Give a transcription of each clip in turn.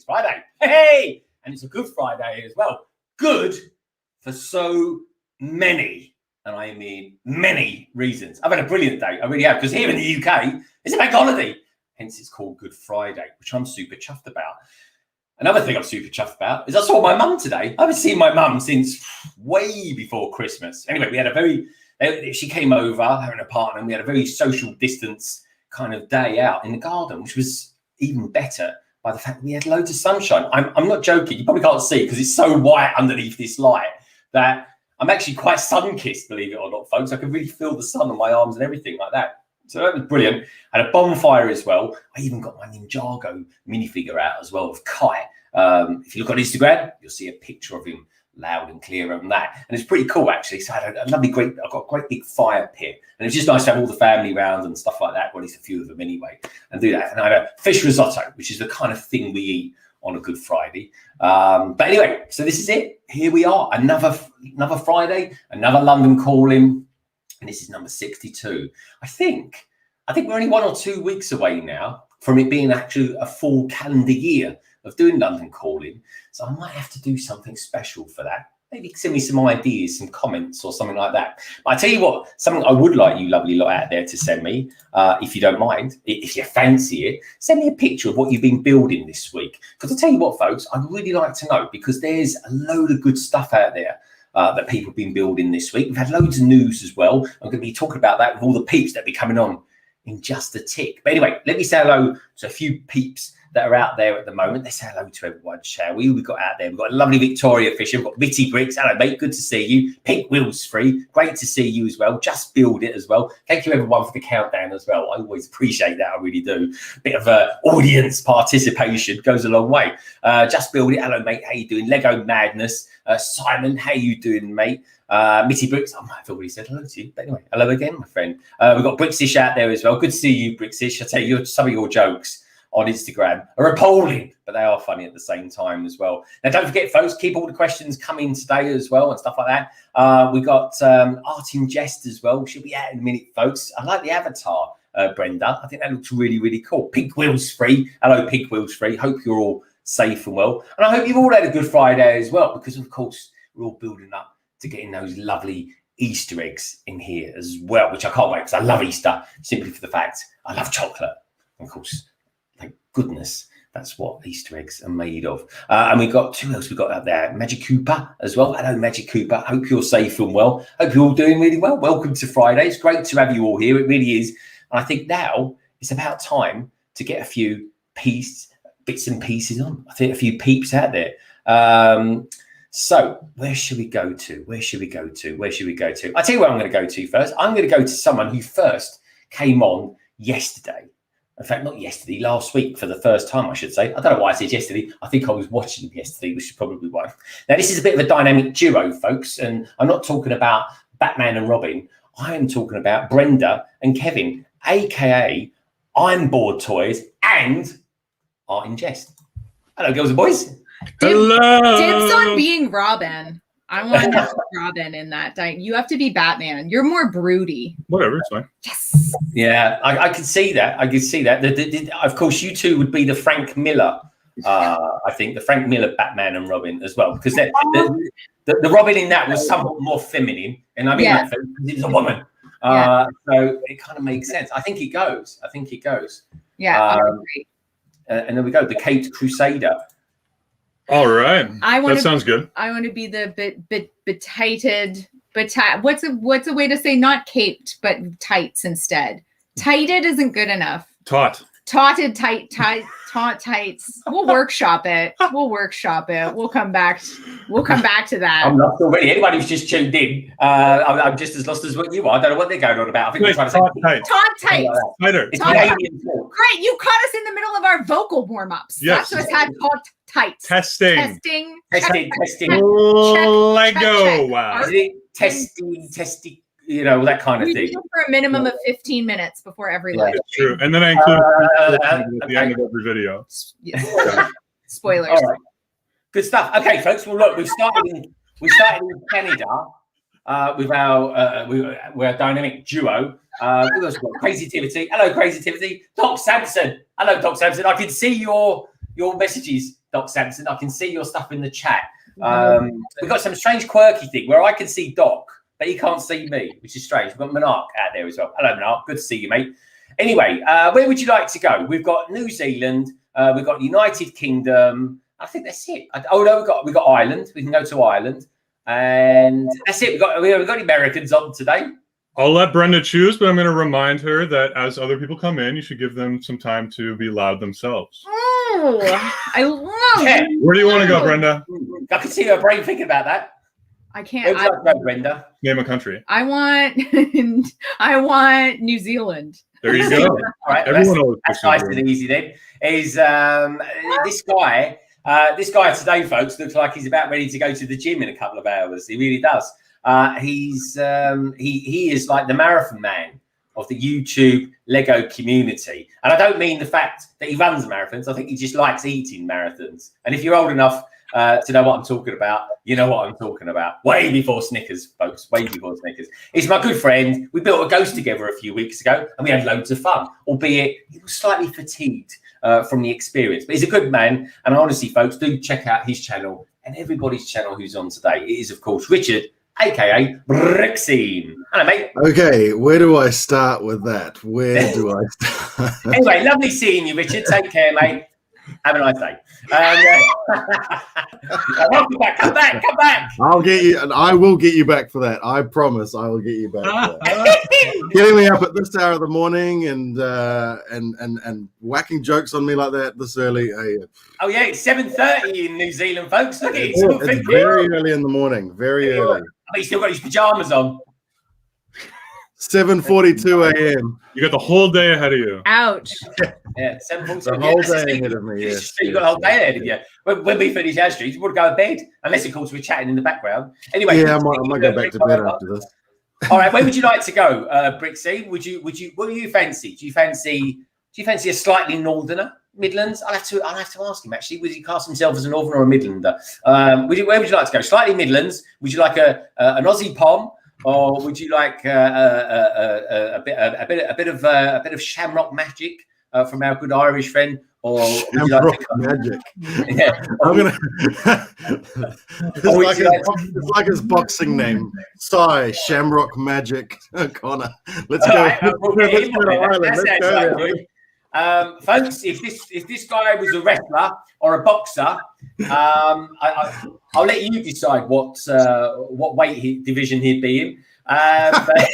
Friday. Hey! And it's a Good Friday as well. Good for so many, and I mean many reasons. I've had a brilliant day. I really have, because here in the UK, it's a bank holiday. Hence, it's called Good Friday, which I'm super chuffed about. Another thing I'm super chuffed about is I saw my mum today. I haven't seen my mum since way before Christmas. Anyway, we had a very, she came over, her and her partner, and we had a very social distance kind of day out in the garden, which was even better by the fact that we had loads of sunshine. I'm not joking. You probably can't see because it's so white underneath this light that I'm actually quite sun-kissed, believe it or not, folks. I can really feel the sun on my arms and everything like that. So that was brilliant. I had a bonfire as well. I even got my Ninjago minifigure out as well of Kai. If you look on Instagram, you'll see a picture of him loud and clear on that. And it's pretty cool, actually. So I had a lovely, I've got a great big fire pit. And it's just nice to have all the family around and stuff like that. Well, at least a few of them anyway, and do that. And I had a fish risotto, which is the kind of thing we eat on a Good Friday. But anyway, so this is it. Here we are. Another Friday, another London calling. And this is number 62. I think we're only 1 or 2 weeks away now from it being actually a full calendar year of doing London calling. So I might have to do something special for that. Maybe send me some ideas, some comments or something like that. But I tell you what, something I would like you lovely lot out there to send me, if you don't mind, if you fancy it, send me a picture of what you've been building this week. Because I tell you what, folks, I'd really like to know, because there's a load of good stuff out there that people have been building this week. We've had loads of news as well. I'm going to be talking about that with all the peeps that be coming on in just a tick. But anyway, let me say hello to a few peeps that are out there at the moment. Let's say hello to everyone, shall we? We've got out there, we've got a lovely Victoria Fisher, we've got Mitty Bricks. Hello, mate, good to see you. Pink Wheels Free, great to see you as well. Just Build It as well. Thank you, everyone, for the countdown as well. I always appreciate that, I really do. Bit of audience participation goes a long way. Just Build It, hello, mate, how you doing? Lego Madness, Simon, how you doing, mate? Mitty Bricks, I might have already said hello to you, but anyway, hello again, my friend. We've got Bricksish out there as well. Good to see you, Bricksish. I tell you, some of your jokes on Instagram are appalling, but they are funny at the same time as well. Now, don't forget, folks, keep all the questions coming today as well and stuff like that. We got ArtInJest as well. She'll be out in a minute, folks. I like the avatar, Brenda. I think that looks really, really cool. Pink Wheels Free. Hello, Pink Wheels Free. Hope you're all safe and well. And I hope you've all had a good Friday as well, because, of course, we're all building up to getting those lovely Easter eggs in here as well, which I can't wait, because I love Easter, simply for the fact I love chocolate. Of course, thank goodness, that's what Easter eggs are made of. And we've got, who else we've got out there? Magic Cooper as well. Hello, Magic Cooper. Hope you're safe and well. Hope you're all doing really well. Welcome to Friday. It's great to have you all here. It really is. And I think now it's about time to get a few bits and pieces on. I think a few peeps out there. So where should we go to? Where should we go to? Where should we go to? I'll tell you where I'm going to go to first. I'm going to go to someone who first came on yesterday. In fact, not yesterday, last week for the first time, I should say. I don't know why I said yesterday. I think I was watching yesterday, which is probably why. Now, this is a bit of a dynamic duo, folks, and I'm not talking about Batman and Robin. I am talking about Brenda and Kevin, a.k.a. Imboredtoys and ArtInJest. Hello, girls and boys. Hello. Dibs on being Robin. I want to be Robin in that. You have to be Batman. You're more broody. Whatever, it's fine. Yes. Yeah, I could see that. I could see that. Of course, you two would be the Frank Miller. I think the Frank Miller Batman and Robin as well, because the Robin in that was somewhat more feminine, and I mean that because it was a woman. So it kind of makes sense. I think it goes. Yeah. I agree. And there we go. The Caped Crusader. All right. That sounds good. I want to be the betighted, what's a way to say not caped, but tights instead? Tighted isn't good enough. Taught tights. We'll workshop it. We'll come back to that. I'm lost already. Anybody who's just tuned in, I'm just as lost as what you are. I don't know what they're going on about. I think we're trying to say taut tights. It's Canadian talk. Great, you caught us in the middle of our vocal warm-ups. Yes. That's what had taut tights. Testing. Lego. Wow. Testing. You know, that kind of thing. We do for a minimum of 15 minutes before every live. True. And then I include at the end of every video. Spoilers. All right. Good stuff. Okay, folks. Well, look, we started in Canada with our dynamic duo. We've also got Crazy-tivity. Hello, Crazy-tivity. Doc Sampson. Hello, Doc Sampson. I can see your messages, Doc Sampson. I can see your stuff in the chat. We've got some strange quirky thing where I can see Doc, but he can't see me, which is strange. We've got Monarch out there as well. Hello, Monarch. Good to see you, mate. Anyway, where would you like to go? We've got New Zealand. We've got United Kingdom. I think that's it. We've got Ireland. We can go to Ireland, and that's it. We've got the Americans on today. I'll let Brenda choose, but I'm going to remind her that as other people come in, you should give them some time to be loud themselves. Oh, I love it. Where do you want to go, Brenda? I can see her brain thinking about that. I can't. Where would you like to go, Brenda? Name a country. I want New Zealand. There you go. All right, that's nice and easy then. Is this guy today, folks, looks like he's about ready to go to the gym in a couple of hours. He really does. He is like the marathon man of the YouTube Lego community. And I don't mean the fact that he runs marathons. I think he just likes eating marathons. And if you're old enough to know what I'm talking about, you know what I'm talking about. Way before Snickers, folks. Way before Snickers. He's my good friend. We built a ghost together a few weeks ago, and we had loads of fun, albeit he was slightly fatigued from the experience. But he's a good man, and honestly, folks, do check out his channel and everybody's channel who's on today. It is, of course, Richard, a.k.a. BrickScene. Hello, mate. Okay, where do I start with that? Where do I start? Anyway, lovely seeing you, Richard. Take care, mate. Have a nice day. Welcome back. Come back. I'll get you, and I will get you back for that. I promise I will get you back for that. Getting me up at this hour of the morning and whacking jokes on me like that this early. Oh yeah, it's 7:30 in New Zealand, folks. Look at it. It's very early in the morning. Very early. But he's still got his pajamas on. 7:42 a.m. You got the whole day ahead of you. Ouch. Yeah, 7:42. The whole day ahead of me. Yes. You got the whole day ahead of you. When we finish our streets, you want to go to bed, unless of course we're chatting in the background. Anyway, yeah, I might go back to bed after this. All right, where would you like to go, BrickScene? What do you fancy? Do you fancy a slightly northerner? Midlands? I'll have to ask him actually. Would he cast himself as a northerner or a Midlander? Where would you like to go? Slightly Midlands? Would you like an Aussie pom? Or would you like a bit of shamrock magic from our good Irish friend? Or would you like magic? Yeah. I'm gonna. It's like his boxing name, Shamrock Magic Connor. Let's go. Right, let's go to Ireland. Folks, if this guy was a wrestler or a boxer, I'll let you decide what weight division he'd be in. But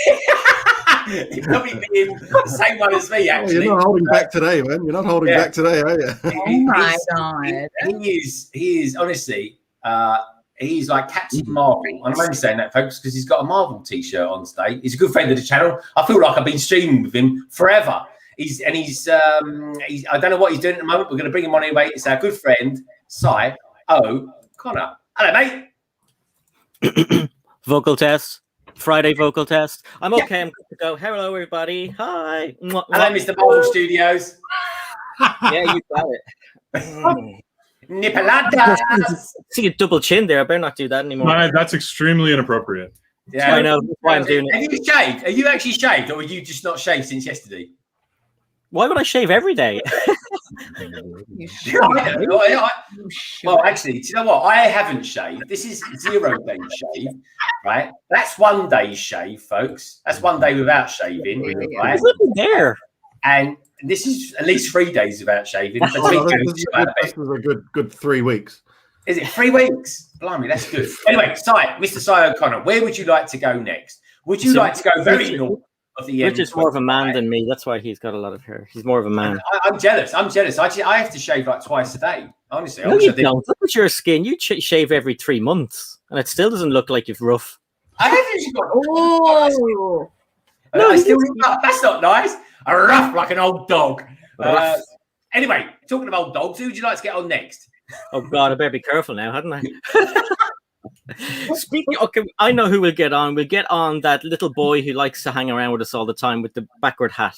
he'd probably be in the same one as me, actually. Oh, you're not holding back today, man. You're not holding back today, are you? Oh my god. He is honestly he's like Captain Marvel. I'm only saying that, folks, because he's got a Marvel t-shirt on today. He's a good friend of the channel. I feel like I've been streaming with him forever. He's I don't know what he's doing at the moment. We're going to bring him on anyway. It's our good friend, Cy Connor. Hello, mate. Vocal test. Friday vocal test. I'm okay. I'm good to go. Hello, everybody. Hi. Hello, Mr. Marvel Studios. Yeah, you got it. Nippaladas. See a double chin there. I better not do that anymore. That's extremely inappropriate. Yeah, I know. That's why I'm doing it. Have you shaved? Are you actually shaved, or are you just not shaved since yesterday? Why would I shave every day? Well, actually, do you know what? I haven't shaved. This is 0 days shave, right? That's 1 day shave, folks. That's 1 day without shaving, right? There. And this is at least 3 days without shaving. This was a good 3 weeks. Is it 3 weeks? Blimey, that's good. Anyway, Mr. Cy O'Connor, where would you like to go next? Would you like to go very north? of the Rich is more of a man than me. That's why he's got a lot of hair. He's more of a man. I'm jealous. I have to shave like twice a day. Honestly, No, you don't. Look at your skin. You shave every 3 months, and it still doesn't look like you've rough. I haven't got. Oh, No, I still look up. That's not nice. I'm rough like an old dog. Anyway, talking of old dogs, who would you like to get on next? Oh God, I better be careful now, hadn't I? Speaking, okay, I know who we'll get on. We'll get on that little boy who likes to hang around with us all the time with the backward hat.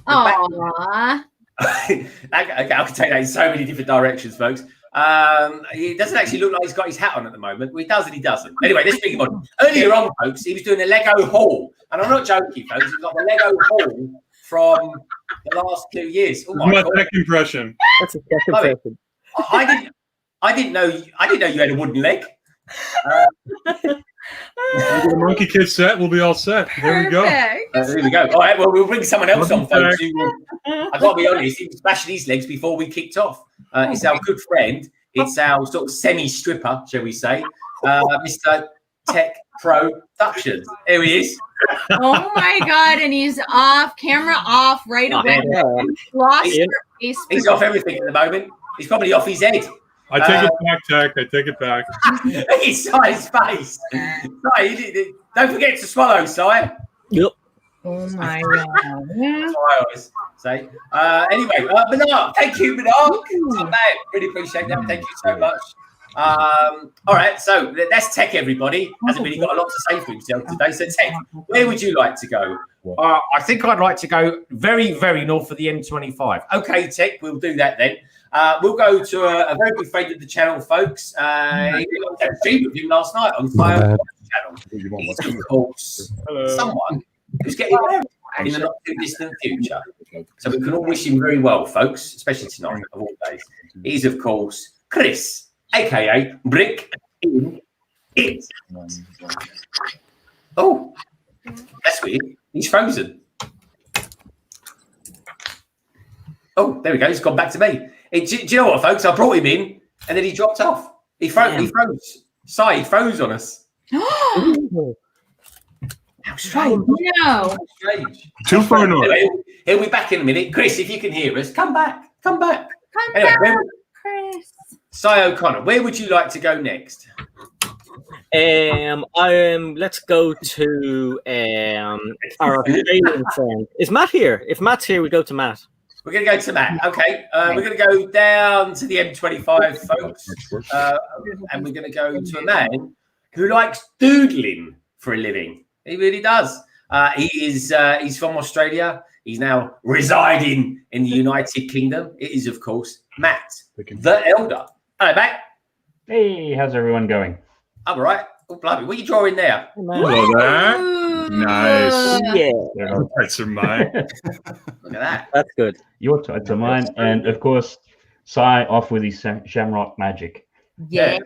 Aww. Okay, I can take that in so many different directions, folks. He doesn't actually look like he's got his hat on at the moment. Well, he does and he doesn't. Anyway, let's bring him on. Earlier on, folks, he was doing a Lego haul. And I'm not joking, folks. It was like a Lego haul from the last 2 years. Oh my God. Tek impression. That's a Tek impression. I didn't know you had a wooden leg. The Monkey Kid set. We'll be all set. There we go. There we go. All right. Well, we'll bring someone else on, folks. I've got to be honest. He was bashing his legs before we kicked off. It's our good friend. It's our sort of semi-stripper, shall we say, Mr. Tek Productions. Here he is. Oh my God! And he's off camera, off right away. Lost your face. He's off everything at the moment. He's probably off his head. I take it back, Tek. I take it back. He's his face. Don't forget to swallow, Si. Yep. Oh my God! That's what I always say. Anyway, Bernard, thank you, Bernard. Really appreciate that. Thank you so much. All right, so that's Tek, everybody. Hasn't really got a lot to say for himself today. So, Tek, where would you like to go? I think I'd like to go very, very north of the M25. Okay, Tek, we'll do that then. We'll go to a very good friend of the channel, folks. He got a feed with him last night on Fire channel. He's, of course, someone who's getting married in the not too distant future. So we can all wish him very well, folks, especially tonight, of all days. He's, of course, Chris, aka Brick in It. Oh, that's weird. He's frozen. Oh, there we go. He's gone back to me. Hey, do you know what, folks? I brought him in and then he dropped off. He froze. He froze on us. How strange. No. How strange. Too far north. He'll be back in a minute. Chris, if you can hear us, come back. Come back. Come back, Chris. Si O'Connor, where would you like to go next? Let's go to our Australian friend. Is Matt here? If Matt's here, we go to Matt. We're going to go to Matt. Okay. We're going to go down to the M25, folks. And we're going to go to a man who likes doodling for a living. He really does. He's from Australia. He's now residing in the United Kingdom. It is, of course, Matt, the Elder. Hello, Matt. Hey, how's everyone going? I'm all right. Oh, blimey. What are you drawing there? Hello there. Nice. Yeah. Tights are mine. Look at that. That's good. Your tights are mine, and of course, Si off with his Shamrock magic. Yeah.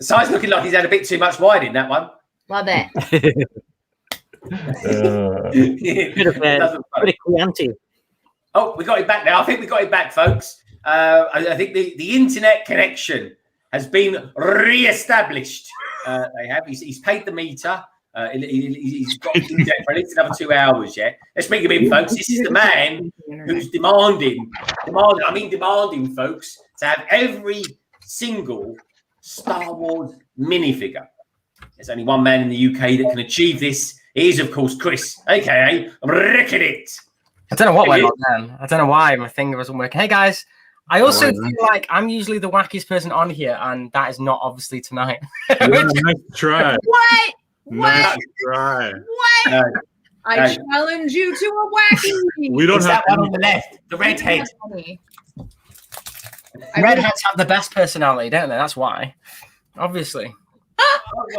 Si's looking like he's had a bit too much wine in that one. Love it. Bit of Chianti. Oh, we got it back now. I think we got it back, folks. I think the internet connection has been re-established. They have. He's paid the meter. He's got internet for at least another 2 hours yet. Let's bring him in, folks. This is the man who's demanding, folks, to have every single Star Wars minifigure. There's only one man in the UK that can achieve this. He is, of course, Chris, aka Rickett. I don't know what went on then. I don't know why my finger wasn't working. Hey guys, I also feel like I'm usually the wackiest person on here, and that is not obviously tonight. Nice try. What? Nice try. What? No. I challenge you to a wacky. We don't It's have that one on the left, the redhead. Redheads have the best personality, don't they? That's why. Obviously.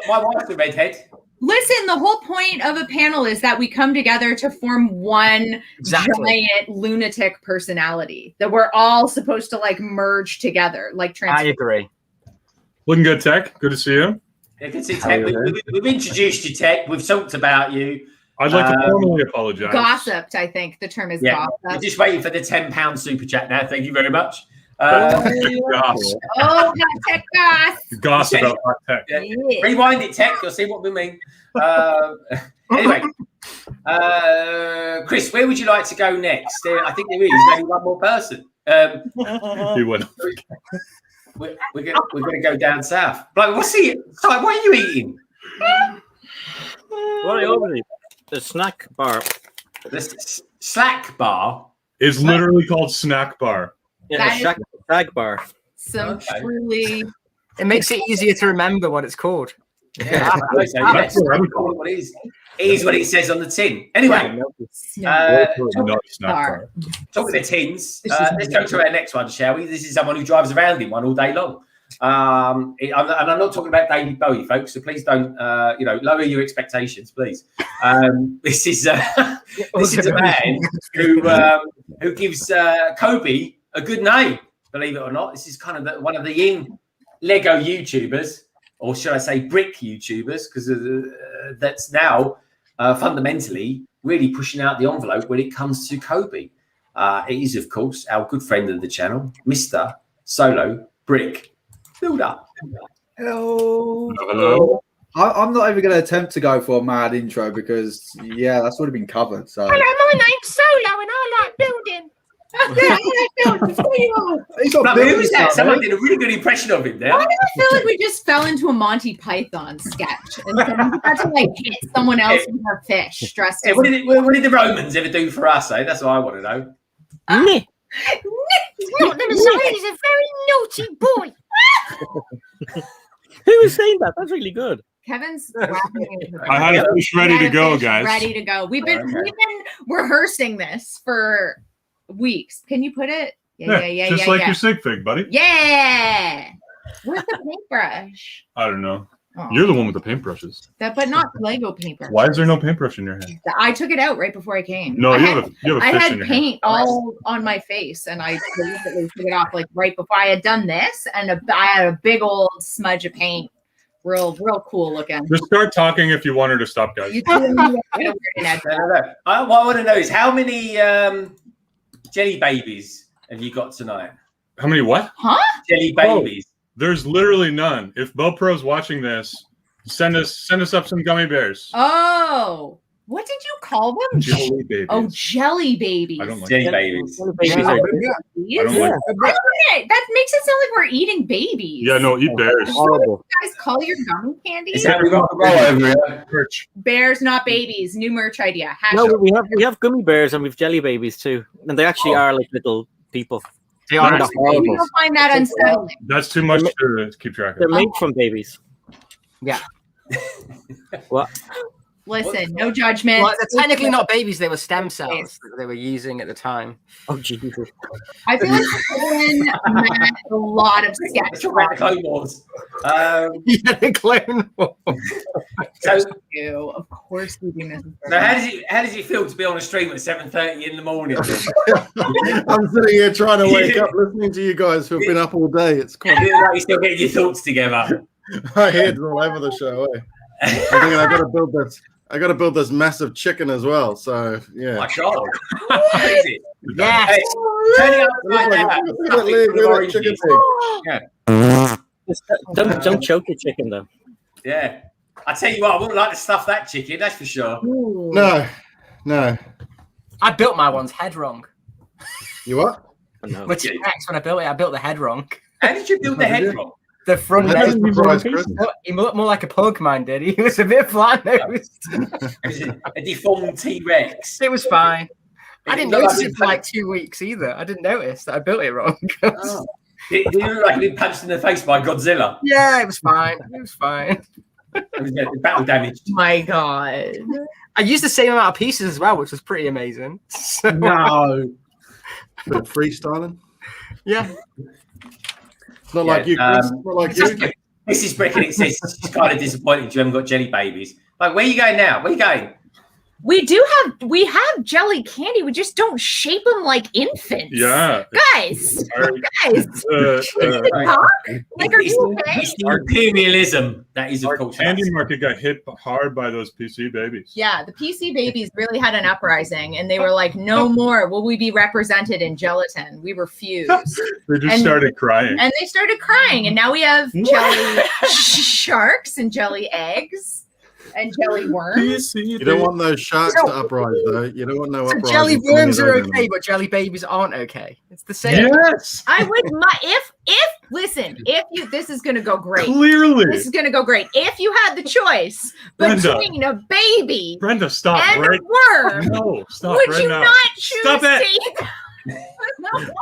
My wife's the redhead. Listen, the whole point of a panel is that we come together to form one giant lunatic personality that we're all supposed to like merge together, like I agree. Looking good, Tek. Good to see you. You can see Tek. We've introduced you, Tek. We've talked about you. I'd like to formally apologize. Gossiped, I think the term is We're gossip. just waiting for the £10 super chat now. Thank you very much. Goss. Oh, Tek goss. Goss about Tek. Rewind it, Tek. You'll see what we mean. Anyway, Chris, where would you like to go next? I think there is only one more person. He would. We're going to go down south. Like, what's he? Sorry, what are you eating? What are you over there? The snack bar. The slack bar It's literally called snack bar. Yeah, That snack bar. Some Okay. truly. It makes it easier to remember what it's called. Yeah, That's what I would call it. what it is. It is what it says on the tin. Anyway, Snow. Not a snack bar. talking of tins, let's go to our next one, shall we? This is someone who drives around in one all day long. And I'm not talking about David Bowie, folks. So please don't, lower your expectations, please. This is a man who gives Kobe a good name. Believe it or not, this is kind of one of the in Lego YouTubers, or should I say, brick YouTubers, because that's now fundamentally really pushing out the envelope when it comes to Kobe. It is, of course, our good friend of the channel, Mr. Solo Brick Builder. Hello. Hello. I'm not even going to attempt to go for a mad intro because, yeah, that's already been covered. So Hello, my name's Solo and I like building. he's got Who was buildings that? now, Someone mate. did a really good impression of him there. Why do I feel like we just fell into a Monty Python sketch and then we had to like hit someone else with our fish dressed Yeah, as what did the Romans ever do for us, eh? That's what I want to know. Meh. He's not the Messiah, he's a very naughty boy. Who was saying that? That's really good. Kevin's laughing at I had a fish ready to go, guys. Ready to go. We've been rehearsing this for weeks. Can you put it? Yeah. Just like your sig fig, buddy. Yeah. Where's the paintbrush? I don't know. Oh, You're the one with the paintbrushes. but not Lego paintbrush. Why is there no paintbrush in your hand? I took it out right before I came. No, I you had, have a I fish in had your paint all on my face, and I deliberately took it off like right before I had done this, and I had a big old smudge of paint. Real cool looking. hand. Just start talking if you want her to stop, guys. You two know what I'm wearing, Ed. What I want to know is how many jelly babies have you got tonight? How many what? Jelly babies. There's literally none. If BoPro's watching this, send us up some gummy bears. Oh, what did you call them? Jelly babies. Oh, jelly babies. I don't like Jelly that. babies. Babies Yeah. are Babies? I don't like That makes it sound like we're eating babies. Yeah, no, eat bears. horrible. You guys call your gummy candy? Is that we got to roll over here? Perch. Bears, not babies. New merch idea. No, but we have gummy bears and we've jelly babies too, and they actually are like little people. They are. Nice. Maybe you'll find that unsettling. That's too much to keep track They're of. made from babies. Yeah. What? Listen, no judgment. Well, they're technically not babies, they were stem cells that they were using at the time. Oh Jesus! I feel like Owen met a lot of sketch Talk about the Clone Wars. Yeah, the Clone Wars. So you. Of course we do. So how does it feel to be on a stream at 7:30 in the morning? I'm sitting here trying to wake up listening to you guys who've been up all day. It's quite You're still getting your thoughts together. my head's all over the show. I'm thinking I got to build this. I got to build this massive chicken as well. So yeah. My God. Crazy. Yes. Hey, turn it upside Look down. at that leg, look at that chicken leg. Don't choke your chicken though. Yeah. I tell you what, I wouldn't like to stuff that chicken, that's for sure. No. I built my one's head wrong. You what? No. With T-Rex, when I built it, I built the head wrong. How did you build the head wrong? The front That's leg. a surprise, Chris. He looked more like a pug, mine did. He was a bit flat nosed. It was a deformed T-Rex. It was fine. I didn't It looked notice like it for like 2 weeks either. I didn't notice that I built it wrong. Oh. Did it look like you'd been punched in the face by Godzilla? Yeah, it was fine. It was fine. It was battle damaged. My God. I used the same amount of pieces as well, which was pretty amazing. So, No. Bit of freestyling. yeah. Not like you, Chris. Not like you. Mrs. Brick, and it says she's kind of disappointed you haven't got jelly babies. Like, where are you going now? Where are you going? We have jelly candy. We just don't shape them like infants. Yeah. Guys. Are Like, are you okay? It's the imperialism that is, of Our course. candy market got hit hard by those PC babies. Yeah, the PC babies really had an uprising, and they were like, "No more will we be represented in gelatin." We refuse, They just And- started crying. and they started crying. And now we have jelly sharks and jelly eggs, and jelly worms. You don't want those sharks to uprise, though. You don't want no So uprising. jelly from any worms of are those okay, animals. but jelly babies aren't okay. It's the same. Yes. I would listen, if you this is gonna go great. Clearly. This is gonna go great. If you had the choice Brenda. between a baby Brenda, stop and right. a worm, No, stop would right you now. not choose Stop to it. eat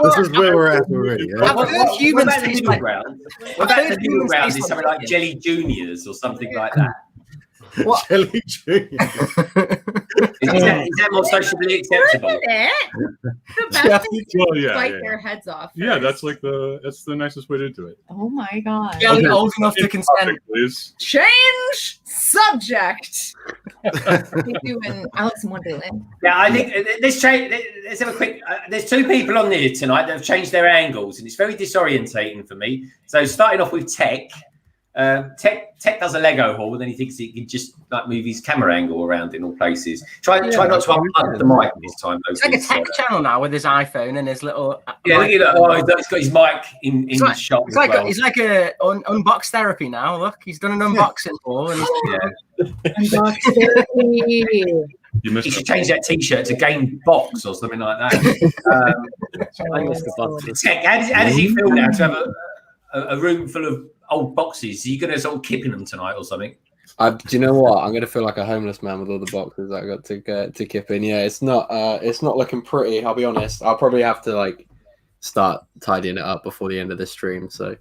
This is where we're at already. eh? I've heard humans about the taste middle like- ground? I've What about heard the middle humans ground? taste Is like something like chicken. Jelly Juniors or something like that? What? Jelly Junior. Is that more socially acceptable? Isn't it? The Yeah. best thing Well, is yeah, bite yeah. their heads off. Yeah, that's first. like that's the nicest way to do it. Oh my god. Jelly old enough to consent. Topic, please. Change subject. Keep doing Alice in Wonderland. Yeah, I think let's change. Let's have a quick. There's two people on here tonight that have changed their angles, and it's very disorientating for me. So starting off with Tek. Tek does a Lego haul, and then he thinks he can just like move his camera angle around in all places. Try not to unplug the mic this time. It's like a tech channel now with his iPhone and his little. Yeah, look at that. Oh, he's got his mic in It's the like, shop. it's like it's like a unbox therapy now. Look, he's done an unboxing haul. And You missed He should it. change that T-shirt to Game Box or something like that. I miss the boxes. Tek, how does he feel now to have a room full of old boxes? Are you going to sort of keep in them tonight or something? Do you know what? I'm gonna feel like a homeless man with all the boxes that I got to kip in. Yeah, it's not looking pretty. I'll be honest. I'll probably have to like start tidying it up before the end of the stream. So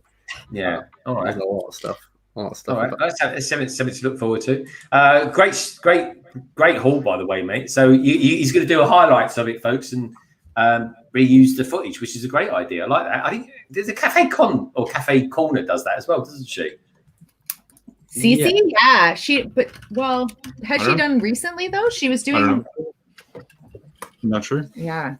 Yeah, all right. there's a lot of stuff. All right, that's something to look forward to. Great haul, by the way, mate. So he's going to do a highlights of it, folks, and reuse the footage, which is a great idea. I like that. I think there's a Cafe Corner does that as well, doesn't she? Cece, yeah. Has she done recently though? She was doing. Not sure. Yeah.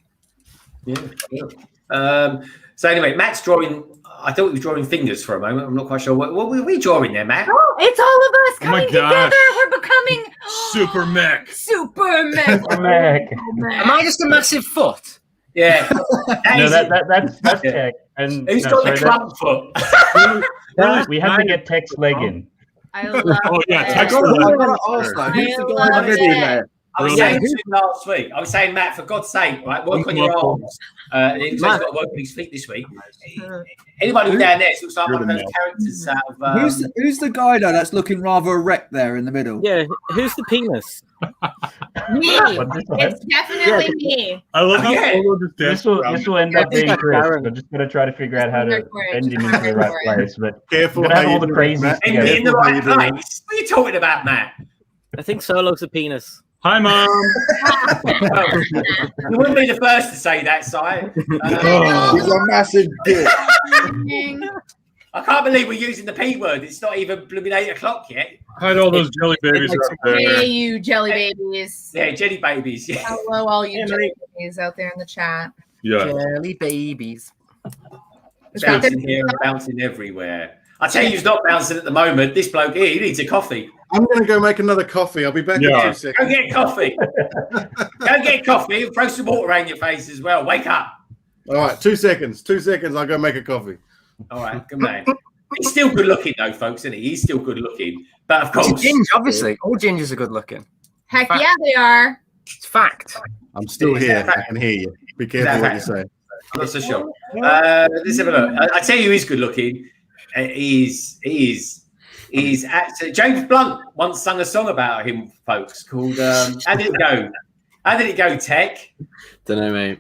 So anyway, Matt's drawing. I thought he was drawing fingers for a moment. I'm not quite sure. What were we drawing there, Matt? Oh, it's all of us Oh my coming together. gosh. We're becoming Super mech. super mech. am I just a massive foot? Yeah. No, that's Tek. And Who's no, got sorry, the club foot? we have to get Tek's leg in. I love Oh yeah, it. text I've the got leg. to ask though, who's the I guy love on video it. there? I was Brilliant. saying to him last week. I was saying, Matt, for God's sake, right, work on your arms. He's got to work on his feet this week. Anybody who's down there looks like one of those characters out of. Who's the guy though that's looking rather erect there in the middle? Yeah, who's the penis? Me. What, this one? It's definitely me. I love how Yeah. Polo just This danced will around. end up being Chris. Darren. I'm just gonna try to figure out how to Look for it. bend him into the right place. But Careful. we're gonna have how all you the do it, crazies Matt. together. In the Careful how right you do it. place. What are you talking about, Matt? I think Solo's a penis. Hi, Mom. You wouldn't be the first to say that, Si. He's a massive dick. I can't believe we're using the P word. It's not even blooming 8 o'clock yet. Hide all those jelly babies up there. Hey, you jelly babies. Yeah, jelly babies. Yeah. Hello, all you jelly babies out there in the chat. Yeah. Jelly babies. Bouncing here and bouncing everywhere. I tell you, he's not bouncing at the moment. This bloke here, he needs a coffee. I'm going to go make another coffee. I'll be back Yeah. in 2 seconds. Go get coffee. Go get coffee and throw some water around your face as well. Wake up. All right, 2 seconds. 2 seconds. I'll go make a coffee. All right, good man. He's still good looking though, folks, isn't he? He's still good looking. But of It's a course, ginger, obviously. All gingers are good looking. Heck yeah, they are. It's fact. I'm still Is here. that I can hear you. Be careful what you say. I'm not so sure. Let's have a look. I tell you, who's good looking. He's actually James Blunt once sung a song about him, folks, called How Did It Go? How did it go, Tek? Don't know, mate.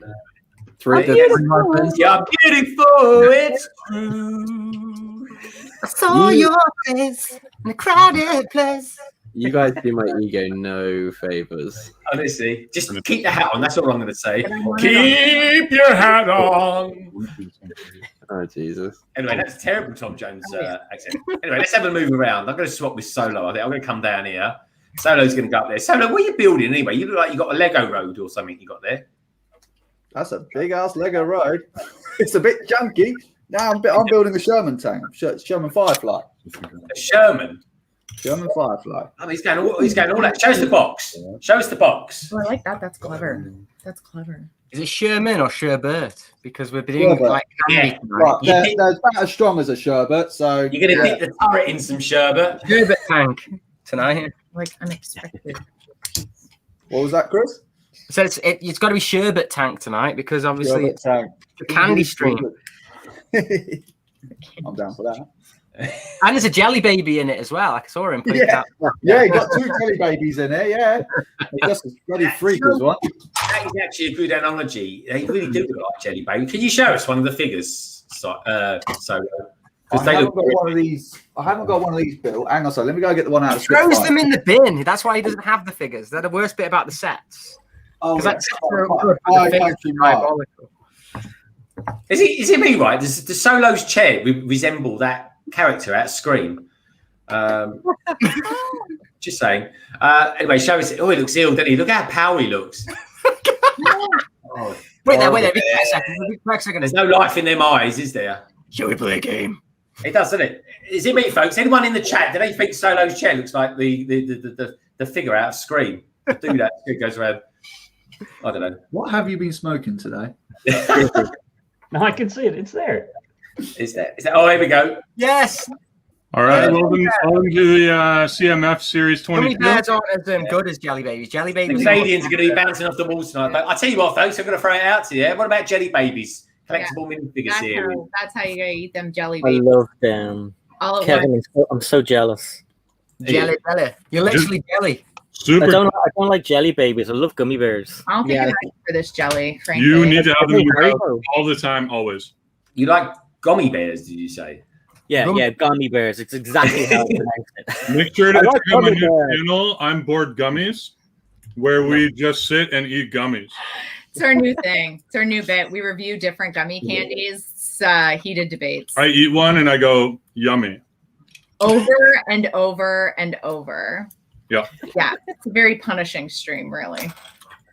You're beautiful, it's true. I saw your face in a crowded place. You guys do my ego no favors. Honestly, just keep the hat on. That's all I'm going to say. Keep your hat on. Oh Jesus! Anyway, that's a terrible Tom Jones accent. Anyway, let's have a move around. I'm going to swap with Solo. I think I'm going to come down here. Solo's going to go up there. Solo, what are you building anyway? You look like you got a Lego road or something you got there. That's a big ass Lego road. It's a bit junky. Now I'm building a Sherman tank. Sherman Firefly. A Sherman. Sherman Firefly. I mean, he's going all that. Show us the box. Show us the box. Oh, I like that. That's clever. That's clever. Is it Sherman or Sherbert? Because we're doing Sherbert. like candy tonight. Right, they're about as strong as a sherbet, so You're going to dip the turret in some sherbet. Sherbet tank. tonight. Like unexpected. What was that, Chris? So it's got to be sherbet tank tonight because obviously it's the candy stream. I'm down for that. And there's a jelly baby in it as well. I saw him. Yeah, he got 2 jelly babies in there. Yeah, that's a bloody freak as well. That is actually a good analogy. They really do look like jelly baby. Can you show us one of the figures? So I haven't got one of these. I haven't got one of these built. Hang on, so let me go get the one out of He throws them in the bin. That's why he doesn't have the figures. They're the worst bit about the sets. Oh, that's Is it me right? Does the Solo's chair resemble that character out of Scream? Just saying. Anyway, show us. Oh, he looks ill, doesn't he? Look how power he looks. Wait there. Wait a second. There's no life in them eyes, is there? Shall we play a game? It does, doesn't it? Is it me, folks? Anyone in the chat? Do they think Solo's chair looks like the figure out of Scream? The dude that goes around. I don't know. What have you been smoking today? No, I can see it. It's there. Is that? Oh, here we go. Yes. All right, welcome to the CMF Series 22. Gummy bears aren't as good as jelly babies. Jelly babies. The Canadians are going to be bouncing off the walls tonight. But I tell you what, folks, I'm going to throw it out to you. What about jelly babies? Collectible minifigure series. That's how you gotta eat them jelly I babies. love them. All at Kevin, once. I'm so jealous. Jelly. You're literally jelly. Super. I don't like jelly babies. I love gummy bears. I don't think I'm ready for this jelly, frankly. You need to have them in your house all the time, always. You like gummy bears, did you say? Yeah, gummy bears. It's exactly how I pronounce it. Make sure to I like check out my gummy new bears. channel, I'm Bored Gummies, where we just sit and eat gummies. It's our new thing. It's our new bit. We review different gummy candies. It's, heated debates. I eat one and I go, yummy. Over and over and over. Yeah. Yeah. It's a very punishing stream, really.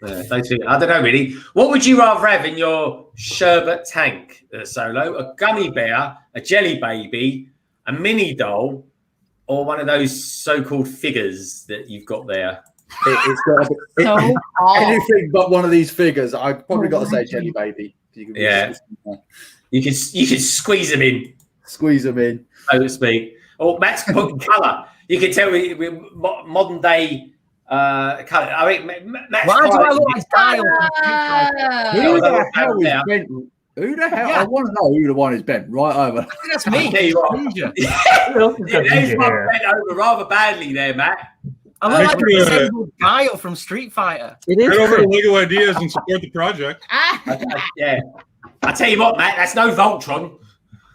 I don't know, really. What would you rather have in your sherbet tank, Solo? A gummy bear, a jelly baby, a mini doll, or one of those so-called figures that you've got there? Anything but one of these figures. I've probably got to say jelly baby. Yeah. You can squeeze them in. Squeeze them in. So to speak. Oh, Matt's putting colour. You can tell we're modern day colour. I mean, Matt's Why do I look like Dial? Who the hell is Ben? Who the hell? I want to know who the one is Ben. Right over. That's me. There you are. There's one bent over rather badly there, Matt. I look like a disabled Dial from Street Fighter. Head over to Lego Ideas and support the project. Yeah. I tell you what, Matt, that's no Voltron.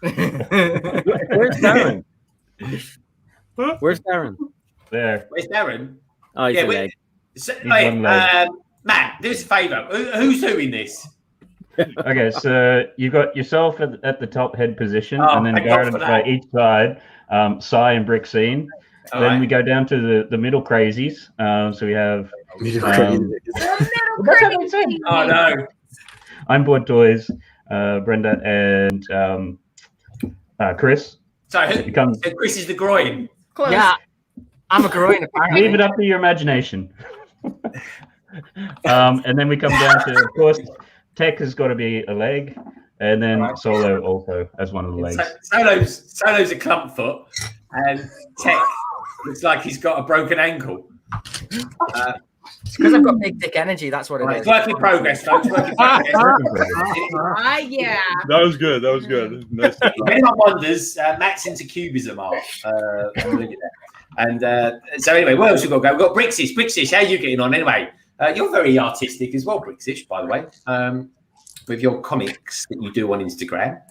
Where's Darren? Where's Darren? There. Where's Darren? Oh, he's a leg. Matt, do us a favour. Who's in this? Okay, so you got yourself at the top head position, and then thank God guarded for by that. each side, Sai and BrickScene. Then we go down to the middle crazies. So we have. Oh no! Imboredtoys, Brenda, and Chris. So Chris is the groin. Close. Yeah, I'm a groin. Apparently. Leave it up to your imagination. And then we come down to, of course, Tek has got to be a leg, and then Solo also as one of the legs. Solo's a clump foot, and Tek looks like he's got a broken ankle. It's because I've got big dick energy. That's what it is. Work in progress, folks. Work in progress. Yeah. That was good. That was good. Nice. If anyone wonders, Matt's into cubism art. And so anyway, what else we got? We've got Brixish. Brixish, how are you getting on anyway? You're very artistic as well, Brixish, by the way, with your comics that you do on Instagram.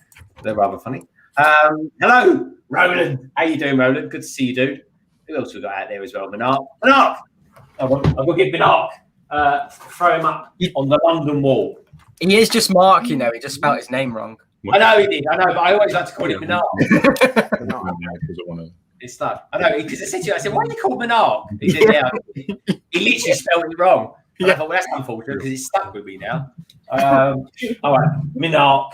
They're rather funny. Hello, Roland. How you doing, Roland? Good to see you, dude. Who else we got out there as well? Minark. I've got to give Minark. Throw him up on the London Wall. He is just Mark, you know. He just spelled his name wrong. I know he did. I know, but I always like to call him Minark. It's like, I know, because I said to you, I said, why are you called Minark? He said, yeah. He literally spelled it wrong. And I thought, well, that's unfortunate because it's stuck with me now. All right, Minark.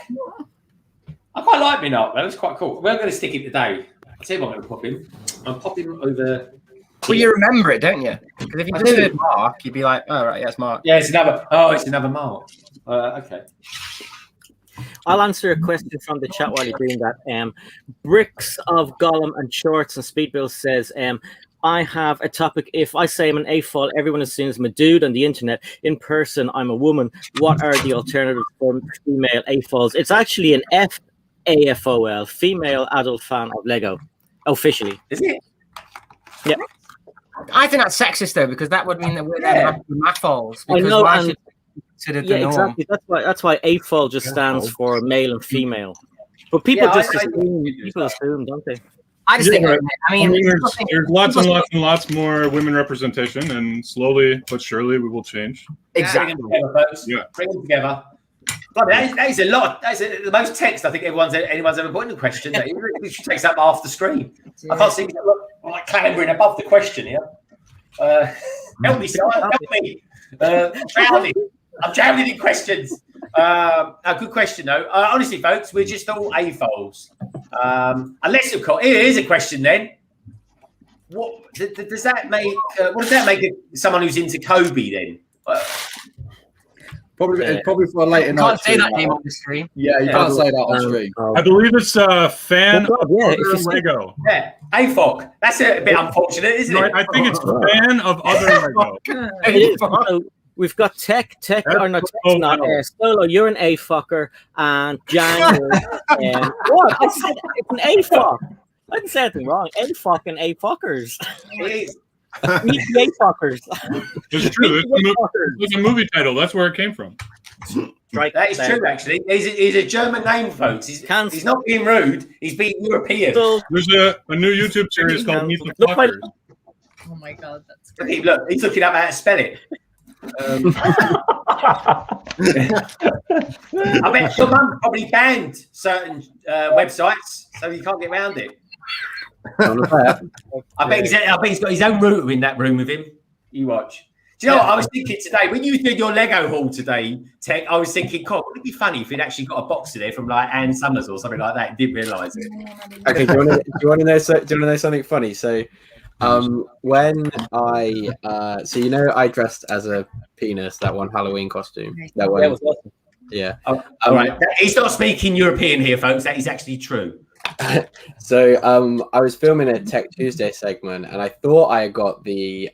I quite like Minark, though. It's quite cool. We're going to stick it today. I'll tell you what I'm going to pop him. I'll pop him over. Well, you remember it, don't you? Because if you just heard Mark, you'd be like, oh, right, yeah, it's Mark. Yeah, it's another Mark. Okay. I'll answer a question from the chat while you're doing that. Bricks of Gollum and Shorts and Speedbill says, I have a topic. If I say I'm an AFOL, everyone assumes I'm a dude on the internet. In person, I'm a woman. What are the alternatives for female AFOLs? It's actually an FAFOL, female adult fan of Lego, officially. Is it? Yeah. I think that's sexist though, because that would mean that we're then having mafols. I Because know, why and- should we consider the norm? Exactly. That's why AFOL just stands for male and female. But people assume, don't they? I just think. right. I mean, there's lots and lots and lots more women representation, and slowly but surely we will change. Exactly. Bring them together, folks. Yeah. Bring them together. God, that is a lot. That's the most text I think anyone's ever put in a question. That it takes up half the screen. I can't see. Look, I'm like clambering above the question here. Help me, Simon. Help me. I'm drowning in questions. A good question though. Honestly, folks, we're just all AFOLs. Unless of course, here's a question then. What does that make? What does that make someone who's into Kobe then? Probably for a later night. Can't say that name on the stream. Yeah, you can't say that on stream. I believe it's a fan Oh, God, yeah, of other Lego. Yeah, AFOC. That's a bit unfortunate, isn't No, it? I think it's fan of other Lego. It is. So we've got Tek, or not, Tek's not Solo, you're an A-fucker, and Jang. What? I said it's an A-fuck. I didn't say anything wrong. A-fuck and A-fuckers. It is. Meet the A-fuckers. It's true. It's a movie title. That's where it came from. Right. That is true, actually. He's a German name, folks. He's not being rude. He's being European. There's a new YouTube series called Meet the Fuckers. Oh my god, that's great. Look, he's looking up how to spell it. I bet your mum probably banned certain websites, so you can't get around it. I bet he's got his own router in that room with him. You watch. Do you know what I was thinking today? When you did your Lego haul today, Tek, I was thinking, God, wouldn't it be funny if he'd actually got a box in there from like Ann Summers or something like that and didn't realise it? Okay, do you want to know something funny? So, when I I dressed as a penis that one Halloween costume. That was awesome. Yeah. All right. He's not speaking European here, folks. That is actually true. So I was filming a Tech Tuesday segment, and I thought I got the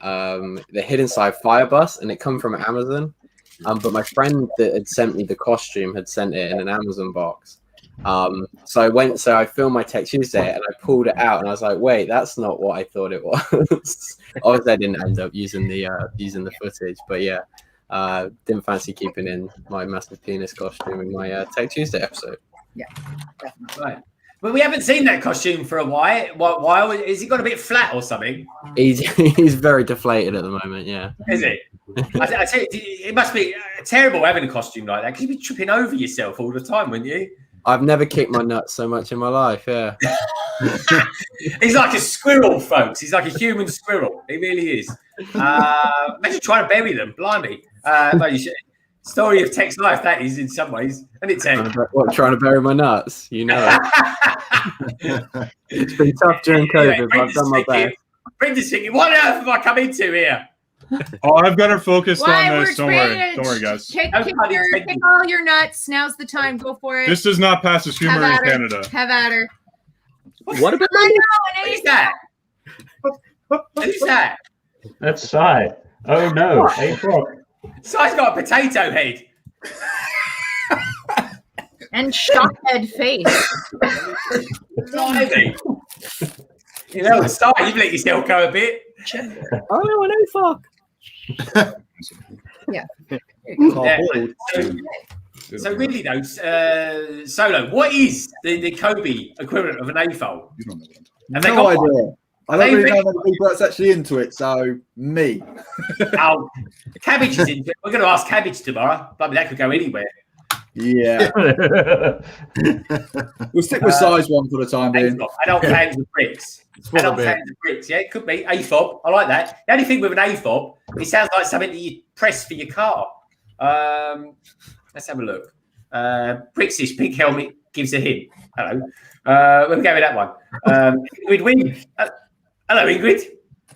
Hidden Side Fire Bus, and it come from Amazon. But my friend that had sent me the costume had sent it in an Amazon box. So I filmed my Tech Tuesday, and I pulled it out, and I was like, wait, that's not what I thought it was. Obviously, I didn't end up using the footage, but yeah, didn't fancy keeping in my massive penis costume in my Tech Tuesday episode. Yeah, definitely. Right. Well, we haven't seen that costume for a while. Why? Is he got a bit flat or something? He's very deflated at the moment. Yeah. Is it? I tell you, it must be terrible having a costume like that because you'd be tripping over yourself all the time, wouldn't you? I've never kicked my nuts so much in my life. Yeah. He's like a squirrel, folks. He's like a human squirrel. He really is. Imagine trying to bury them. Blimey. Story of Tek's life, that is, in some ways. And it's trying to bury my nuts, you know. It's been tough during COVID, but I've done my best. Brenda's thinking, what on earth have I come into here? Oh, I've got her focused on this. Don't worry, guys. Kick all your nuts. Now's the time. Go for it. This does not pass as humor in Canada. Have at her. What about Who's that? Who's that? That's Sai. Oh no, Sai's got a potato head. And shockhead face. Blimey. You know, Sai, you've let yourself go a bit. Oh, no, fuck. Yeah. So really though, Solo, what is the Kobe equivalent of an AFOL? You don't know. No idea. I don't really know many people that's actually into it, so me. Oh, Cabbage is into it. We're going to ask Cabbage tomorrow. I mean, that could go anywhere. Yeah. We'll stick with size one for the time being. Adult fans of bricks. Adult fans of bricks, yeah, it could be. AFOB, I like that. The only thing with an AFOB, it sounds like something that you press for your car. Let's have a look. Bricks' pink helmet gives a hint. Hello. We'll go with that one. Ingrid Wynn. Hello, Ingrid.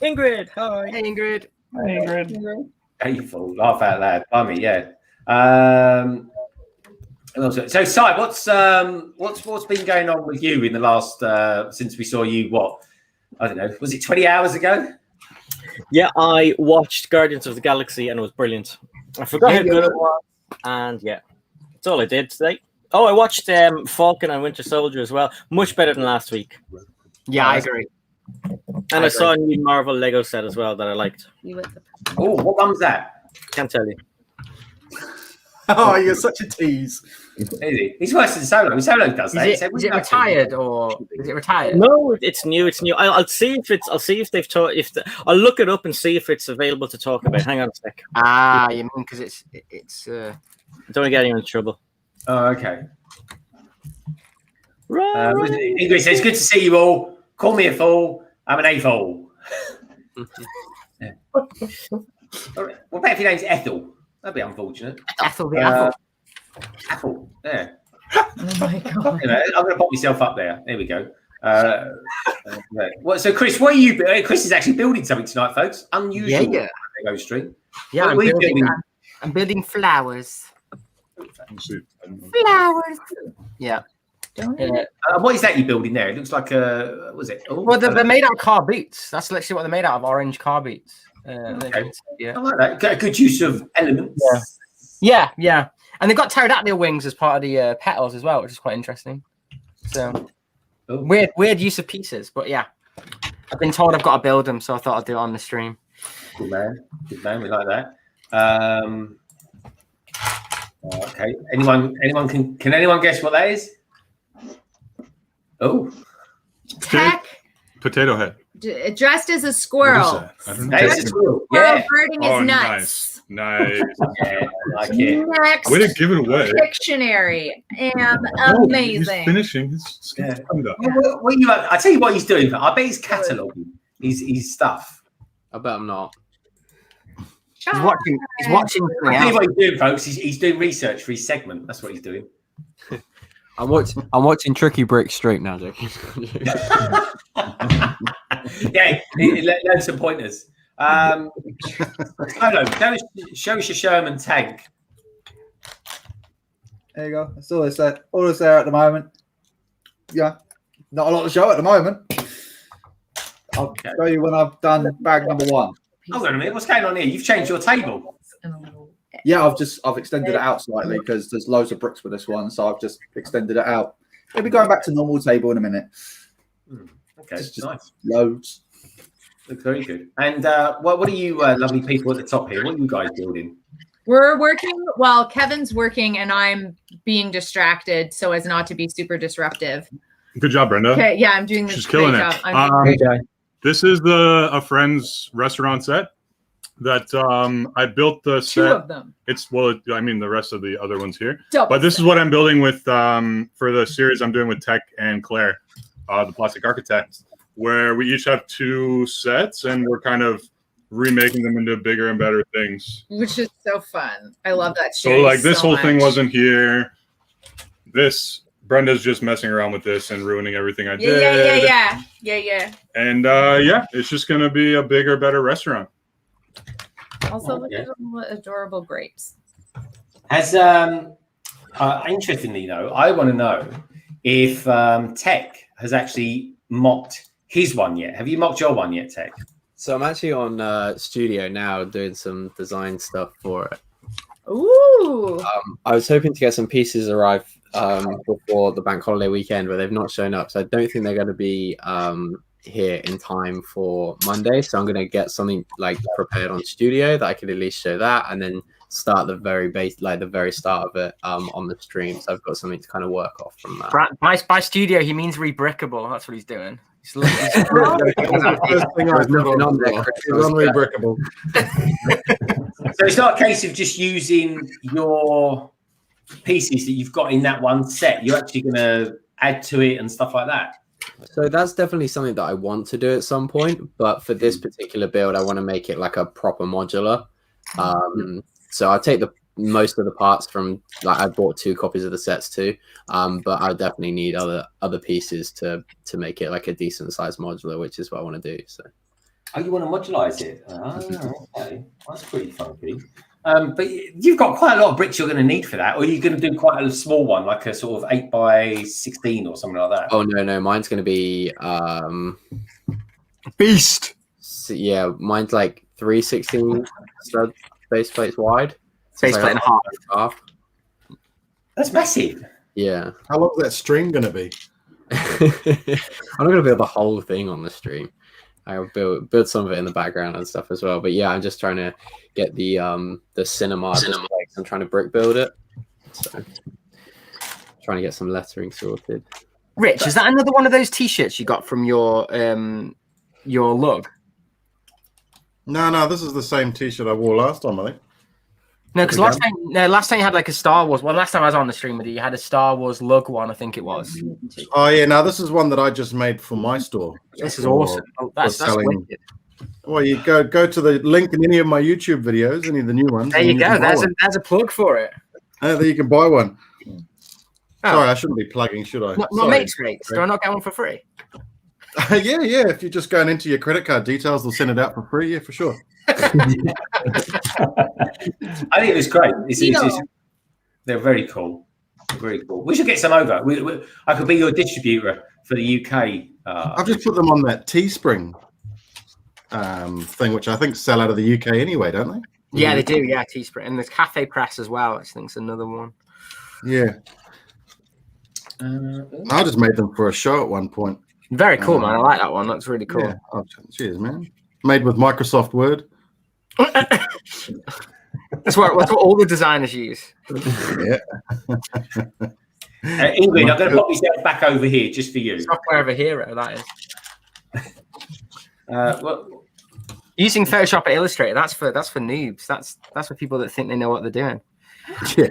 Ingrid. Hi. Hey, Ingrid. Hey, Ingrid. Painful. Laugh out loud. Blimey, yeah. So, Sai, what's been going on with you in the last since we saw you? What? I don't know. Was it 20 hours ago? Yeah, I watched Guardians of the Galaxy and it was brilliant. I forgot how good it was, and yeah, that's all I did today. Oh, I watched Falcon and Winter Soldier as well. Much better than last week. Yeah, I agree. And I saw a new Marvel Lego set as well that I liked. Oh, what one was that? Can't tell you. Oh, you're such a tease. Is he? He's worse than Solo. Solo does that. Is it retired or is it retired? No, it's new. It's new. I'll see if it's. I'll see if they've taught. I'll look it up and see if it's available to talk about. Hang on a sec. Ah, you mean because it's. Don't want to get anyone in trouble. Oh, okay. Ingrid says, "Good to see you all. Call me a fool. I'm an a-fool." What about if your name's Ethel? That'd be unfortunate. Ethel the apple. Apple. Yeah. Oh my god. You know, I'm going to pop myself up there. There we go. So, Chris, what are you? Chris is actually building something tonight, folks. Unusual. Yeah. Lego stream. Yeah, I'm building flowers. Flowers. Yeah. What is that you're building there? It looks like a. What was it? Oh, Well, they're made out of car boots. That's literally what they're made out of. Orange car boots. Okay. Yeah. I like that. Got a good use of elements. Yeah. And they've got pterodactyl wings as part of the petals as well, which is quite interesting. So weird use of pieces, but yeah. I've been told I've got to build them, so I thought I'd do it on the stream. Good man. Good man. We like that. Okay. Anyone can anyone guess what that is? Oh. Tek Potato head. dressed as a squirrel. I don't know. That is a squirrel. Squirrel Yeah. birding his nuts. Nice. Yeah, I like it. Next Way to give it away. dictionary. Am Oh, amazing. He's finishing his Yeah. stand-up. What you? I tell you what he's doing. I bet he's cataloguing his stuff. I bet I'm not. He's watching. He's watching. I tell you what he's doing, folks. He's doing research for his segment. That's what he's doing. I'm watching Tricky Brick straight now, Jake. Yeah, learn some pointers. Solo, show us your Sherman tank. There you go. That's all that's there at the moment. Yeah, not a lot to show at the moment. I'll show you when I've done bag number one. Hold on a minute. What's going on here? You've changed your table. Yeah, I've extended it out slightly because there's loads of bricks with this one, so I've just extended it out. We'll be going back to normal table in a minute. Okay, Just nice. Loads. Looks very good. And what are you lovely people at the top here? What are you guys building? We're working. Well, Kevin's working, and I'm being distracted so as not to be super disruptive. Good job, Brenda. Okay, yeah, I'm doing this. She's killing great it. job. This is a friend's restaurant set that I built the set. Two of them. I mean the rest of the other ones here. Double But this is what I'm building with for the series I'm doing with Tek and Claire, the Plastic Architects, where we each have two sets and we're kind of remaking them into bigger and better things. Which is so fun. I love that. So like this so whole thing much. wasn't here. Brenda's just messing around with this and ruining everything I did. Yeah. And it's just gonna be a bigger, better restaurant. Also, look at the adorable grapes. Has interestingly though, I want to know if Tek has actually mocked his one yet. Have you mocked your one yet, Tek? So I'm actually on Studio now doing some design stuff for it. Ooh. I was hoping to get some pieces arrive before the bank holiday weekend, but they've not shown up. So I don't think they're going to be here in time for Monday. So I'm going to get something like prepared on Studio that I could at least show that, and then start the very start of it on the stream. So I've got something to kind of work off from that. By Studio, he means rebrickable. That's what he's doing. He's unrebrickable. So it's not a case of just using your pieces that you've got in that one set. You're actually going to add to it and stuff like that. So that's definitely something that I want to do at some point. But for this particular build, I want to make it like a proper modular. So I'll take most of the parts from, like, I bought 2 copies of the sets too, but I definitely need other pieces to make it like a decent sized modular, which is what I want to do. So you want to modularize it? Okay, that's pretty funky. But you've got quite a lot of bricks you're going to need for that, or are you going to do quite a small one, like a sort of 8x16 or something like that? Oh no, mine's going to be beast. yeah, mine's like 316 stud base plates wide. Base plate and a half. That's massive. Yeah. How long is that stream going to be? I'm not going to build the whole thing on the stream. I'll build some of it in the background and stuff as well. But yeah, I'm just trying to get the cinema. I'm trying to brick build it. So trying to get some lettering sorted. Rich, is that another one of those T-shirts you got from your lug? No, this is the same T-shirt I wore last time, I think. No, because last time you had like a Star Wars. Well, last time I was on the stream with you had a Star Wars lug one, I think it was. Oh yeah, now this is one that I just made for my store. This is awesome. Oh, that's wicked. Well, you go to the link in any of my YouTube videos, any of the new ones. There you go. There's a plug for it. There you can buy one. Oh. Sorry, I shouldn't be plugging, should I? Not mates rates. Do I not get one for free? Yeah. If you're just going into your credit card details, they'll send it out for free. Yeah, for sure. I think it was great. They're very cool. Very cool. We should get some over. I could be your distributor for the UK. I've just put them on that Teespring thing, which I think sell out of the UK anyway, don't they? Yeah, they do. Yeah, Teespring. And there's Cafe Press as well. I think it's another one. Yeah. I just made them for a show at one point. Very cool, man. I like that one. That's really cool. Yeah. Oh, cheers, man. Made with Microsoft Word. That's what all the designers use. Yeah. Ingrid, I'm going to pop myself back over here just for you. Software of a hero, that is. Using Photoshop or Illustrator, that's for noobs. That's for people that think they know what they're doing. Yeah.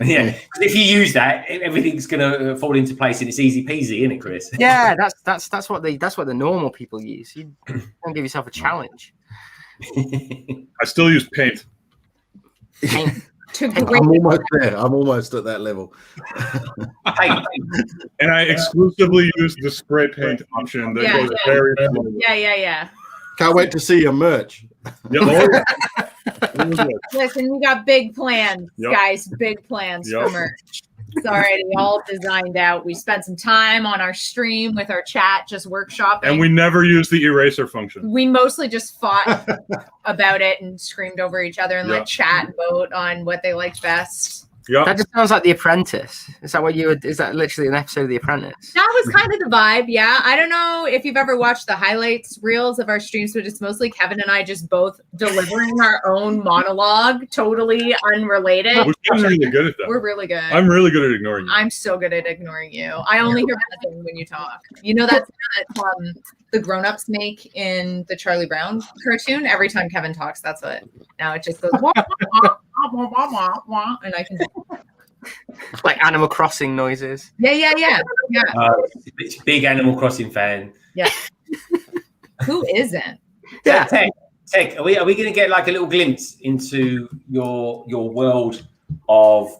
Yeah, because if you use that, everything's going to fall into place, and it's easy peasy, isn't it, Chris? Yeah, that's what the normal people use. You don't give yourself a challenge. I still use Paint. I'm almost there. I'm almost at that level. And I exclusively use the spray paint option that goes very slow. Yeah. Can't wait to see your merch. Yep. Listen, we got big plans, guys. Big plans for merch. It's already all designed out. We spent some time on our stream with our chat, just workshopping. And we never use the eraser function. We mostly just fought about it and screamed over each other and let chat vote on what they liked best. Yeah, that just sounds like The Apprentice. Is that what you would? Is that literally an episode of The Apprentice? That was kind of the vibe. Yeah, I don't know if you've ever watched the highlights reels of our streams, but it's mostly Kevin and I just both delivering our own monologue, totally unrelated. We're really good at that. We're really good. I'm really good at ignoring you. I'm so good at ignoring you. I only hear nothing when you talk. You know that the grown-ups make in the Charlie Brown cartoon. Every time Kevin talks, that's what. Now it just goes. And I can like Animal Crossing noises. Yeah. Big Animal Crossing fan. Yeah. Who isn't? Yeah. Tek, are we going to get like a little glimpse into your world of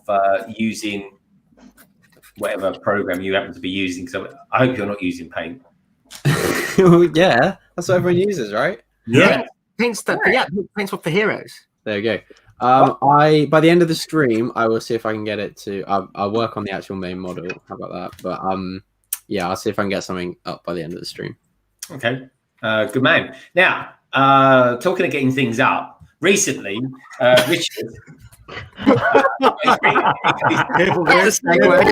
using whatever program you happen to be using? So I hope you're not using Paint. Yeah, that's what everyone uses, right? Yeah. Paint's what for heroes. There you go. By the end of the stream, I will see if I can get it to. I'll work on the actual main model. How about that? But yeah, I'll see if I can get something up by the end of the stream. Okay, good man. Now, talking of getting things up, recently, Richard. Careful, guys. Where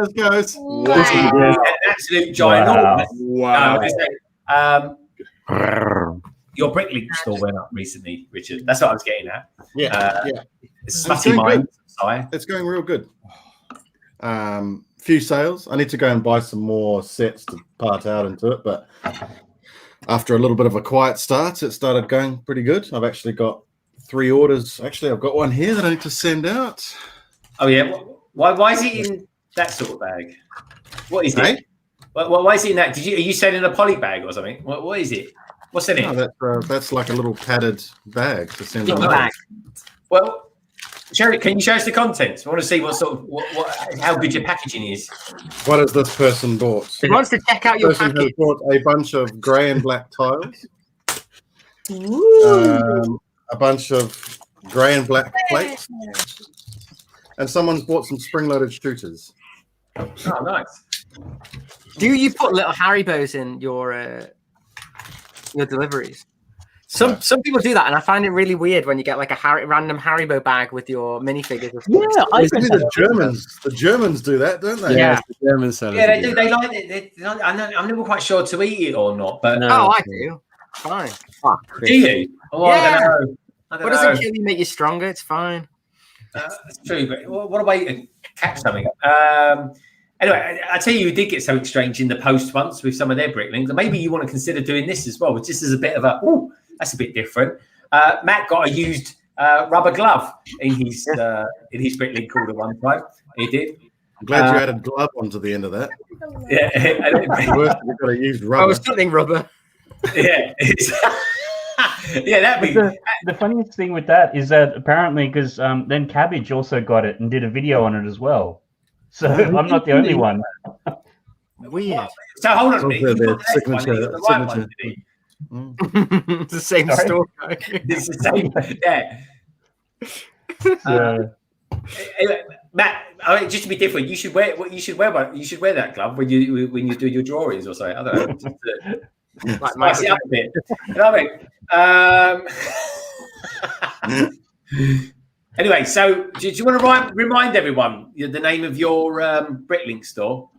this goes. An absolute giant. Wow. Your Bricklink store went up recently, Richard. That's what I was getting at. Yeah. Smutty mind. It's going real good. Few sales. I need to go and buy some more sets to part out into it, but after a little bit of a quiet start, it started going pretty good. I've actually got 3 orders. Actually, I've got one here that I need to send out. Oh yeah. Why is it in that sort of bag? What is it? Why is it in that? Are you selling a poly bag or something? What is it? What's in it? No, that's like a little padded bag to send out. Bag. Well, Sherry, can you show us the contents? I want to see what sort of how good your packaging is. What has this person bought? He wants to check out your person package. has bought a bunch of grey and black tiles. A bunch of grey and black plates. And someone's bought some spring-loaded shooters. Oh, nice. Do you put little Haribos in your deliveries? Some people do that, and I find it really weird when you get like a random Haribo bag with your minifigures. Yeah, the Germans do that, don't they? Yeah, the German sellers. Yeah, they do. They like it. I'm never quite sure to eat it or not, but oh, I do. Fine. Do you? Oh, Yeah. I don't know. What doesn't kill you make you stronger? It's fine. That's true, but what a way to catch something. Anyway, I tell you, who did get something strange in the post once with some of their bricklings, and maybe you want to consider doing this as well, just as a bit of a, oh, that's a bit different. Matt got a used rubber glove in his brickling called at one time. He did. I'm glad you added glove onto the end of that. Yeah, Worse, we've got to use rubber. Oh, something rubber. Yeah, yeah, that'd be. The funniest thing with that is that apparently, because then Cabbage also got it and did a video on it as well. So I'm not the only one. Weird. So hold on a Also minute. their signature. It's the same Sorry? story. It's the same. Yeah. Anyway, Matt, I mean, just to be different, you should wear that glove when you do your drawings or something. I don't know. Just to spice it up a bit. You know what I mean? Anyway, so do you want to remind everyone the name of your bricklink store?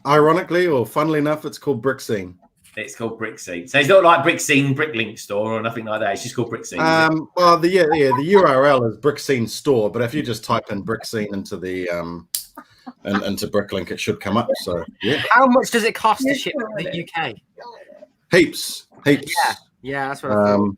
Ironically, or funnily enough, it's called BrickScene. It's called BrickScene. So it's not like BrickScene Bricklink store or nothing like that. It's just called BrickScene. Well, the URL is BrickScene store, but if you just type in BrickScene into the into Bricklink, it should come up. So yeah. How much does it cost to ship to the UK? Heaps. Yeah, that's what I thought.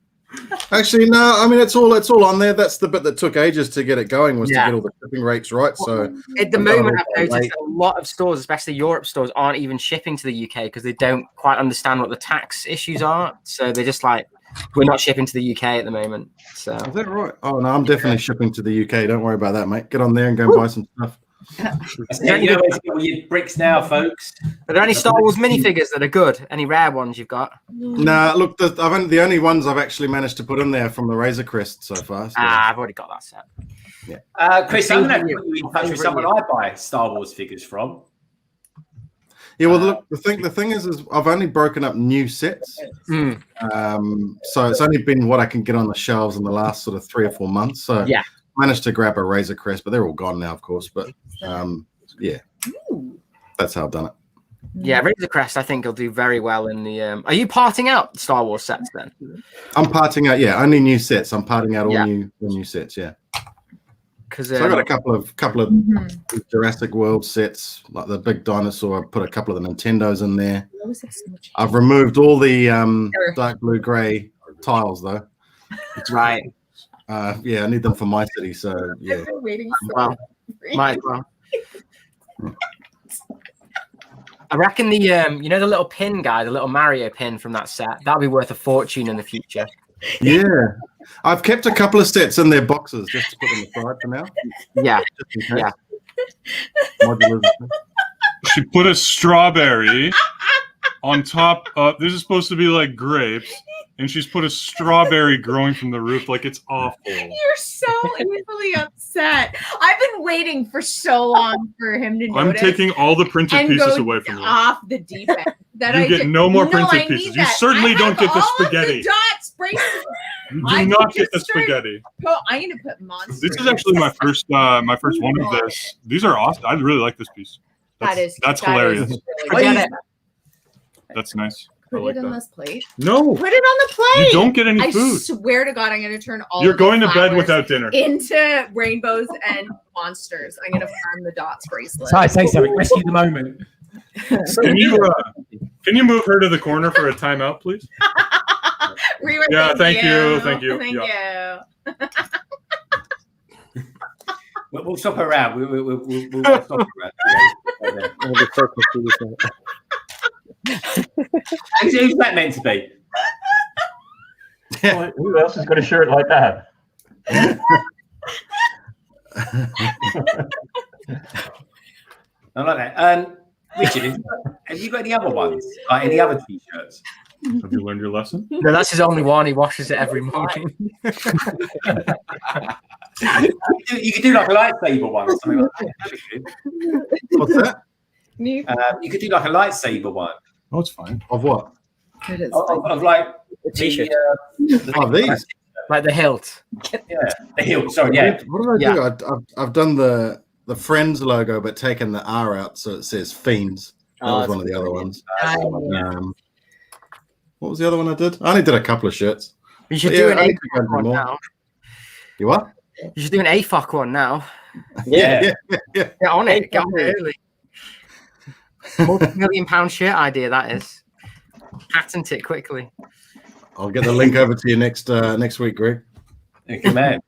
Actually, no. I mean, it's all on there. That's the bit that took ages to get it going, was to get all the shipping rates right. So at the moment, I've noticed a lot of stores, especially Europe stores, aren't even shipping to the UK because they don't quite understand what the tax issues are. So they're just like, we're not shipping to the UK at the moment. So is that right? Oh no, I'm definitely shipping to the UK. Don't worry about that, mate. Get on there and go and buy some stuff. Yeah, you know where to get all your bricks now, folks. Are there any Star Wars minifigures that are good? Any rare ones you've got? Nah, look, the only ones I've actually managed to put in there from the Razor Crest so far. So. I've already got that set. Yeah. Chris, I'm going to put you in touch with someone I buy Star Wars figures from. Yeah, well, look, the thing is I've only broken up new sets. So it's only been what I can get on the shelves in the last sort of 3 or 4 months. So yeah. Managed to grab a Razor Crest, but they're all gone now, of course. But yeah, that's how I've done it. Yeah, Razor Crest, I think, will do very well in the. Are you parting out Star Wars sets then? I'm parting out, yeah, only new sets. I'm parting out all new sets, yeah. Because so I got a couple of Jurassic World sets, like the big dinosaur. I put a couple of the Nintendos in there. I've removed all the dark blue gray tiles though. Right. Yeah, I need them for my city, so yeah. Well, might as well. I reckon the you know the little pin guy, the little Mario pin from that set, that'll be worth a fortune in the future. Yeah, I've kept a couple of sets in their boxes just to put them aside for now. Yeah, yeah. She put a strawberry on top of. This is supposed to be like grapes. And she's put a strawberry growing from the roof like it's awful. You're so easily upset. I've been waiting for so long for him to notice. I'm taking all the printed pieces away from you. Off the deep end. That you get no more printed pieces. You certainly don't get the spaghetti. The dots, you do not get the spaghetti. I'm gonna put monsters. This is actually my first one of this. These are awesome. I really like this piece. That's hilarious. Really that's nice. Put it on this plate. No. Put it on the plate. You don't get any food. I swear to God, I'm going to turn all. You're going to bed without dinner. Into rainbows and monsters. I'm going to farm the dots bracelet. Sorry, say something. Rescue the moment. Can you move her to the corner for a timeout, please? Yeah, thank you. Thank you. We'll stop around. We'll stop around. Who's that meant to be? Well, who else has got a shirt like that? I like that. Richard, have you got any other ones? Like any other t-shirts? Have you learned your lesson? No, that's his only one. He washes it every morning. You could do like a lightsaber one or something like that. What's that? You could do like a lightsaber one. Oh, it's fine. Of what? It is. Of like The t-shirt. These. Like the hilt. Yeah, the hilt. Sorry, yeah. What did I do? I've done the Friends logo, but taken the R out, so it says Fiends. That was one of the other ones. What was the other one I did? I only did a couple of shirts. You should But do yeah, an I need to go AFOC do one more. now. You what? You should do an AFOC one now. Yeah. Get on it. Get on it early. Multi-million-pound shirt idea, that is. Patent it quickly. I'll get the link over to you next week, Greg. Okay, man.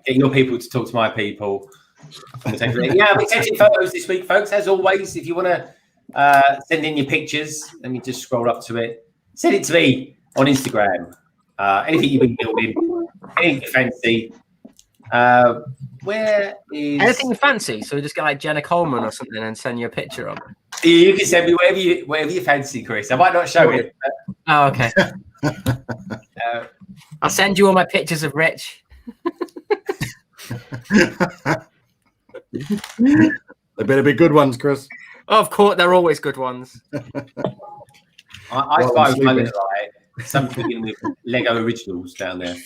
Get your people to talk to my people. Yeah, we're taking photos this week, folks. As always, if you want to send in your pictures, let me just scroll up to it. Send it to me on Instagram. Anything you've been building, anything you fancy. Where is anything you fancy? So we just get like Jenna Coleman or something and send you a picture of it. You can send me whatever you fancy, Chris. I might not show it. Oh, okay. I'll send you all my pictures of Rich. They better be good ones, Chris. Oh, of course, they're always good ones. I spy my little eye. Something with Lego Originals down there.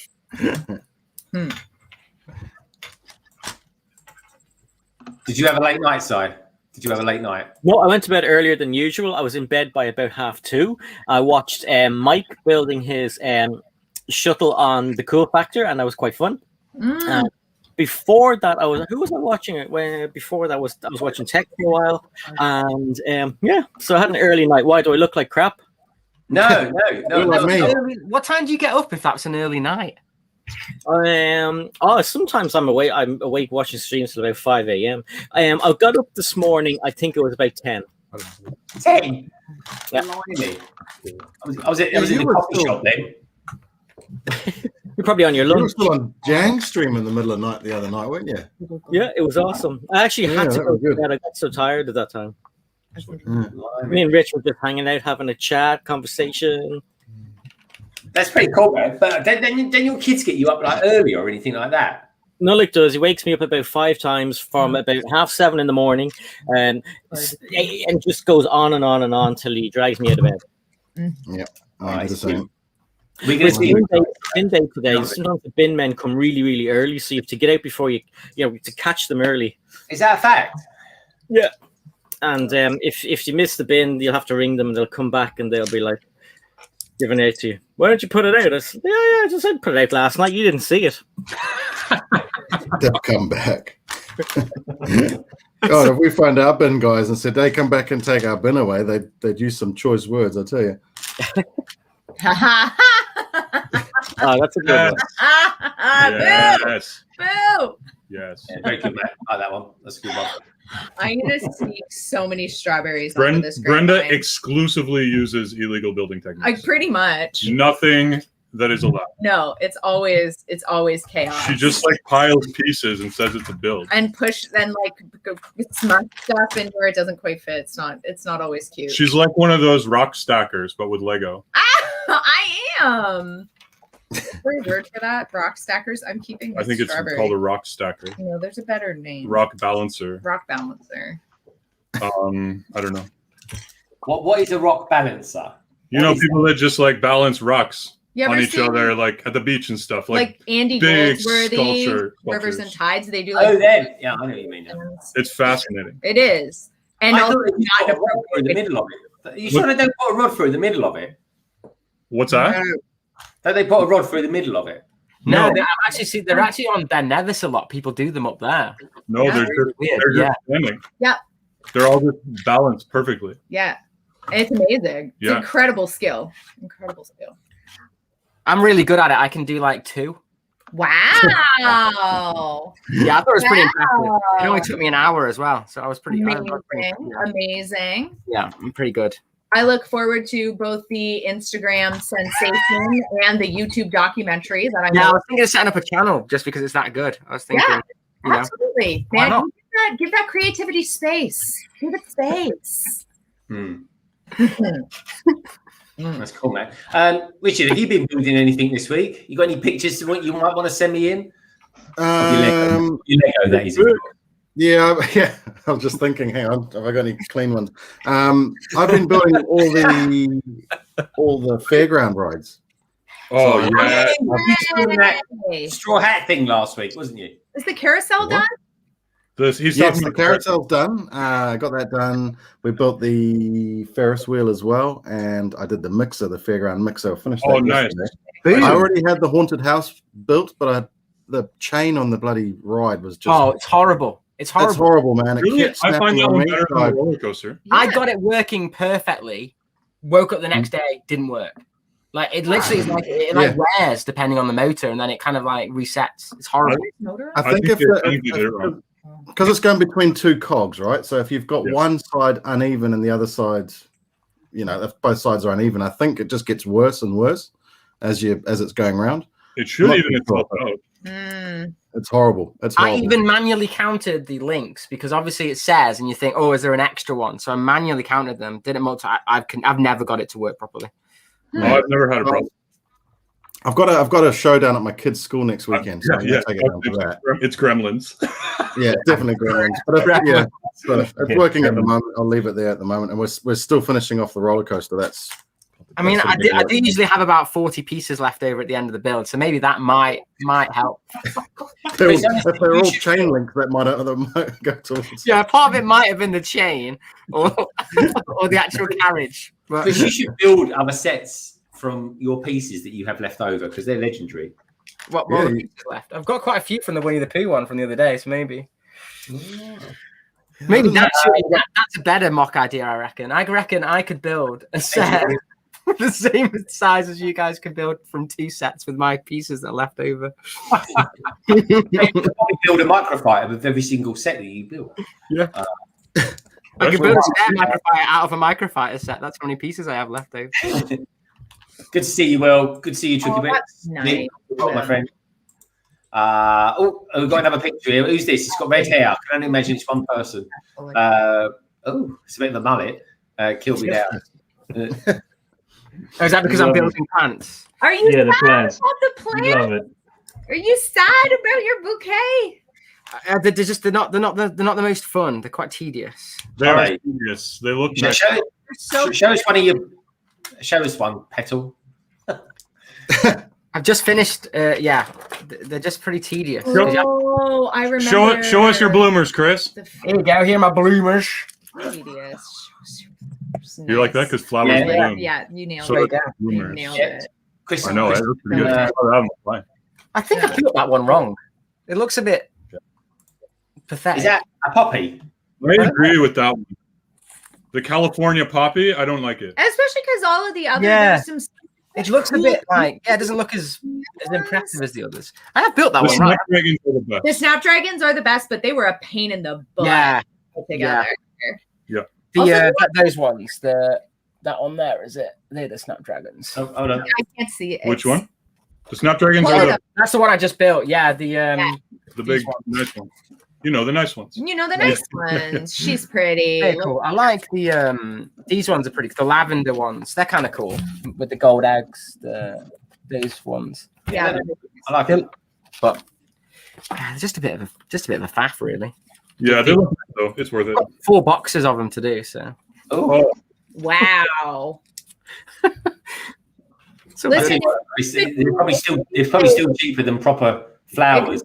Did you have a late night, Si? Did you have a late night? No, I went to bed earlier than usual. I was in bed by about 2:30. I watched Mike building his shuttle on the Cool Factor, and that was quite fun. Before that, who was I watching it? Before that, I was watching Tek for a while, and so I had an early night. Why do I look like crap? No. What time do you get up if that's an early night? Sometimes I'm awake watching streams till about 5 a.m. I got up this morning. I think it was about 10. 10. Yeah. I was in the coffee shop then. You're probably on your You were lunch. still on Jang stream in the middle of the night the other night, weren't you? Yeah, it was awesome. I actually had to that go was to good. bed. I got so tired at that time. Me and Rich were just hanging out, having a chat, conversation. That's pretty cool, man. But then your kids get you up like early or anything like that. Nolik does. He wakes me up about 5 times from about 6:30 in the morning, and just goes on and on and on till he drags me out of bed. Yeah, I do the same. We're going to see bin day today. Sometimes the bin men come really, really early, so you have to get out before you to catch them early. Is that a fact? Yeah. And if you miss the bin, you'll have to ring them, and they'll come back, and they'll be like, giving it to you. Why don't you put it out? I said, I just said put it out last night. You didn't see it. They'll come back. God, if we find our bin guys and said they come back and take our bin away, they'd use some choice words, I tell you. Oh, that's a good one. Yes. Boo! Yes. Yeah, very good, man. I like that one. That's a good one. I'm gonna sneak so many strawberries onto this Brenda grapevine. exclusively uses illegal building techniques. Like pretty much. Nothing that is allowed. No, it's always chaos. She just like piles pieces and says it's a build. and push then like smush stuff into where it doesn't quite fit. It's not always cute. She's like one of those rock stackers, but with Lego. I am. Great word for that. Rock stackers. I'm keeping. I think it's strawberry. called a rock stacker. No, there's a better name. Rock balancer. Rock balancer. I don't know. What is a rock balancer? You know, people that just like balance rocks You on ever each seen- other, like at the beach and stuff. Like Andy big Goldsworthy, sculptures. Rivers and Tides. They do like. Oh, then. Yeah, I know what you mean. Now. It's fascinating. It is, and I also thought they put a rod through the middle of it. You sure they don't put a rod through the middle of it? What's that? Don't they put a rod through the middle of it? No, they're actually on Ben Nevis a lot. People do them up there. No, Yeah. they're just standing. Yeah. They're all just balanced perfectly. yeah, and it's amazing. It's Yeah. incredible skill. Incredible skill. I'm really good at it. I can do like 2. Wow. Yeah, I thought it was pretty impressive. Wow. It only took me an hour as well, so I was pretty. Amazing. Yeah, I'm pretty good. I look forward to both the Instagram sensation and the YouTube documentary that I'm. Yeah, I was thinking of setting up a channel just because it's that good. I was thinking, Absolutely, Why man. not? Give that creativity space. Give it space. That's cool, man. Richard, have you been building anything this week? You got any pictures you might want to send me in? Your Lego, that is. Yeah. I was just thinking, hang on, have I got any clean ones? I've been building all the fairground rides. Oh, So- yeah. You were doing that straw hat thing last week, wasn't you? Is the carousel done? He's Yes, talking the about carousel's done. I got that done. We built the Ferris wheel as well, and I did the mixer, the fairground mixer. I finished that Oh, nice. yesterday. I already had the haunted house built, but the chain on the bloody ride was just. Oh, it's horrible. It's horrible. It's horrible, man. It Really? kept I find snapping that on one me. better than the roller coaster. I got it working perfectly. Woke up the next day, didn't work. Like it literally is like it like wears depending on the motor, and then it kind of like resets. It's horrible. I think because it's going between two cogs, right? So if you've got one side uneven and the other side, if both sides are uneven, I think it just gets worse and worse as it's going around. It should even itself out. It's horrible. It's horrible. I even manually counted the links because obviously it says, and you think, oh, is there an extra one? So I manually counted them. Didn't multiply. I've never got it to work properly. No, I've never had a problem. I've got a showdown at my kid's school next weekend. So I'm gonna take it down for that. It's Gremlins. Yeah, definitely Gremlins. But it's working at the moment. I'll leave it there at the moment, and we're still finishing off the roller coaster. I mean, I do usually have about 40 pieces left over at the end of the build, so maybe that might help. If they're all chain links, that might go towards. Yeah, part of it might have been the chain or the actual carriage. Because you should build other sets from your pieces that you have left over because they're legendary. What more pieces left? I've got quite a few from the Winnie the Pooh one from the other day, so maybe. Maybe that's a better mock idea, I reckon. I reckon I could build a set the same size as you guys could build from 2 sets with my pieces that are left over. You could probably build a microfighter with every single set that you build. Yeah. I could build a spare microfighter out of a microfighter set. That's how many pieces I have left over. Good to see you, Will. Good to see you, Tricky Bits. That's nice. My friend. We've got another picture here. Who's this? It's got red hair. I can only imagine it's one person. It's a bit of a mullet. Kill me now. Oh, is that because I'm building plants? Are you sad the plants. about the plant? Love it. Are you sad about your bouquet? They're not the most fun. They're quite tedious. They're tedious. They look nice. Show us one petal. I've just finished. Yeah, they're just pretty tedious. Oh, I remember. Show us your bloomers, Chris. Here we go. Here are my bloomers. Tedious. You like that because flowers bloom. Yeah, you nailed So it. bloomers. You nailed it. I know. It looks pretty good. I think I built that one wrong. It looks a bit pathetic. Is that a poppy? I agree with that one. The California poppy, I don't like it. Especially because all of the other Yeah. there's some It looks a bit like it doesn't look as impressive as the others. I have built that one right. Snapdragons are the best. The Snapdragons are the best, but they were a pain in the butt Yeah. to put together. Yeah. Those ones, that on there, is it? They're the Snapdragons. Oh no. I can't see it. Which one? The Snapdragons One are of That's the one I just built. Yeah, the the big nice ones. You know, the nice ones. You know the nice ones. She's pretty. Very cool. I like the these ones are pretty. The lavender ones, they're kind of cool with the gold eggs. Those ones. Yeah. I like it. But they're just a bit of a faff, really. Yeah, they look nice, though. It's worth it. 4 boxes of them to do. So. Oh. Wow. So Listen, They're probably still cheaper than proper flowers.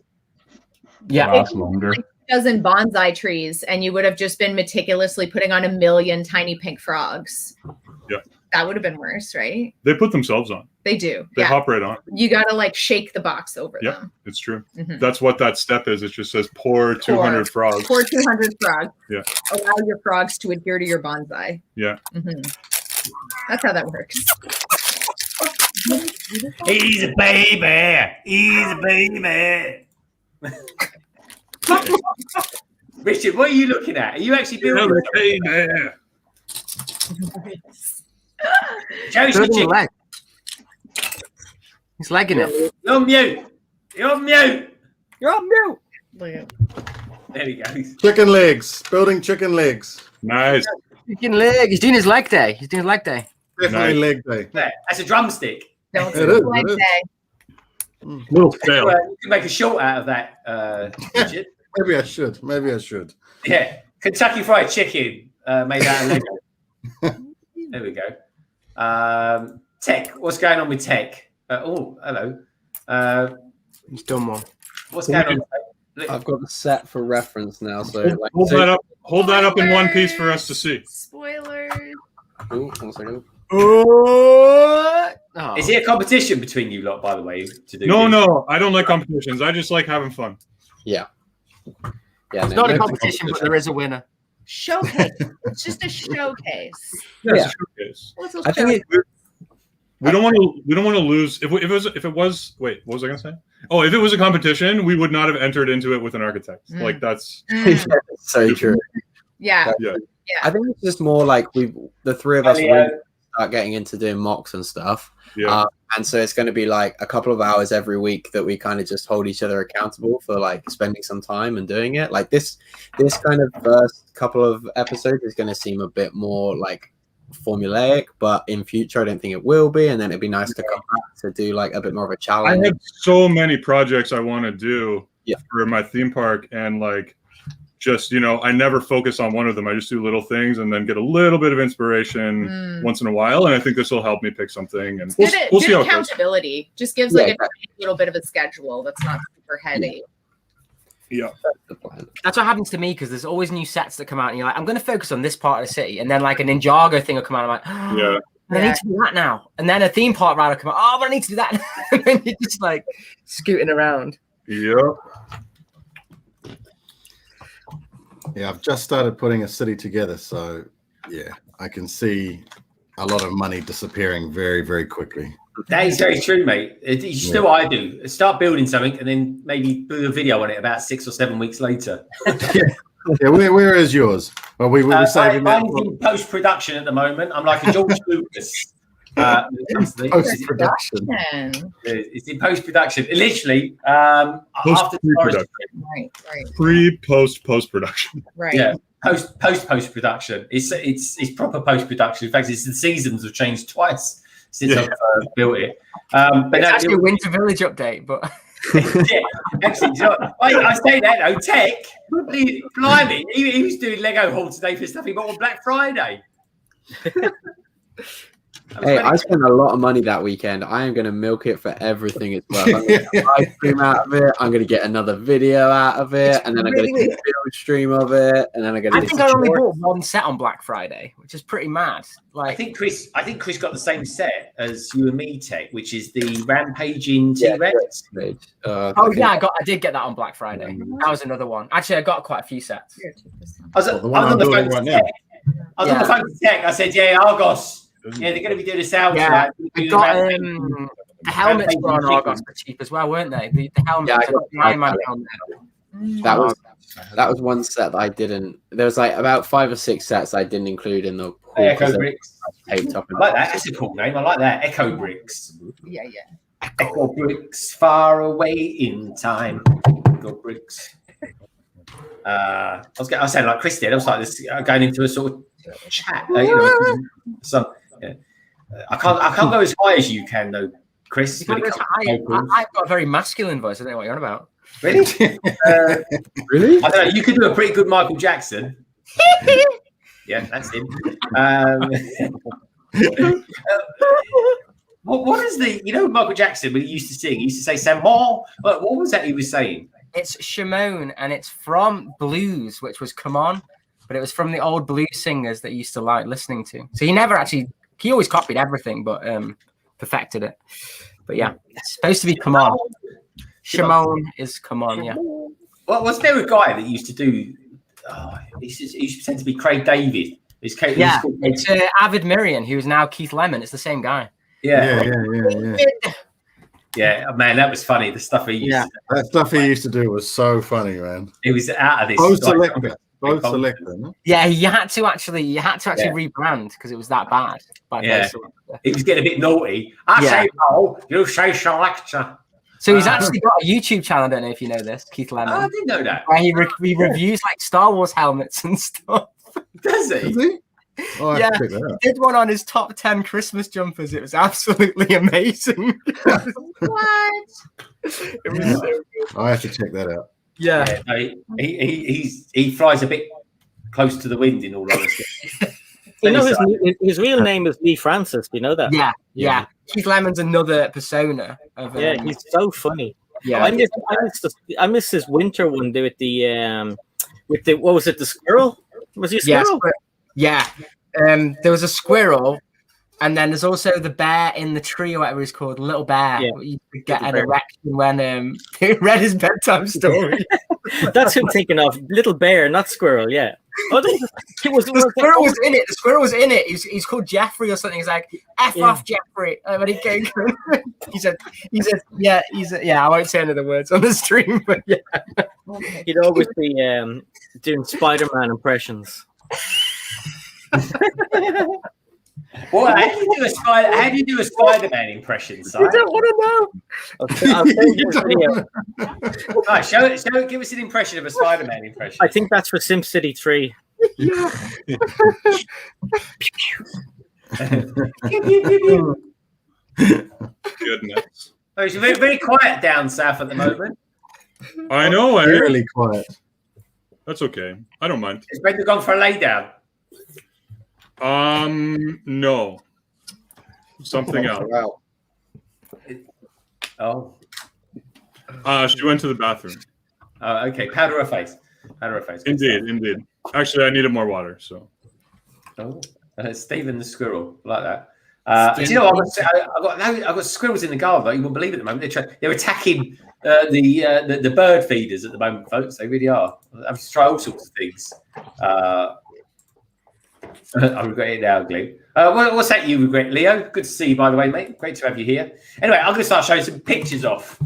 yeah. Lasts longer. dozen bonsai trees, and you would have just been meticulously putting on 1 million tiny pink frogs. Yeah. That would have been worse, right? They put themselves on. They do. They yeah. hop right on. You got to like shake the box over Yeah, them. it's true. Mhm. That's what that step is. It just says pour 200 frogs. Pour 200 frogs. Yeah. Allow your frogs to adhere to your bonsai. Yeah. Mhm. That's how that works. He's a baby. He's a baby. Richard, what are you looking at? Are you actually building? Joe's the chicken. Leg. He's legging it. You're on mute. You're on mute. You're on mute. There he goes. Chicken legs. Building chicken legs. Nice. Chicken leg. He's doing his leg day. Definitely Nice. leg day. There, that's a drumstick. Don't It is, like it is. that. Little fail. You can make a short out of that, Richard. Maybe I should. Yeah. Kentucky Fried Chicken made out of Lego. There we go. Tek, what's going on with Tek? Oh, hello. He's done one. What's going on? I've got the set for reference now. So hold that up in one piece for us to see. Spoilers. Ooh, 1 second. Oh. Is it a competition between you lot, by the way? To do No, I don't like competitions. I just like having fun. Yeah. It's not a competition, but there is a winner. Showcase. It's just a showcase. Yeah, it's a showcase. I think we don't want to lose. If it was wait, what was I gonna say? Oh, if it was a competition, we would not have entered into it with an architect. Like that's so true. Yeah. I think it's just more like the three of us really start getting into doing mocks and stuff. Yeah. And so it's going to be like a couple of hours every week that we kind of just hold each other accountable for like spending some time and doing it. Like this kind of first couple of episodes is going to seem a bit more like formulaic, but in future I don't think it will be. And then it'd be nice to come back to do like a bit more of a challenge. I have so many projects I want to do for my theme park, and like just I never focus on one of them. I just do little things and then get a little bit of inspiration once in a while, and I think this will help me pick something. And we'll see how accountability. It goes. Just gives like a little bit of a schedule that's not super heavy. Yeah. That's what happens to me, because there's always new sets that come out and you're like, I'm going to focus on this part of the city, and then like a Ninjago thing will come out and I'm like, I need to do that now, and then a theme park ride will come out, but I need to do that. And then you're just like scooting around. Yeah, I've just started putting a city together, so yeah, I can see a lot of money disappearing very, very quickly. That is very true, mate. It's still what I do. Start building something and then maybe do a video on it about 6 or 7 weeks later. Where is yours? Well, we're saving that. Mine's in post-production at the moment. I'm like a George Lucas. Post-production. It's in post-production. Literally, after post-production. Right. Yeah. Post-production. It's proper post-production. In fact, it's the seasons have changed twice since I've built it. But it's actually a Winter Village update, but actually, I say that though. Tek, blimey, he was doing Lego haul today for stuff he bought on Black Friday. Hey, I spent a lot of money that weekend. I am going to milk it for everything it's worth. I'm going to get a live stream out of it. I'm going to get another video out of it, and then I'm going to get a video stream of it, and then I'm going to. I think I only bought one set on Black Friday, which is pretty mad. Like, I think Chris got the same set as you and me, Tek, which is the Rampaging T-Rex. I did get that on Black Friday. That was another one. Actually, I got quite a few sets. I was on the phone to Tek. I said, Argos. Yeah, they're going to be doing a sales. Yeah, I got the helmets were on Argos for cheap as well, weren't they? The helmets. Yeah, I got my helmet. That was one set that I didn't. There was like about 5 or 6 sets I didn't include in the. Echo Bricks. I like that. That's a cool name. I like that. Echo Bricks. Yeah. Echo Bricks, far away in time. Echo Bricks. I was saying like Chris did. I was like this going into a sort of chat. I can't go as high as you can though, Chris. I've got a very masculine voice. I don't know what you're on about. Really? Really? I don't know. You could do a pretty good Michael Jackson. Yeah, that's him. What is Michael Jackson when he used to sing? He used to say "Sam Moore." What was that he was saying? It's Shimon, and it's from Blues, which was "Come On," but it was from the old blues singers that he used to like listening to. So he always copied everything, but perfected it. But yeah, it's supposed to be "Come On." Shimon is "Come On." Yeah. Well, was there a guy that used to do? He used to pretend to be Craig David. It's Avid Miriam, who's now Keith Lemon. It's the same guy. Yeah, man, that was funny. The stuff he used to do. That stuff he used to do was so funny, man. It was out of this. Both selected. Yeah, you had to actually rebrand because it was that bad. It was getting a bit naughty. I say no, you say selector. So he's actually got a YouTube channel. I don't know if you know this, Keith Lemon. Oh, I didn't know that. Where he reviews like Star Wars helmets and stuff. Does he? Oh, yeah, he did one on his top 10 Christmas jumpers. It was absolutely amazing. What? It was so good. I have to check that out. Yeah. He flies a bit close to the wind, in all honesty. You know his real name is Lee Francis. Do you know that? Yeah. Keith Lemon's another persona. Yeah, he's so funny. Yeah, I miss his winter one with the what was it? The squirrel? Was he a squirrel? Yeah. There was a squirrel, and then there's also the bear in the tree, or whatever he's called, the little bear. Yeah. You could get an erection when he read his bedtime story. That's who I'm thinking of. Little bear, not squirrel. Yeah. Oh, the squirrel was in it. The squirrel was in it. He's called Jeffrey or something. He's like, F off, Jeffrey. When he came, he said, yeah. I won't say any of the words on the stream, but yeah. He'd always be doing Spiderman impressions. Well, how do you do a Spider-Man impression, Si? I don't want to know. I'll send you a video. All right, show it. Give us an impression of a Spider-Man impression. I think that's for SimCity 3. Yeah. Goodness. Oh, it's very, very quiet down south at the moment. I know. Really quiet. That's okay. I don't mind. Is Brenda gone for a lay down? No. Something else. Wow. Oh. She went to the bathroom. Okay. Powder her face. Indeed. Actually, I needed more water, so. Oh, Stephen the squirrel, like that. Do you know, I've got squirrels in the garden. Like, you wouldn't believe it at the moment. They're attacking the bird feeders at the moment, folks. They really are. I'm just trying all sorts of things. I regret it now, Glenn. What's that you regret, Leo? Good to see you, by the way, mate. Great to have you here. Anyway, I'm going to start showing some pictures off.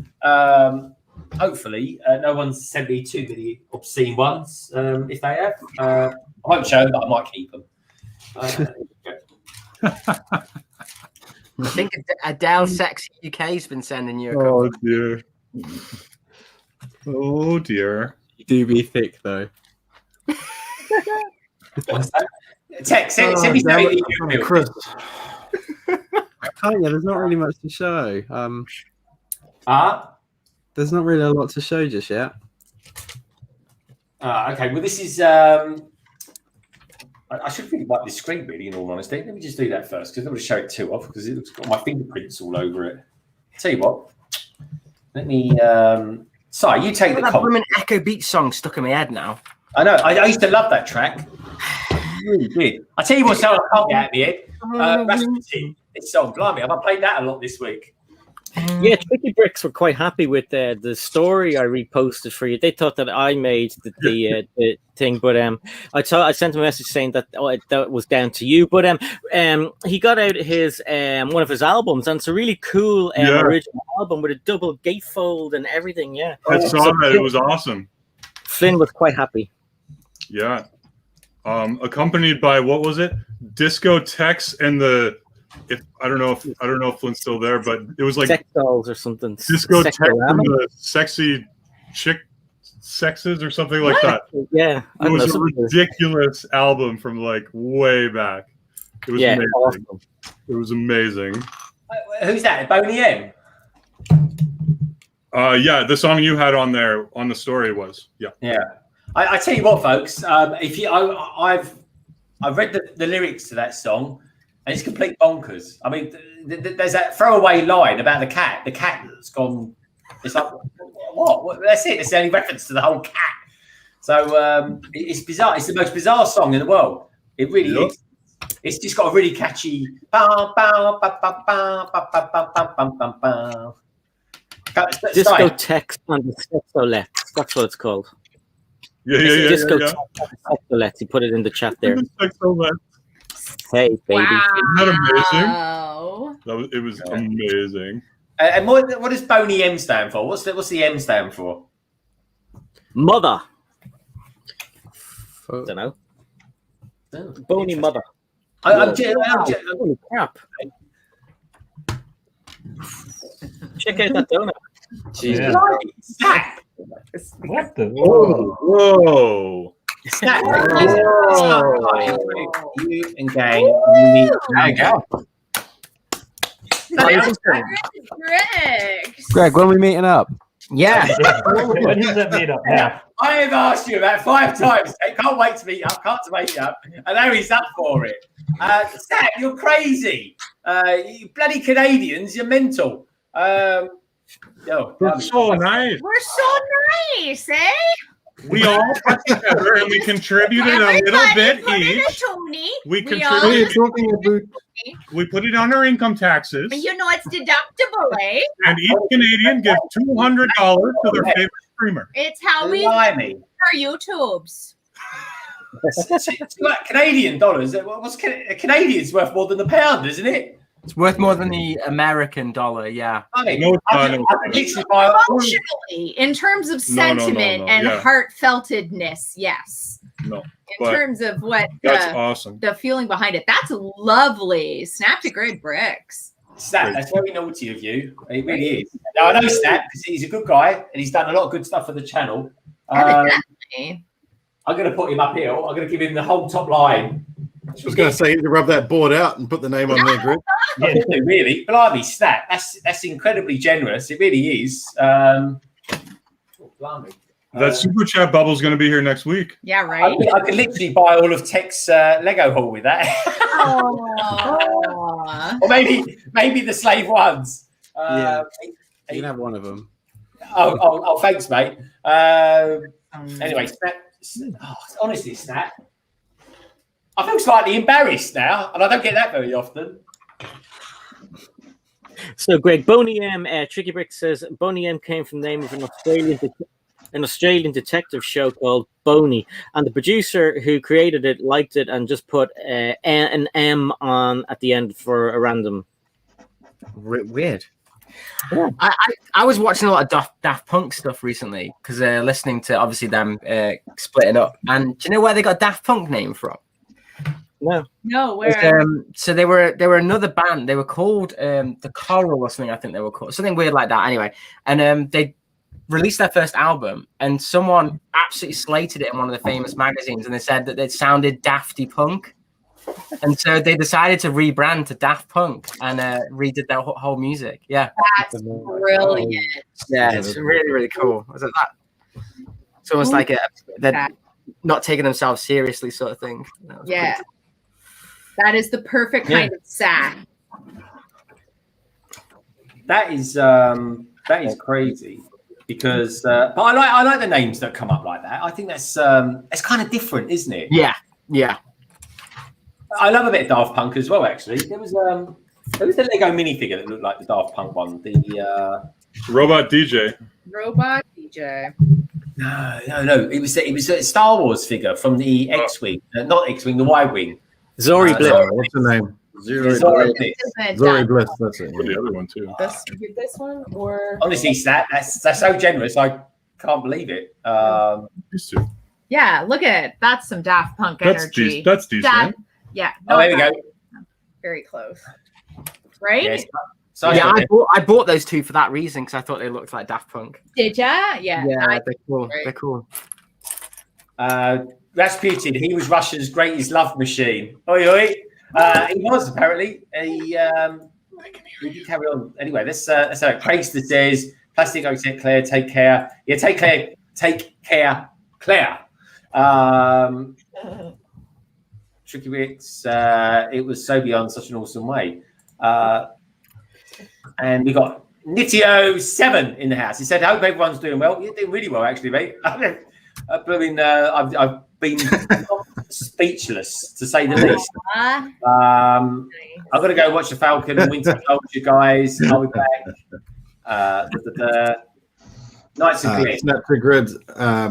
Hopefully, no one's sent me too many obscene ones. If they have, I won't show them, but I might keep them. I think Adele Sexy UK's been sending you a couple. Oh dear. You do be thick though. What's that? Tek, send me something. Chris. Oh yeah, there's not really much to show. There's not really a lot to show just yet. Okay, well this is I should think about this screen really, in all honesty. Let me just do that first, because I don't want to show it too off, because it's got my fingerprints all over it. Tell you what, let me. Sorry, you take the that woman Echo Beach song stuck in my head now. I know. I used to love that track. I really did. I tell you what, song I can't get out of my head. Rasputin. This song, blimey, have I played that a lot this week? Yeah, Tricky Bricks were quite happy with the story I reposted for you. They thought that I made the thing, but I sent him a message saying that that was down to you. But he got out his one of his albums, and it's a really cool original album with a double gatefold and everything. Yeah, I saw that. It was awesome. Flynn was quite happy. Yeah, accompanied by what was it? Discotex and the. I don't know if Flynn's still there, but it was like sex dolls or something. Discotex and the sexy chick sexes or something like that. Yeah, it was a ridiculous album from like way back. It was amazing. Awesome. It was amazing. Who's that? Boney M? Yeah, the song you had on there on the story was yeah. I tell you what, folks. If you, I've read the lyrics to that song. And it's complete bonkers. I mean, there's that throwaway line about the cat. The cat that's gone. It's like, what? That's it. It's the only reference to the whole cat. So it's bizarre. It's the most bizarre song in the world. It really is. It's just got a really catchy. Discotex and the Sexolets. That's what it's called. Yeah. Discotex and the Sexolets. He put it in the chat there. Hey, baby! Isn't that amazing? It was amazing. And what does Boney M stand for? What's the M stand for? Mother. I don't know. Boney mother. I'm holy crap! Check out that donut. Jesus. Yeah. What the? Whoa. You and gang. There you go. Greg. Greg, when are we meeting up? Yeah. When is that meet up now? I have asked you about 5 times. I can't wait to meet up. Can't wait to meet up. And now he's up for it. Sam, you're crazy. You bloody Canadians, you're mental. We're so nice. We're so nice, eh? We all got together and we contributed a little bit each. We contributed. We put it on our income taxes. You know it's deductible, eh? And each Canadian gives $200 to their favorite streamer. It's how we Blimey. our YouTubes. It's like Canadian dollars. What's a Canadian's worth more than the pound, isn't it? It's worth more than the American dollar, yeah. I mean, Emotionally, in terms of sentiment and heartfeltedness, yes. No. In terms of what that's awesome. The feeling behind it. That's lovely. Snap to great bricks. Snap, that's very naughty of you. It really is. Now, I know Snap because he's a good guy and he's done a lot of good stuff for the channel. I'm going to put him up here. I'm going to give him the whole top line. I was going to say, you rub that board out and put the name on there, Grid. Yeah, really. Blimey, Snap. That's incredibly generous. It really is. Blimey. That super chat bubble is going to be here next week. Yeah, right. I could literally buy all of Tek's Lego haul with that. Or maybe the slave ones. Yeah, you can have one of them. Oh, thanks, mate. Anyway, Snap. Honestly, Snap. I feel slightly embarrassed now, and I don't get that very often. So, Greg, Boney M, Tricky Brick says Boney M came from the name of an Australian detective show called Boney, and the producer who created it liked it and just put an M on at the end for a random. Weird. Yeah. I was watching a lot of Daft Punk stuff recently because listening to obviously them splitting up. And do you know where they got Daft Punk name from? No, where? So they were another band. They were called the Coral or something. I think they were called something weird like that. Anyway, and they released their first album, and someone absolutely slated it in one of the famous magazines, and they said that it sounded Dafty Punk, and so they decided to rebrand to Daft Punk and redid their whole music. Yeah, that's brilliant. Yeah, it's really really cool. Was it that? It's almost like they're not taking themselves seriously, sort of thing. Yeah. That is the perfect kind of sack. That is crazy because, but I like the names that come up like that. I think that's kind of different, isn't it? Yeah, yeah. I love a bit of Daft Punk as well. Actually, there was the Lego minifigure that looked like the Daft Punk one. The Robot DJ. Robot DJ. No. It was a Star Wars figure from the X-wing, not X-wing, the Y-wing. Zori Bliss. What's the name? Zori Bliss. Zori Bliss. That's it. Or the other one too. This one or honestly, that's so generous. I can't believe it. Yeah, look at it. That's some Daft Punk energy. That's decent. Yeah. Oh, there we go. Very close. Right? Yes. Yeah, I bought those two for that reason because I thought they looked like Daft Punk. Did ya? Yeah. Yeah, they're cool. Right. They're cool. Rasputin, he was Russia's greatest love machine. Oi, oi. He was apparently. He did carry on. Anyway, let's have it. Craigster says, Plastic Oak said, Claire, take care. Yeah, take care, Claire. Tricky Wicks, it was so beyond such an awesome way. And we got Nitio7 in the house. He said, I hope everyone's doing well. You're doing really well, actually, mate. I've been speechless, to say the least. I've got to go watch the Falcon and Winter Soldier, guys. I'll be back. Nice and clear. Snap to Grid,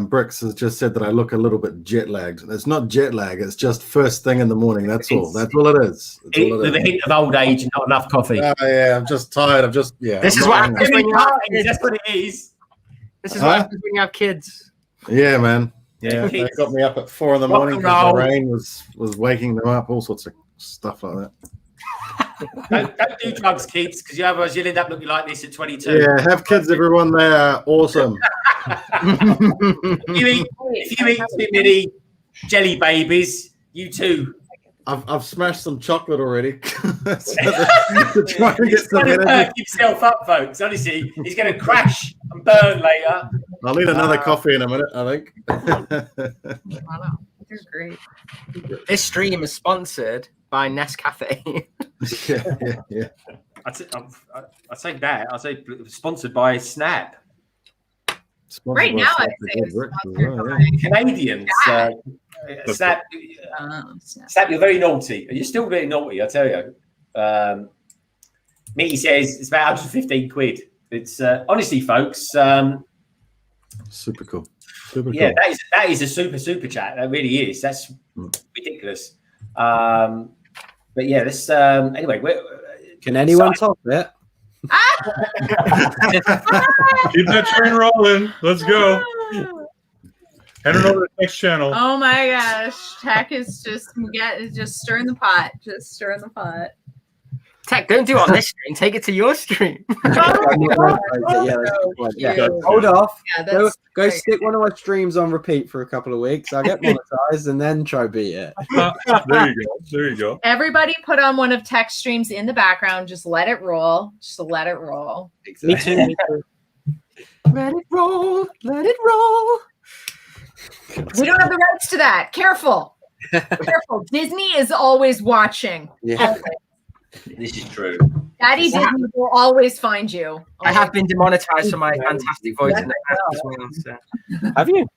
Bricks has just said that I look a little bit jet lagged. It's not jet lag. It's just first thing in the morning. That's all. That's all it is. With a hint of old age and not enough coffee. Yeah, I'm just tired. This is what happens when you have kids. That's what it is. This is what happens when you have kids. Yeah, man. Yeah, they got me up at 4 in the morning because the rain was waking them up. All sorts of stuff like that. Don't do drugs, kids, because otherwise you'll end up looking like this at 22. Yeah, have kids, everyone. They are awesome. If you eat too many jelly babies, you too. I've smashed some chocolate already. to try and get He's some trying to energy. perk himself up, folks. Honestly, he's going to crash and burn later. I'll need another coffee in a minute, I think. Wow, they're great. This stream is sponsored by Nescafe. yeah. I'd say that. I'd say sponsored by Snap. Right now, I'd say it's sponsored by Canadians. Snap. Snap, you're very naughty. You're still very naughty, I tell you. Meaty says it's about 115 quid. It's honestly, folks. Super cool. Super Yeah, cool. that is a super chat. That really is. That's ridiculous. But yeah, this anyway. Can anyone top it? Keep that train rolling. Let's go. Head on over to the next channel. Oh my gosh, Tek is just stirring the pot. Just stirring the pot. Tek, don't do it on this stream. Take it to your stream. Yeah, hold off. Yeah, Go that's great. stick one of my streams on repeat for a couple of weeks. I'll get monetized and then try beat it. There you go. There you go. Everybody put on one of Tek's streams in the background. Just let it roll. Just let it roll. Me too. Me too. Let it roll. Let it roll. We don't have the rights to that. Careful. Careful. Disney is always watching. Yeah. This is true. Daddy Disney will always find you. I have been demonetized for my fantastic voice in the past as well. So. Have you?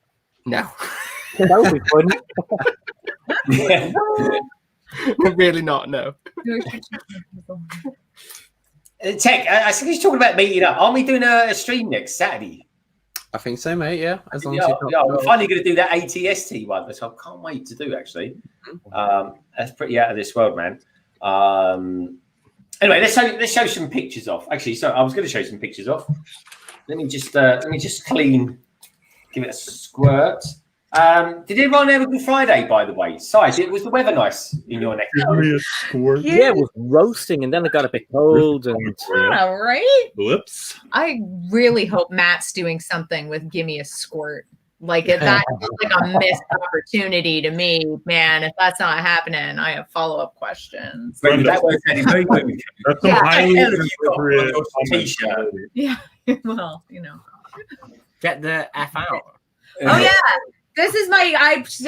No. That would be fun. Really not, no. Tek, I think he's talking about meeting up. Aren't we doing a stream next Saturday? I think so, mate. Yeah, as long as Yeah, we're finally going to do that ATST one, which I can't wait to do. Actually, that's pretty out of this world, man. Anyway, let's show some pictures off. Actually, so I was going to show some pictures off. Let me just clean, give it a squirt. Did everyone have a good Friday, by the way? Si, was the weather nice in your neck? Yeah, it was roasting, and then it got a bit cold. And Yeah, right? Whoops. I really hope Matt's doing something with Give Me a Squirt. Like that's like a missed opportunity to me, man. If that's not happening, I have follow-up questions. That works very well. That's some Yeah. highly Hell have you got on inappropriate your comment. t-shirt? Yeah, well, you know. Get the F out. Oh yeah, this is my.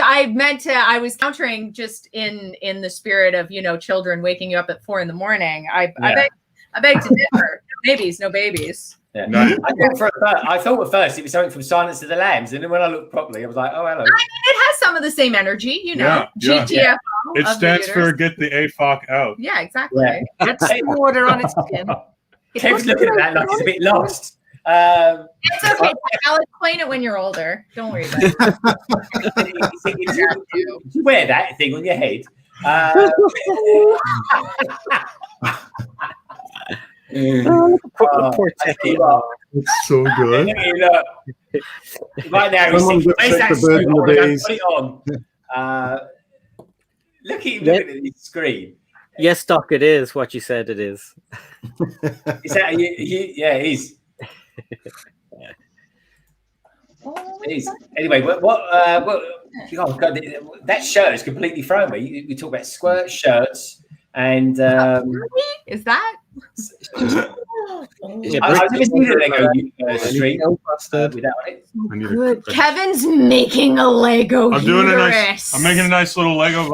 I meant to. I was countering just in the spirit of children waking you up at 4 a.m. I beg to differ. No babies. Yeah. No. I thought at first it was something from Silence of the Lambs, and then when I looked properly, I was like, "Oh, hello." I mean, it has some of the same energy, Yeah, GTFO. yeah. It of stands the for uterus. get the AFOC out. Yeah, exactly. Yeah. Get some water on its skin. Kev's looking at that like he's a bit lost. It's okay. I'll explain it when you're older. Don't worry about it. You wear that thing on your head. poor Techie. It's so good. Right now, Someone he's just thinking, check "Where's the that birds and the suit? I'm bees." gonna put it on. Look at him looking at his screen. Yes, Doc, it is what you said it is. Is that yeah, it is. It is. Anyway, what oh God, that shirt is completely thrown me. We talk about squirt shirts and Is that? I've never seen a Lego stream without it. Good. Kevin's making a Lego. I'm doing uterus. I'm making a nice little Lego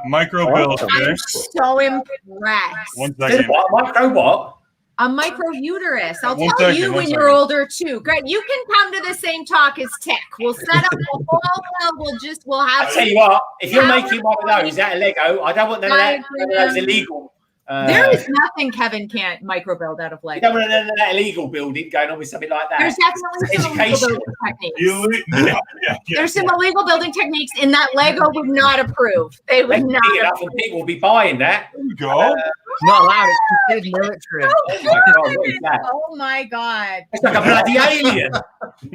micro build. Okay? I'm so impressed. 1 second. Micro what? A micro uterus. I'll One tell second, you one when you're second. older too. Greg, you can come to the same talk as Tek. We'll set up a whole. We'll have. I'll tell you what. If you're making one of those out of Lego, I don't want none of that. None of those illegal. There is nothing Kevin can't micro build out of You Lego. don't want none of that illegal building going on with something like that. There's definitely some illegal Education. building techniques. Yeah. There's some illegal building techniques in that Lego would not approve. They would Make it not big enough approve. and people will be buying that. There you go. Not allowed. It's considered military. Oh my God, what is that? Oh my God. It's like a bloody alien.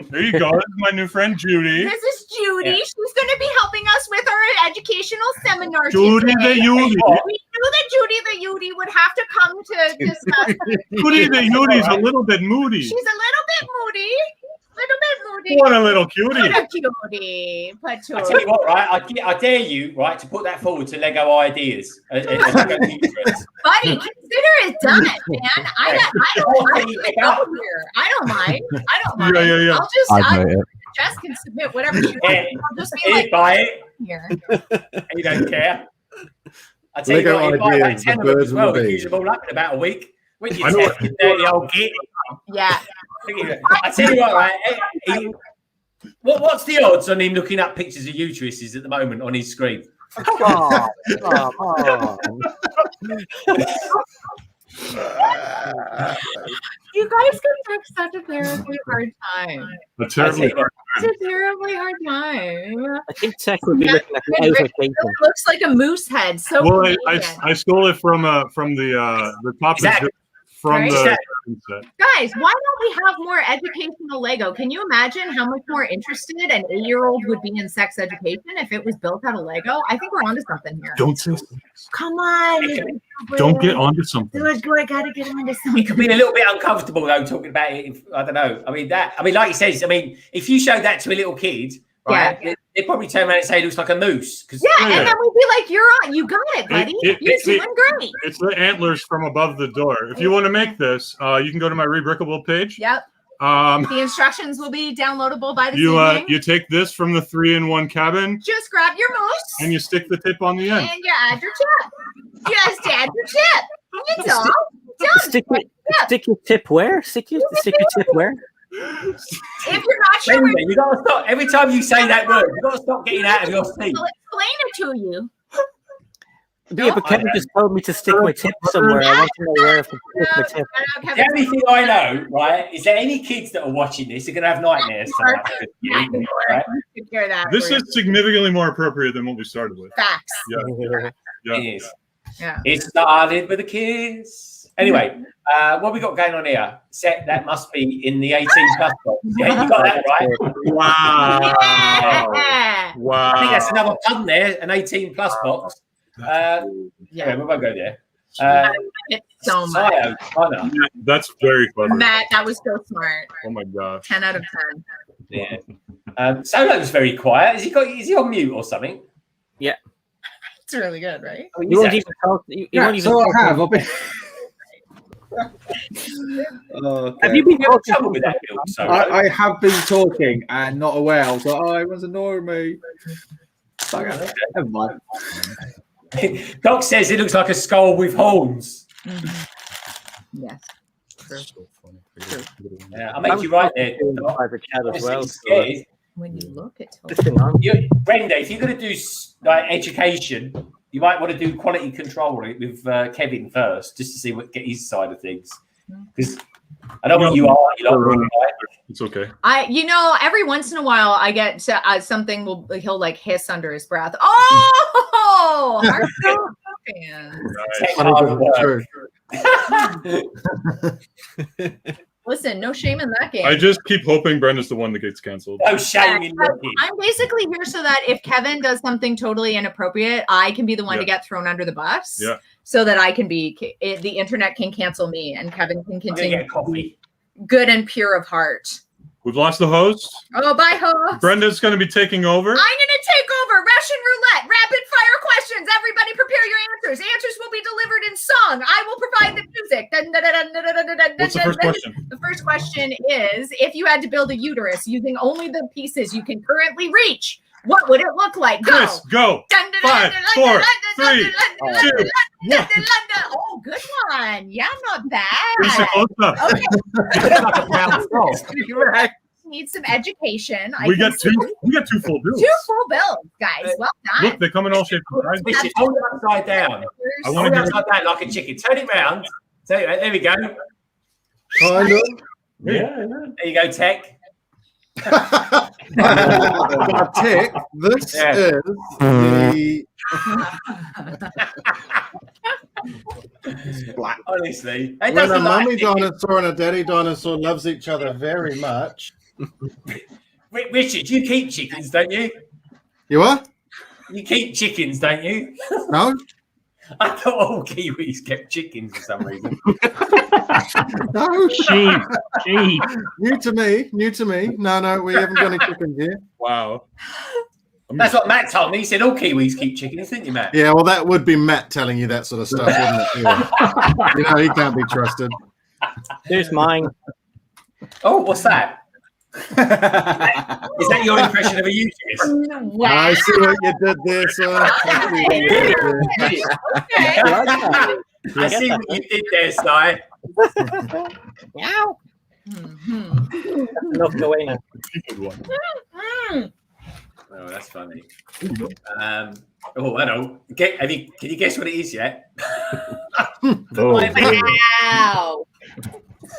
There you go. This is my new friend Judy. This is Judy. Yeah. She's going to be helping us with our educational seminar. Judy today. the Yuli. We knew that Judy the Yudi would have to come to discuss. Judy the Yudi's a little bit moody. She's a little bit moody. moody. What a little cutie. What a cutie. I tell you what, right? I dare you, right, to put that forward to Lego Ideas. Buddy, consider it done, man. I don't mind. Yeah. Jess can submit whatever she wants. I'll just be like, buy it. Here. You don't care. I tell you what, you buy that 10 of them as well. Use them all up in about a week. When you test your dirty old git. Yeah. I tell you what, right? What's the odds on him looking up pictures of uteruses at the moment on his screen? Come on. You guys could have such a terribly hard time. A terribly hard time. I think Tek would be looking at the outer It looks like a moose head. So well, I stole it from the top exactly. from Right? the set. Guys, why don't we have more educational Lego? Can you imagine how much more interested an 8-year-old would be in sex education if it was built out of Lego? I think we're onto something here. Don't say Come on. don't get onto something. I gotta get onto It something. could be a little bit uncomfortable though talking about it. I don't know. I mean, like he says. I mean, if you showed that to a little kid, right, they'd probably turn around and say it looks like a moose. Yeah, and then we'd be like, "You're on. You got it, buddy. You're doing great." It's the antlers from above the door. If you want to make this, you can go to my Rebrickable page. Yep. The instructions will be downloadable by this evening. You take this from the 3-in-1 cabin. Just grab your moose and you stick the tip on the end. and you add your chip. Just add your chip. It's all done. Stick your tip where? Stick your tip where? If you're not sure, you gotta stop. Every time you say that word, you gotta stop getting out of your seat. I'll explain it to you. Yeah, but Kevin just told me to stick my tip somewhere. I want to know where to stick my tip. The only thing I know, right, is that any kids that are watching this are going to have nightmares tonight. Right? This is significantly more appropriate than what we started with. Facts. Yeah. It is. Yeah. It started with a kiss. Anyway, what we got going on here? Set that must be in the 18+ box. Yeah, you got that right. Wow. Yeah. Wow. I think that's another pun there, an 18+ box. Yeah, we won't go there. It's so much. That's very clever. Matt, that was so smart. Oh my gosh. 10 out of 10. Yeah. Solo's very quiet. Is he on mute or something? Yeah. It's really good, right? You won't even talk. You won't even so talk. I have. I've been... Have you been talking trouble with that? I have been talking and not aware. I was like, oh, everyone's annoying me. Never mind. Doc says it looks like a skull with horns. Yes. True. Yeah, I'll make you right there. Private chat as well. When you look at Brenda, if you're going to do like education, you might want to do quality control with Kevin first, just to see get his side of things. Because I know what you are. It's okay. Every once in a while, I get something. He'll like hiss under his breath. Oh, our fans. Listen, no shame in that game. I just keep hoping Brenda's the one that gets canceled. No shame in that game. I'm basically here so that if Kevin does something totally inappropriate, I can be the one to get thrown under the bus. Yeah. So that I can be, the internet can cancel me and Kevin can continue get coffee. Good and pure of heart. We've lost the host. Oh, bye, host. Brenda's going to be taking over. I'm going to take over. Russian roulette. Rapid fire questions. Everybody prepare your answers. Answers will be delivered in song. I will provide the music. What's the first question? The first question is, if you had to build a uterus using only the pieces you can currently reach, what would it look like? Go. Chris, go. 5, 4, 3, 2, 1. Oh, good one. Yeah, not bad. Okay. You're right. Need some education. We got two full bills. 2 full bills, guys. Well done. Look, they come in all shapes and sizes. Listen, hold it upside down. I want to get upside down like a chicken. Turn it round. There we go. Kind of. Yeah. There you go, Tek. Tek, this is the Black. Honestly, when a mummy dinosaur and a daddy dinosaur loves each other very much. Richard, you keep chickens, don't you? You what? You keep chickens, don't you? No. I thought all Kiwis kept chickens for some reason. No, Sheep. new to me. No, we haven't got any chickens here. Wow. That's what Matt told me. He said all Kiwis keep chickens, didn't you, Matt? Yeah, well, that would be Matt telling you that sort of stuff, wouldn't it? Yeah. You know, he can't be trusted. Here's mine. Oh, what's that? Is that your impression of a uterus? Wow. I see what you did there, sir. I see what you did there, Si. Meow. Enough go away now. Good one. Oh, that's funny. I know. Can you guess what it is yet? Oh, Wow.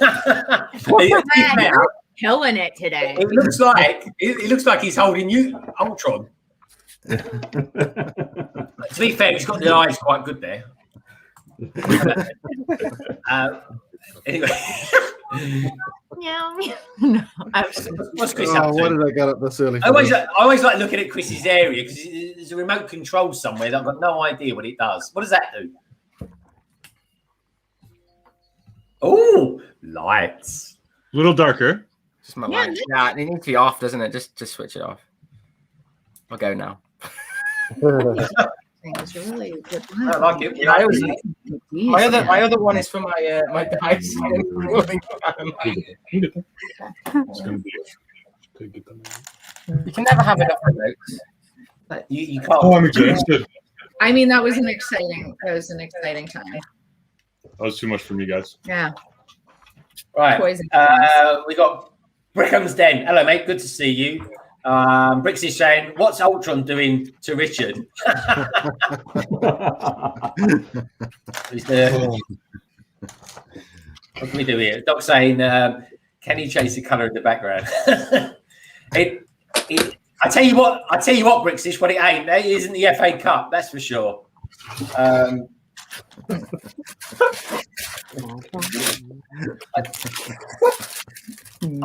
It Killing it today. looks like he's holding you Ultron. To be fair, he's got the eyes quite good there. Anyway. Meow, meow. No, What's Chris up to? What did I get up this early? I always like looking at Chris's area because there's a remote control somewhere that I've got no idea what it does. What does that do? Oh, lights. a little darker. Just my light. Yeah, it needs to be off, doesn't it? Just switch it off. I'll go now. It's really good. I like it. Yeah, my other one is for my my dice. You can never have enough remotes. But you can't. Oh, I'm exhausted. I mean, that was an exciting time. That was too much for me, guys. Yeah. Right. Poison. We got Brickham's Den. Hello, mate. Good to see you. Bricks is saying, "What's Ultron doing to Richard?" What can we do here? Doc saying, "Can he chase the colour in the background?" I tell you what, Bricks is what it ain't. It isn't the FA Cup, that's for sure. I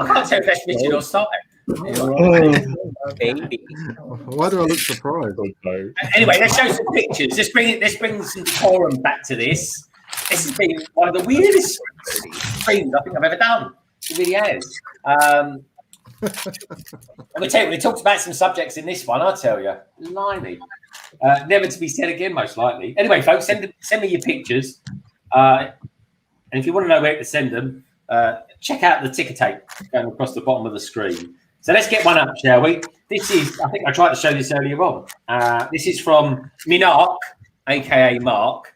can't tell if that's Richard or Si. Baby. Why do I look surprised? Anyway, let's show some pictures. Let's bring some decorum back to this. This has been one of the weirdest streams I think I've ever done. It really has. I'm going to tell you, we talked about some subjects in this one, I'll tell you. Blimey. Never to be said again, most likely. Anyway, folks, send me your pictures. And if you want to know where to send them, check out the ticker tape going across the bottom of the screen. So let's get one up, shall we? This is, I think I tried to show this earlier on. This is from Minark, aka Mark.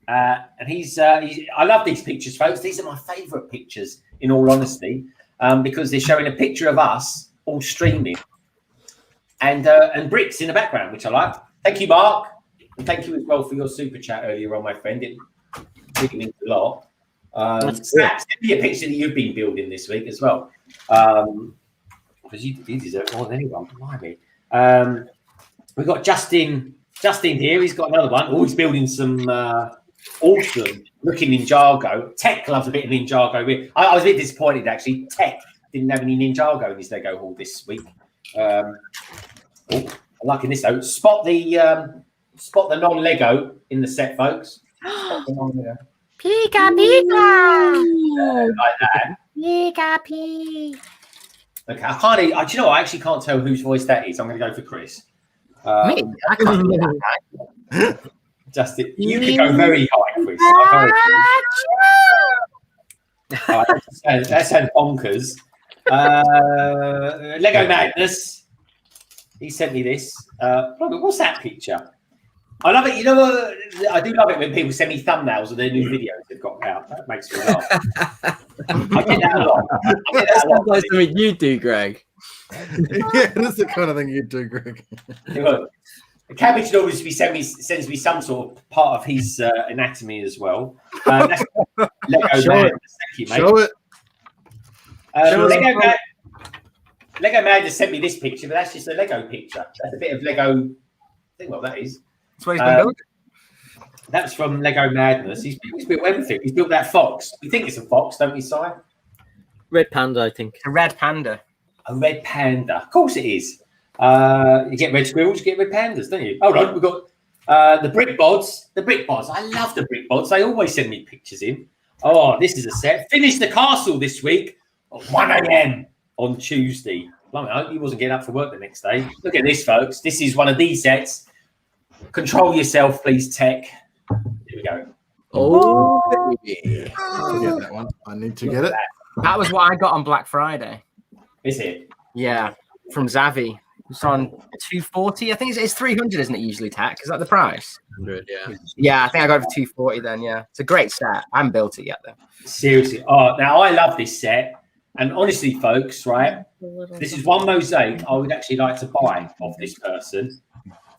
And he's I love these pictures, folks. These are my favourite pictures, in all honesty, because they're showing a picture of us all streaming and Bricks in the background, which I like. Thank you, Mark. And thank you as well for your super chat earlier on, my friend. It really means a lot. Send me a picture that you've been building this week as well. Because you deserve more than anyone. Blimey. We've got Justin here. He's got another one. Oh, he's building some awesome looking Ninjago. Tek loves a bit of Ninjago. I was a bit disappointed, actually. Tek didn't have any Ninjago in his Lego haul this week. I'm liking this, though. Spot the non-Lego in the set, folks. Pika pika. Like that. Pika pika. Okay, I can't. Do you know what? I actually can't tell whose voice that is. I'm going to go for Chris. Me? I can't do that. Justin, you could go very high, Chris. That sounds bonkers. Lego Madness. He sent me this. What's that picture? I love it. You know what? I do love it when people send me thumbnails of their new videos they've got out. That makes me laugh. I get that a lot. That's not something you do, Greg. Yeah, that's the kind of thing you do, Greg. Look, Cabbage always sends me some sort of part of his anatomy as well. That's Lego Madness. Thank you, mate. Show it. Lego Madness sent me this picture, but that's just a Lego picture. That's a bit of Lego. I think what that is. That's what he's been building. That's from Lego Madness. He's built everything. He's built that fox. We think it's a fox, don't we, Si? Red panda, I think. A red panda. A red panda. Of course it is. You get red squirrels, you get red pandas, don't you? Hold on, we've got The brick bods. I love the brick bods. They always send me pictures in. Oh, this is a set. Finished the castle this week at 1 a.m. on Tuesday. Blimey, I hope he wasn't getting up for work the next day. Look at this, folks. This is one of these sets. Control yourself, please, Tek. Here we go. Oh, baby. Forget that one. I need to get it. That was what I got on Black Friday. Is it? Yeah, from Zavi. It's on 240. I think it's 300, isn't it? Usually, Tek. Is that the price? 100, yeah. Yeah, I think I got it for 240 then. Yeah, it's a great set. I haven't built it yet though. Seriously. Oh, now I love this set. And honestly, folks, right? This is one mosaic I would actually like to buy of this person.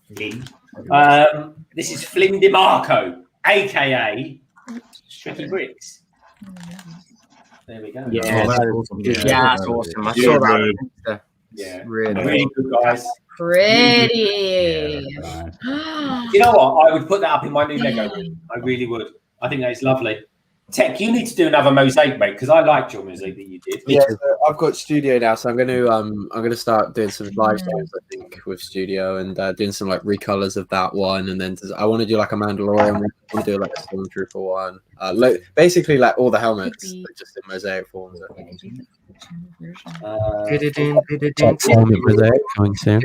This is Flynn DeMarco, aka Tricky Bricks. There we go. Yeah, that's awesome. that's awesome. I saw that. Yeah, Really good, guys. Pretty. You know what? I would put that up in my new Lego room. I really would. I think that is lovely. Tek, you need to do another mosaic, mate, because I liked your mosaic that you did. Yeah, so I've got studio now, so I'm gonna start doing some live streams, I think, with studio and doing some like recolors of that one, and then I want to do like a Mandalorian one. I want to do like a Stormtrooper one, basically like all the helmets, just in mosaic forms. I think. Mosaic coming soon.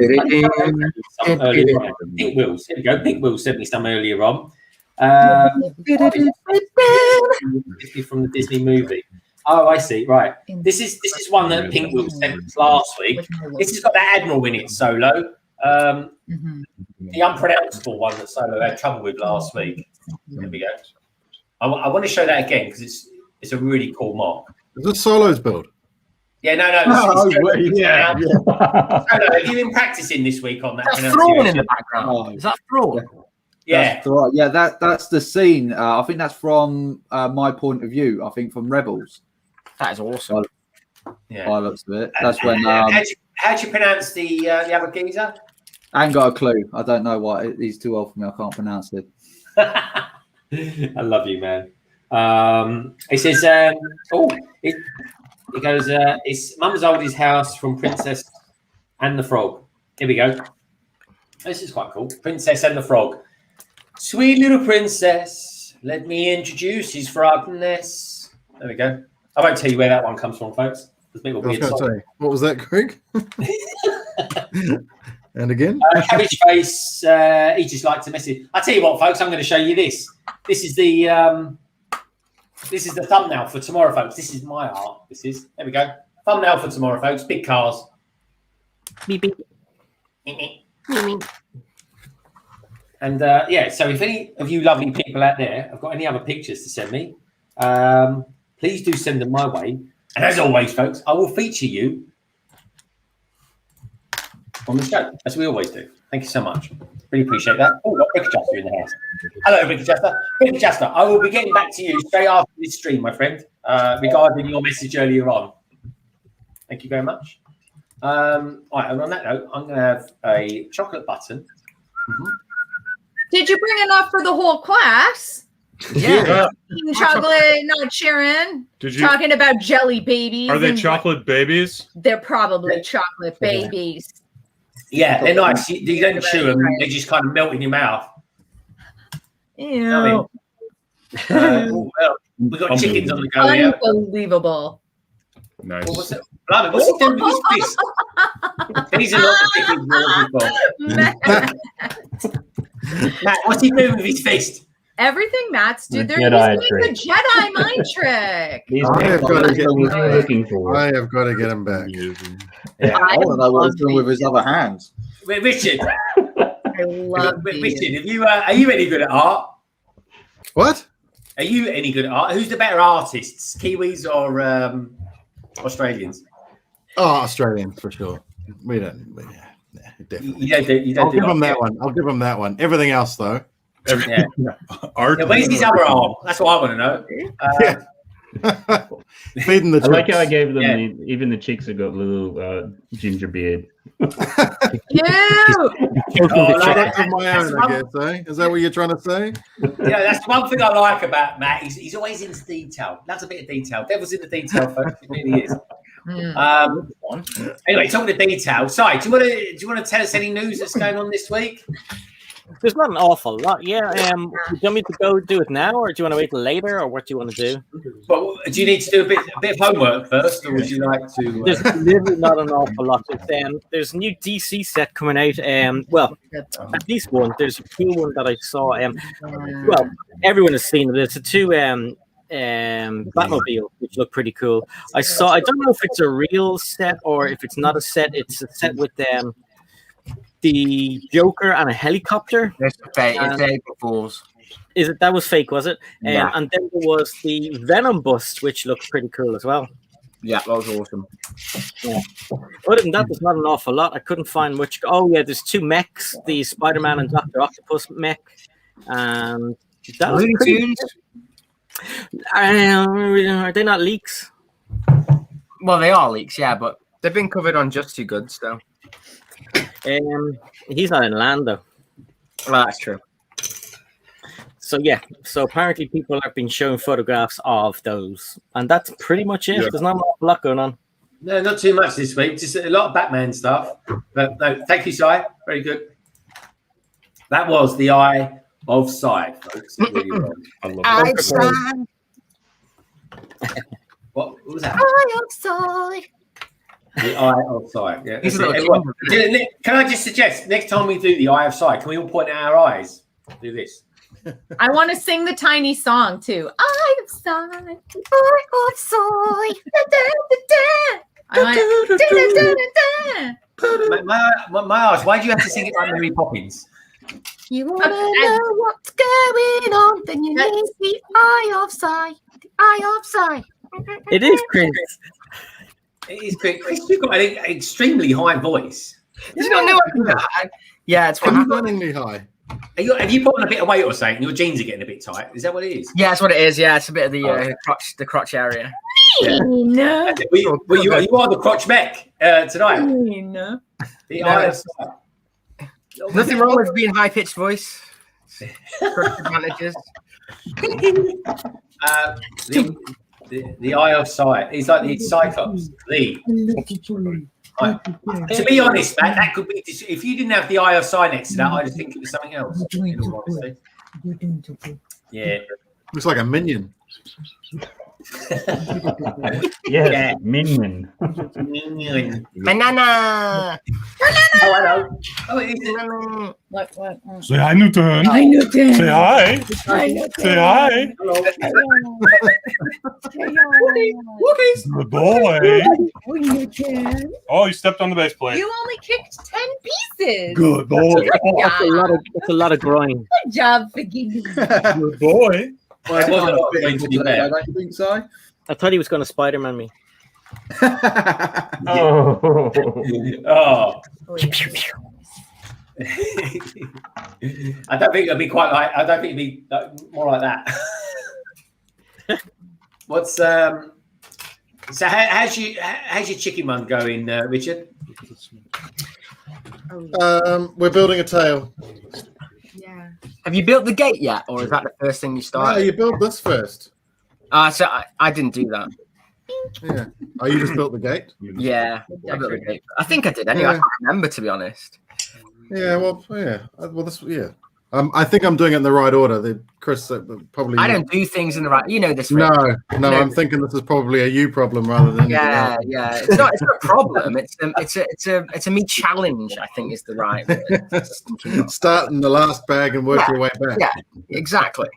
Pink Wheels. Here we go. Pink Wheels sent me some earlier on. From the Disney movie. Oh, I see. Right. This is one that Pink Will sent us last week. This has got that Admiral in it, Solo. The unpronounceable one that Solo had trouble with last week. There we go. I want to show that again because it's a really cool mock. Is this Solo's build? Yeah, no. Yeah. Solo, have you been practicing this week on that? That's Thrawn in the background. Oh. Is that Thrawn? Yeah. That's right. Yeah, that's the scene. I think that's from my point of view. I think from Rebels. That is awesome. Yeah. By the looks of it. That's when. How'd you pronounce the other geezer? I ain't got a clue. I don't know what. He's too old for me. I can't pronounce it. I love you, man. It says, it goes, it's Mum's old his house from Princess and the Frog. Here we go. This is quite cool. Princess and the Frog. Sweet little princess, let me introduce his frogness. There we go. I won't tell you where that one comes from, folks. What was that, Greg? And again? Cabbage Face, he just liked to message. I'll tell you what, folks, I'm going to show you this. This is the thumbnail for tomorrow, folks. This is my art. There we go. Thumbnail for tomorrow, folks. Big cars. Beep, beep. And so if any of you lovely people out there have got any other pictures to send me, please do send them my way. And as always, folks, I will feature you on the show, as we always do. Thank you so much. Really appreciate that. Oh, got BrickScene in the house. Hello, BrickScene. BrickScene, I will be getting back to you straight after this stream, my friend, regarding your message earlier on. Thank you very much. All right, and on that note, I'm going to have a chocolate button. Did you bring enough for the whole class? Yeah. Eating chocolate, not sharing. Talking about jelly babies. Are they chocolate babies? They're probably chocolate babies. Yeah, they're nice. You don't chew them; they just kind of melt in your mouth. Ew. Well, we've got chickens on the go here. Unbelievable. Nice. What's he doing with his fist? These are not the chickens. Matt, what's he doing with his fist? Everything Matt's dude. They're Jedi using the Jedi mind trick. I have got to get looking for. I have got to get him back. Yeah, I don't know what he's doing with his other hands. Wait, Richard. I love Richard, are you any good at art? What? Are you any good at art? Who's the better artists, Kiwis or Australians? Oh, Australians for sure. We don't. Definitely. I'll give him that one. I'll give him that one. Everything else, though. Art. Where's his other arm? That's what I want to know. Feeding the I like how I troops. gave them even the chicks have got little ginger beard. Product of my own, I guess. Is that what you're trying to say? Yeah, that's one thing I like about Matt. He's always into detail. That's a bit of detail. Devil's in the detail, folks. It really is. Anyway, talking of detail. Si, do you want to tell us any news that's going on this week? There's not an awful lot. Yeah. Do you want me to go do it now, or do you want to wait till later, or what do you want to do? But do you need to do a bit of homework first, or would you like to? There's really not an awful lot. There's a new DC set coming out. Well, at least one. There's a cool one that I saw. Well, everyone has seen it. It's a two Batmobile, which look pretty cool. I don't know if it's a real set or if it's not a set. It's a set with the Joker and a helicopter. It's fake balls. Is it? That was fake, was it? Yeah. And then there was the Venom bust, which looked pretty cool as well. Yeah, that was awesome. Yeah. Other than that, there's not an awful lot. I couldn't find much. Oh yeah, there's two mechs: the Spider-Man and Dr. Octopus mech, and that was pretty. Are they not leaks? Well, they are leaks, yeah, but they've been covered on Just Too Good, so. He's not in land though. Well, that's true. So yeah, so apparently people have been showing photographs of those, and that's pretty much it. Yeah. There's not a lot going on. No, not too much this week. Just a lot of Batman stuff. But no, thank you, Si. Very good. That was the Eye of Sight, folks. Really Eye of Sight. What was that? Eye of Sight. The Eye of Sight. Yeah. Can I just suggest next time we do the Eye of Sight, can we all point at our eyes? Do this. I want to sing the tiny song too. Eye of Sight. Eye of Sight. My eyes. Why do you have to sing it like Mary Poppins? You want to know what's going on, then you need the Eye of Sight. The Eye of Sight. It is Chris. It is Chris. Chris, you've got an extremely high voice. Did you not know that? Yeah, it's stunningly high. Have you put on a bit of weight or something? Your jeans are getting a bit tight. Is that what it is? Yeah, that's what it is. Yeah, it's a bit of the crotch area. Yeah. No. You are the crotch mech tonight. No. The Eye of Sight. Nothing wrong with being high pitched voice. Advantages. The Eye of Sight. He's like the Cyclops. To be honest, Matt, that could be. If you didn't have the Eye of Sight next to that, I just think it was something else. In all honesty. Yeah. Looks like a minion. Yes, minion. Banana. Oh, hello. Oh, it is. What? Say hi, Newton. Hi, Newton. Say hi. Hi, Newton. Say hi. Hello. Good boy. Newton. Oh, you stepped on the base plate. You only kicked 10 pieces. Good boy. That's a lot of groin. Good job, Figgy. Good boy. Well, I don't think so. I thought he was going to Spiderman me. Oh. Oh. I don't think it'll be quite like. I don't think it'll be more like that. What's so? How's your chicken run going, Richard? We're building a tail. Yeah. Have you built the gate yet, or is that the first thing you No, started? you built this first. So I didn't do that. Yeah. Oh, you just built the gate? Yeah, I built the gate. I think I did. Anyway, Yeah. I can't remember, to be honest. Yeah. Well, yeah. Well, this. Yeah. I think I'm doing it in the right order. Chris probably. I don't do things in the right. You know this. No, Rick. I'm thinking this is probably a you problem rather than. Yeah. It's not a problem. It's a me challenge. I think is the right word. Start in the last bag and work your way back. Yeah, exactly.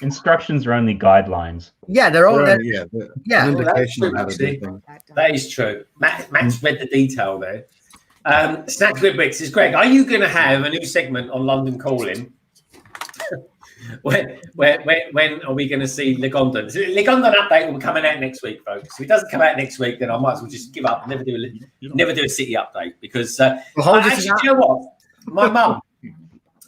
Instructions are only guidelines. Yeah, they're all. An Yeah. indication of how to actually. do things. That is true. Matt's read the detail there. Snacks with Bricks is Greg. Are you going to have a new segment on London Calling? when are we going to see Legondon? Legondon update will be coming out next week, folks. If it doesn't come out next week, then I might as well just give up and never do a city update because actually, do you know what? My mum.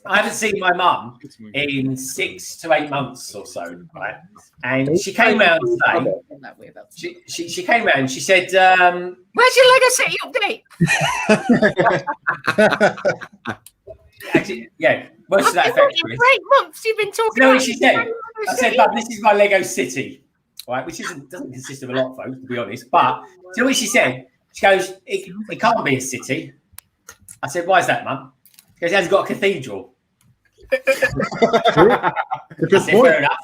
I haven't seen my mum in 6 to 8 months or so, right? And she came round today. She came round and she said, Where's your Lego City update? actually, yeah, most of that effect. For 8 months you've been talking You know about what she said? I said, Bub, this is my Lego City, right? Which doesn't consist of a lot, folks, to be honest. But do you know what she said? She goes, it can't be a city. I said, why is that, Mum? She goes, it hasn't got a cathedral. Fair enough.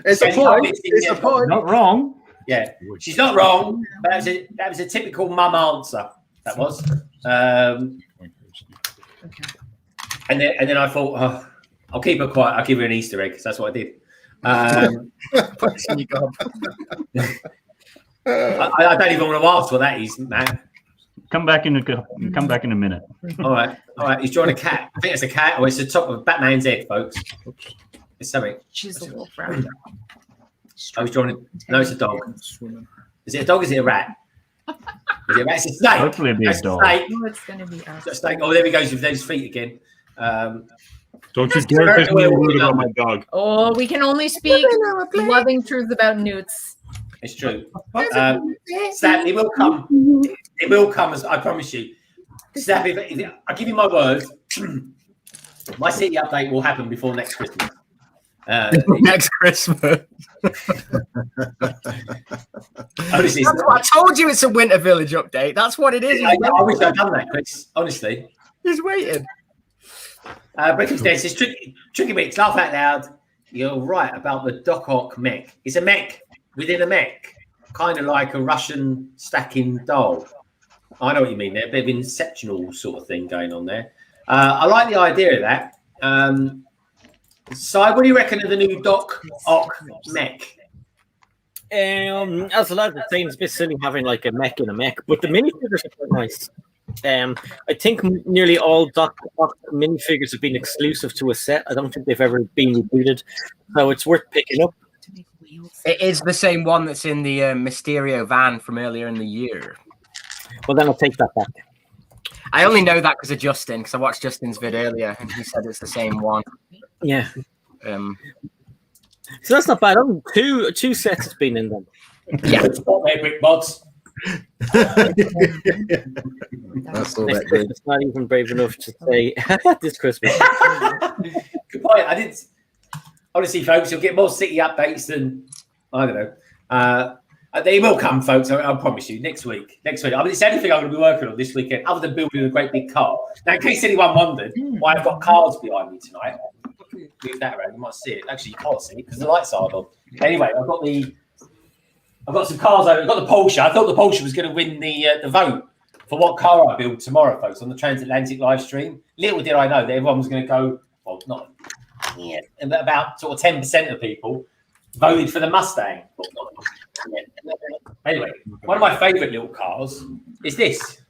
It's a point. It's a point. Not wrong. Yeah, she's not wrong. That was a typical mum answer. That was. And then I thought, oh, I'll keep her quiet. I'll give her an Easter egg because that's what I did. Put this in your gob. I don't even want to ask what that is, man. Come back in a minute. All right. He's drawing a cat. I think it's a cat. Oh, it's the top of Batman's head, folks. It's something. She's a wolf rat. I was drawing. No, it's a dog. Is it a dog? Is it a rat? Is it a rat? It's a snake. Hopefully, it'll be a dog. Snake. Oh, it's gonna be us. It's a snake. Oh, there he goes with those feet again. Don't you dare say rude about my dog. Oh, we can only speak loving truth about newts. It's true. Stab, it will come. It will come, as I promise you. Stab, I give you my word. My city update will happen before next Christmas. Next Christmas. Honestly, I told you it's a Winter Village update. That's what it is. I wish I'd done that, Chris. Honestly. He's waiting. BrickScene says, tricky mix, laugh out loud. You're right about the Doc Ock mech. It's a mech within a mech, kind of like a Russian stacking doll. I know what you mean there. A bit of inceptional sort of thing going on there. I like the idea of that. Si, what do you reckon of the new Doc Ock mech? As a lot of the things, a bit silly having like a mech in a mech, but the minifigures are quite nice. I think nearly all Doc Ock minifigures have been exclusive to a set. I don't think they've ever been rebooted, so it's worth picking up. It is the same one that's in the Mysterio van from earlier in the year. Well, then I'll take that back. I only know that because of Justin, because I watched Justin's vid earlier, and he said it's the same one. Yeah. So that's not bad. Oh, two sets has been in them. Yeah, spot there, Brick Mods. That's all that good. It's not even brave enough to say this Christmas. Good point. I didn't. Honestly, folks, you'll get more city updates than I don't know. They will come, folks. I promise you. Next week. I mean, it's the only thing I'm going to be working on this weekend, other than building a great big car. Now, in case anyone wondered why I've got cars behind me tonight, move that around. You might see it. Actually, you can't see it because the lights are on. Anyway, I've got some cars over. I've got the Porsche. I thought the Porsche was going to win the vote for what car I build tomorrow, folks, on the Transatlantic live stream. Little did I know that everyone was going to go. Well, not. Yeah, about sort of 10% of people voted for the Mustang. Anyway, one of my favourite little cars is this.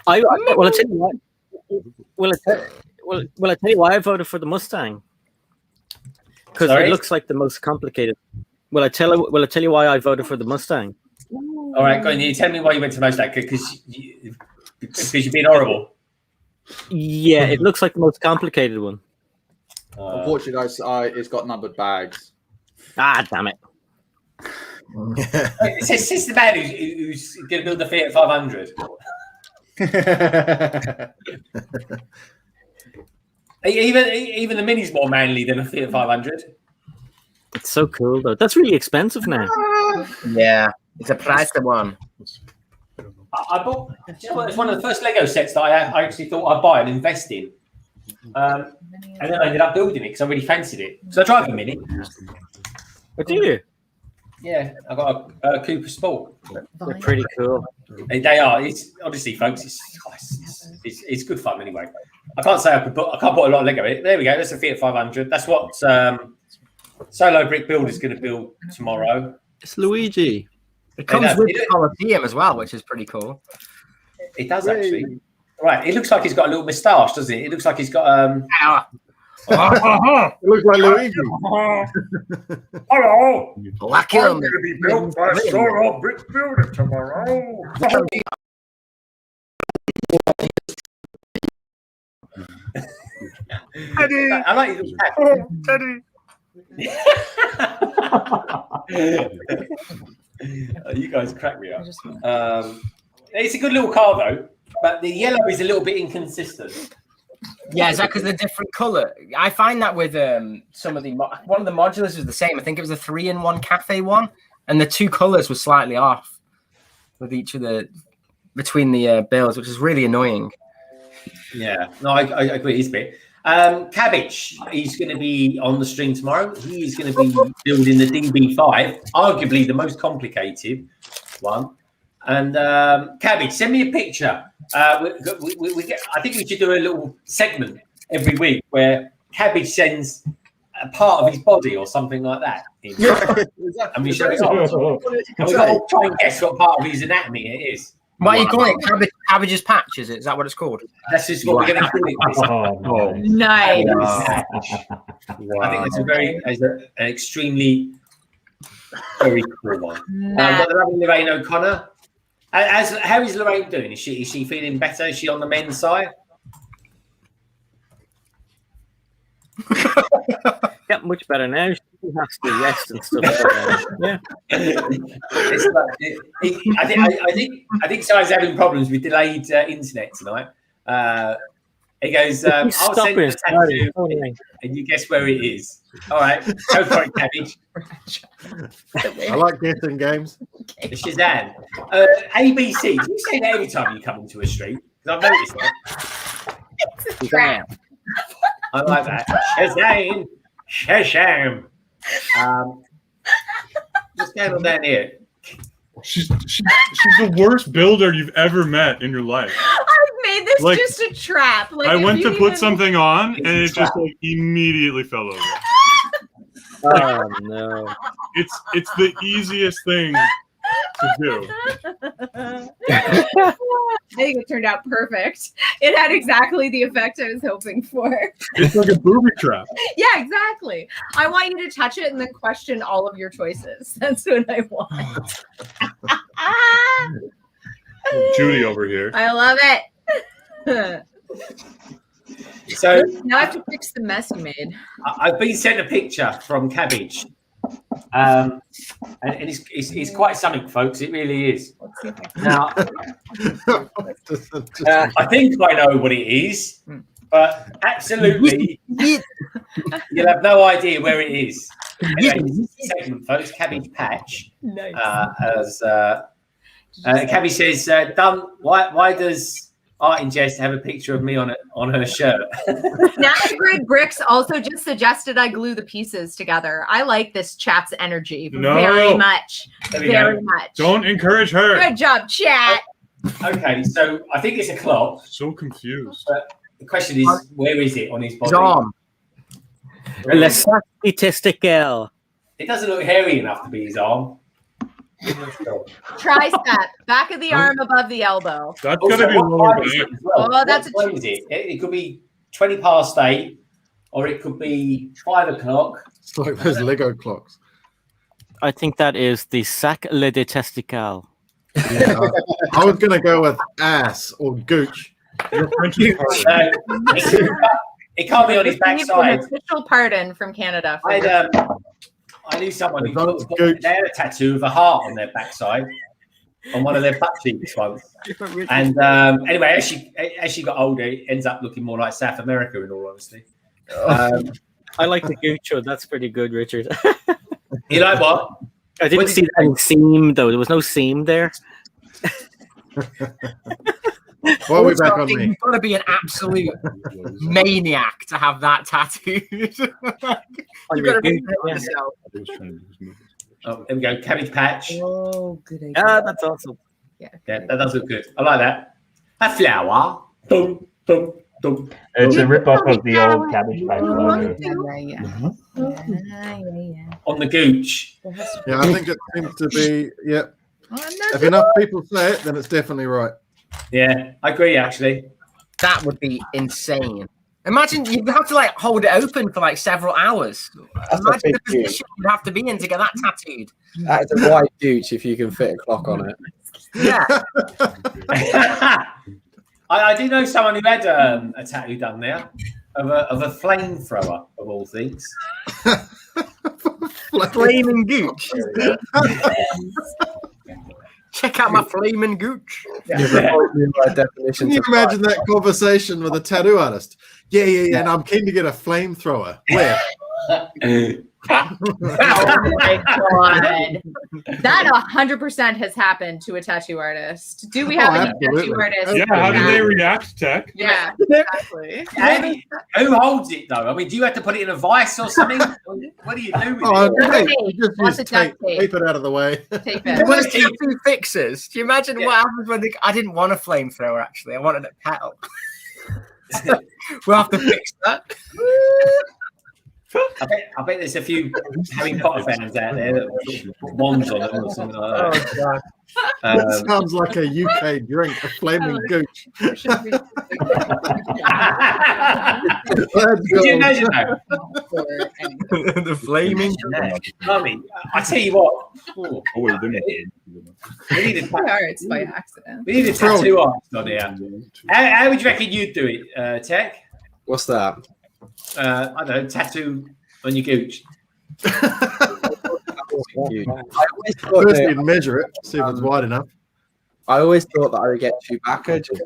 Well, I tell you what. Well, I tell you why I voted for the Mustang. Because it looks like the most complicated. Will I tell you why I voted for the Mustang? All right, go on. You tell me why you went to Mustang because you've been horrible. Yeah, it looks like the most complicated one. Unfortunately, guys, it's got numbered bags. Ah, damn it! It's the man who's going to build the Fiat 500. Even the Mini's more manly than a Fiat 500. It's so cool, though. That's really expensive now. Yeah, it's a pricey one. I bought. Do you know what? It's one of the first Lego sets that I actually thought I'd buy and invest in. And then I ended up building it because I really fancied it. So I drive a Mini. Oh, do you? Yeah, I got a Cooper Sport. They're pretty cool. They are. It's honestly, folks. It's good fun anyway. I can't say I can't put a lot of Lego in it. There we go. That's a Fiat 500. That's what Solo Brick Build is going to build tomorrow. It's Luigi. It comes with the Coliseum as well, which is pretty cool. It does actually. Right. It looks like he's got a little moustache, doesn't it? It looks like he's got It looks like Luigi. Hello. Black I'm going to be built by Solo Brick Builder tomorrow. Teddy. I like his Teddy. You guys crack me up. It's a good little car though, but the yellow is a little bit inconsistent. Yeah, is that because they're different color? I find that with some of the one of the modulars was the same. I think it was a 3-in-1 cafe one, and the two colors were slightly off with each of the between the builds, which is really annoying. Yeah, no, I agree. It's a bit. Cabbage, he's going to be on the stream tomorrow. He is going to be building the DB5, arguably the most complicated one. And Cabbage, send me a picture. I think we should do a little segment every week where Cabbage sends a part of his body or something like that. And we show it off. And we've got to try and guess what part of his anatomy it is. What are you calling it? Cabbage's patch, is it? Is that what it's called? That's just what we're going to call it. Nice. I think it's an extremely very cool one. Got the lovely Lorraine O'Connor. How is Lorraine doing? Is she feeling better? Is she on the men's side? Yeah, much better now. She has to rest and stuff. Yeah. I think Si's having problems with delayed internet tonight. He goes, I'll send you a tattoo and you guess where it is. All right, go for it, Cabbage. I like guessing games. Shazam. ABC, do you say that every time you come into a street? Because I've noticed that. I like that. Shazam. Shazam. What's going on down here? She's the worst builder you've ever met in your life. I've made this just a trap. Like, I went to put something on and it just like immediately fell over. Oh no! It's the easiest thing to do. I think it turned out perfect. It had exactly the effect I was hoping for. It's like a booby trap. Yeah, exactly. I want you to touch it and then question all of your choices. That's what I want. Judy over here. I love it. So now I have to fix the mess you made. I've been sent a picture from Cabbage. And it's quite something, folks. It really is. Now, I think I know what it is, but absolutely, you'll have no idea where it is. Anyway, this is the segment, folks. Cabbage Patch. Nice. Cabbage says, why does ArtInJest have a picture of me on her shirt? Grid Bricks also just suggested I glue the pieces together. I like this chat's energy very much. Very much. Don't encourage her. Good job, chat. Okay, so I think it's a clock. So confused. But the question is, where is it on his body? His arm. Le sac testicle. It doesn't look hairy enough to be his arm. Tricep, back of the arm above the elbow. That's gonna be lower back. Oh, that's what time is it? It could be 8:20, or it could be 5 o'clock. It's like those Lego clocks. I think that is the sac le de testicle. Yeah, I was gonna go with ass or gooch. It can't be on his backside. An official pardon from Canada. I knew someone who they had a tattoo of a heart on their backside, on one of their butt cheeks once. And anyway, as she got older, it ends up looking more like South America, in all honesty. I like the Guccio. That's pretty good, Richard. You like what? I didn't see any seam, though. There was no seam there. Well, we're back on me. You've got to be an absolute maniac to have that tattooed. You've got to be yourself. Oh, there we go. Cabbage Patch. Oh, good idea. Ah, that's awesome. Yeah, that does look good. I like that. A flower. Boom, boom, boom. It's a rip-off of the old Cabbage Patch logo. On the gooch. Yeah, I think it seems to be. Yeah. If enough people say it, then it's definitely right. Yeah, I agree. Actually, that would be insane. Imagine you'd have to like hold it open for like several hours. Imagine the position you'd have to be in to get that tattooed. That's a white gooch if you can fit a clock on it. Yeah. I do know someone who had a tattoo done there of a flamethrower of all things. Flaming gooch. Check out my flaming gooch. Can you imagine that conversation with a tattoo artist? Yeah. And I'm keen to get a flamethrower. Where? Oh my god. That 100% has happened to a tattoo artist. Do we have any tattoo artists? Yeah, how did they react, Tech? Yeah, exactly. Who holds it though? I mean, do you have to put it in a vice or something? What do you do with it? Just Lots use of duct tape. tape it out of the way. Tape The it. worst tattoo fixes. Do you imagine what happens when I didn't want a flamethrower, actually. I wanted a petal. We'll have to fix that. I bet there's a few Harry Potter fans out there that put wands on them or something like that. Oh, God. That sounds like a UK drink, a flaming gooch. Could you imagine that? The flaming. I mean, I tell you what. We need It's by accident. we need a tattoo artist on here. How would you reckon you'd do it, Tech? What's that? I don't know, tattoo on your gooch. First, you'd measure it, see if it's wide enough. I always thought that I would get Chewbacca just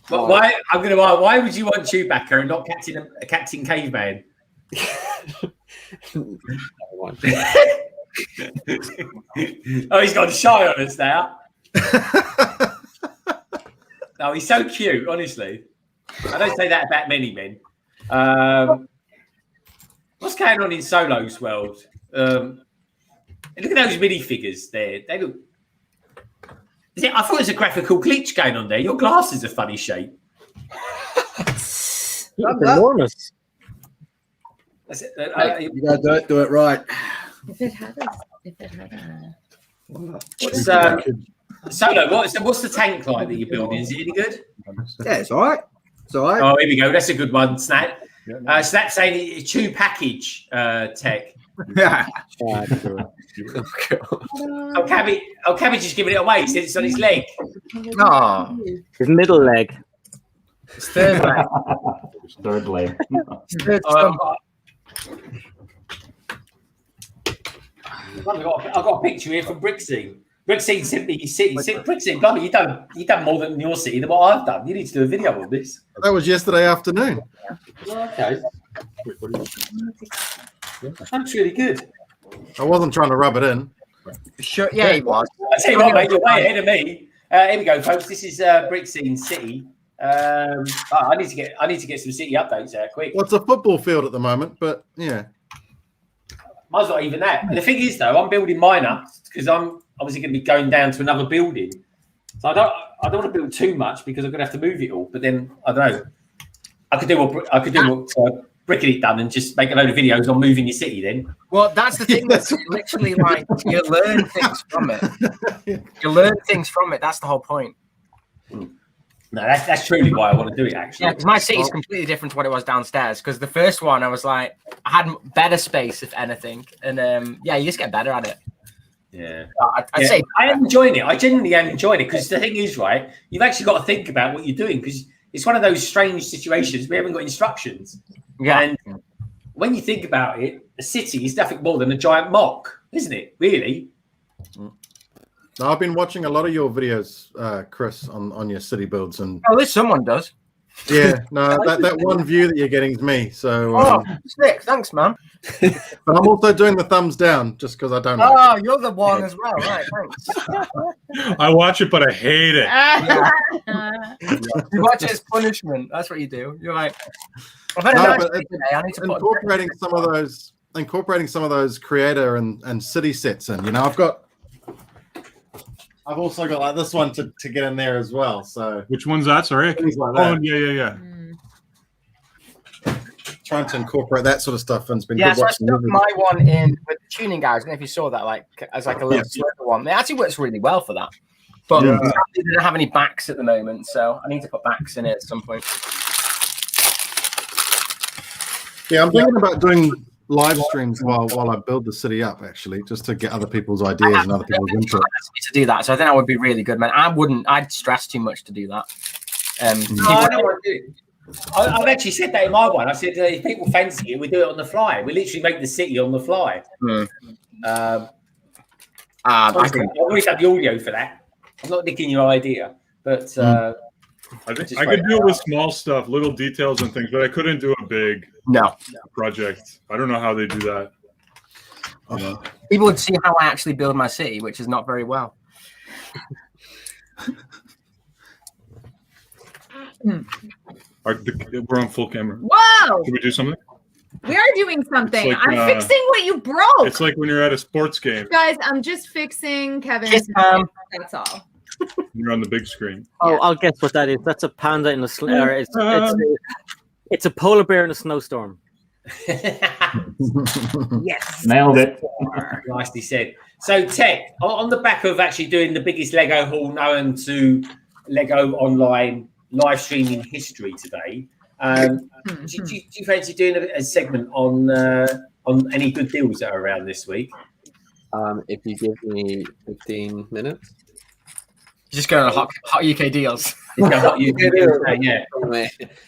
But why? I'm going to ask. Why would you want Chewbacca and not Captain Caveman? Oh, he's gone shy on us now. No, he's so cute. Honestly, I don't say that about many men. What's going on in Solo's world? Look at those minifigures there. They look. I thought there's a graphical glitch going on there. Your glasses are funny shape. Enormous. That's it. You gotta do it right. If it had a What's, Solo, what's the tank like that you're building? Is it any good? Yeah, it's all right. It's all right. Oh, here we go. That's a good one, Snap. Snap's saying it's chew package, Tech. Yeah. Cabbage is giving it away. He said it's on his leg. Oh, His middle leg. it's third leg. Third leg. Third Oh, stump. I've got a picture here from BrickScene. BrickScene sent me his city. BrickScene, blimey, you done more than your city than what I've done. You need to do a video on this. That was yesterday afternoon. Okay. That's really good. I wasn't trying to rub it in. Sure, yeah, he was. I tell you what, mate, you're way ahead of me. Here we go, folks. This is BrickScene City. I need to get some city updates out quick. Well, it's a football field at the moment, but yeah. Mine's not even that. And the thing is, though, I'm building mine up because I'm obviously going to be going down to another building. So I don't want to build too much because I'm going to have to move it all. But then I don't know. I could do what Brick It done and just make a load of videos on moving your city. Then. Well, that's the thing. That's literally like you learn things from it. You learn things from it. That's the whole point. No, that's truly why I want to do it. Actually, Yeah, because my city's completely different to what it was downstairs. Because the first one, I was like, I had better space, if anything, and yeah, you just get better at it. Yeah, I'd say I am enjoying it. I genuinely am enjoying it because the thing is, right, you've actually got to think about what you're doing because it's one of those strange situations we haven't got instructions. Yeah. And when you think about it, a city is nothing more than a giant mock, isn't it? Really. No, I've been watching a lot of your videos, Chris, on your city builds, and at least someone does. yeah, no, that one view that you're getting is me. So, Oh, sick! Thanks, man. but I'm also doing the thumbs down just because I don't. Oh, like it. you're the one as well, right? Thanks. I watch it, but I hate it. You watch it as punishment. That's what you do. You're like, I've had a No, nice but day today. I need to put incorporating some of those creator and city sets in. You know, I've also got like this one to get in there as well. So Which one's that? Sorry. things like Oh, that. yeah. Trying to incorporate that sort of stuff and it's been Yeah, good so I watching. stuck my one in with the tuning guys. I don't know if you saw that, like as like a little circle one. It actually works really well for that. But Yeah. they don't have any backs at the moment, so I need to put backs in it at some point. Yeah, I'm thinking about doing live streams while I build the city up, actually, just to get other people's ideas and other people's input. To do that, so I think that would be really good, man. I'd stress too much to do that. No, I don't want to do it. I've actually said that in my one. I said, if people fancy it, we do it on the fly. We literally make the city on the fly. I've already done the audio for that. I'm not nicking your idea, but I think I could do it with small stuff, little details and things, but I couldn't do a big project. I don't know how they do that. People would see how I actually build my city, which is not very well. We're on full camera. Whoa! Can we do something? We are doing something. Like, I'm fixing what you broke. It's like when you're at a sports game. Guys, I'm just fixing Kevin's. Kiss, That's all. You're on the big screen. Oh, I'll guess what that is. That's a panda in a it's a polar bear in a snowstorm. Yes. Nailed it. Nicely said. So, Tek, on the back of actually doing the biggest Lego haul known to Lego online live streaming history today, do you fancy doing a segment on any good deals that are around this week? If you give me 15 minutes. You just go to hot UK deals. Hot UK deals, yeah.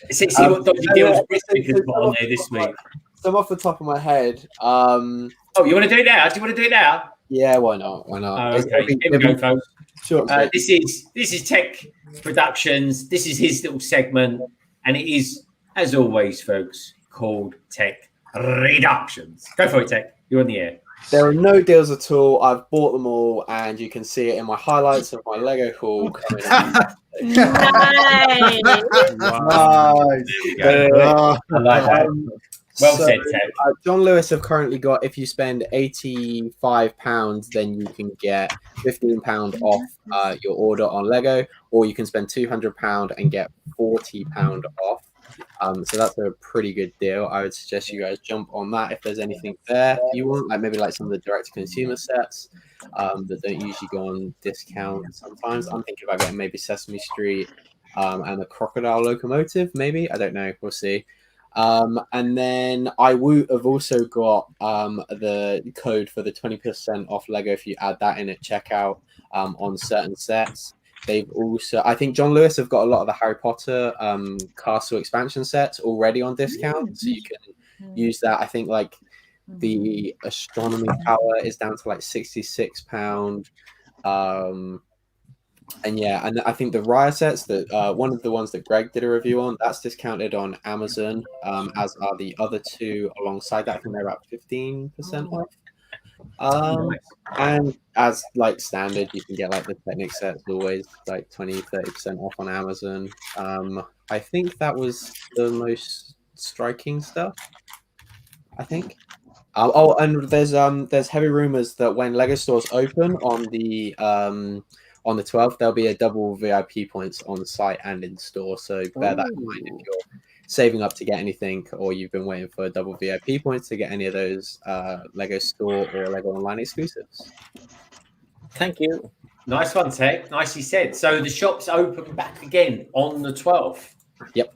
See what dodgy deals BrickScene has put on there this week. Some off the top of my head. Oh, you want to do it now? Do you want to do it now? Yeah, why not? Why not? Okay, here we go, folks. Sure. This is Tek Productions. This is his little segment, and it is, as always, folks, called Tek Reductions. Go for it, Tek. You're on the air. There are no deals at all. I've bought them all, and you can see it in my highlights of my Lego haul coming up. Nice. I like that. Well said, Tek. John Lewis have currently got, if you spend £85, then you can get £15 off your order on Lego, or you can spend £200 and get £40 off. So that's a pretty good deal. I would suggest you guys jump on that if there's anything there you want, like maybe like some of the direct-to-consumer sets that don't usually go on discount sometimes. I'm thinking about getting maybe Sesame Street and the Crocodile Locomotive, maybe. I don't know. We'll see. And then I have also got the code for the 20% off Lego if you add that in at checkout on certain sets. They've also, I think John Lewis have got a lot of the Harry Potter castle expansion sets already on discount, so you can use that. I think like the astronomy tower is down to like £66. And yeah, and I think the Raya sets, that one of the ones that Greg did a review on, that's discounted on Amazon, as are the other two alongside that. I think they're about 15% off. And as like standard, you can get like the Technic sets always like 20-30% off on Amazon. I think that was the most striking stuff, I think. And there's heavy rumors that when Lego stores open on the 12th, there'll be a double VIP points on site and in store. So bear that in mind if you're saving up to get anything, or you've been waiting for double VIP points to get any of those Lego store or Lego online exclusives. Thank you. Nice one, Tek. Nicely said. So the shop's open back again on the 12th. Yep.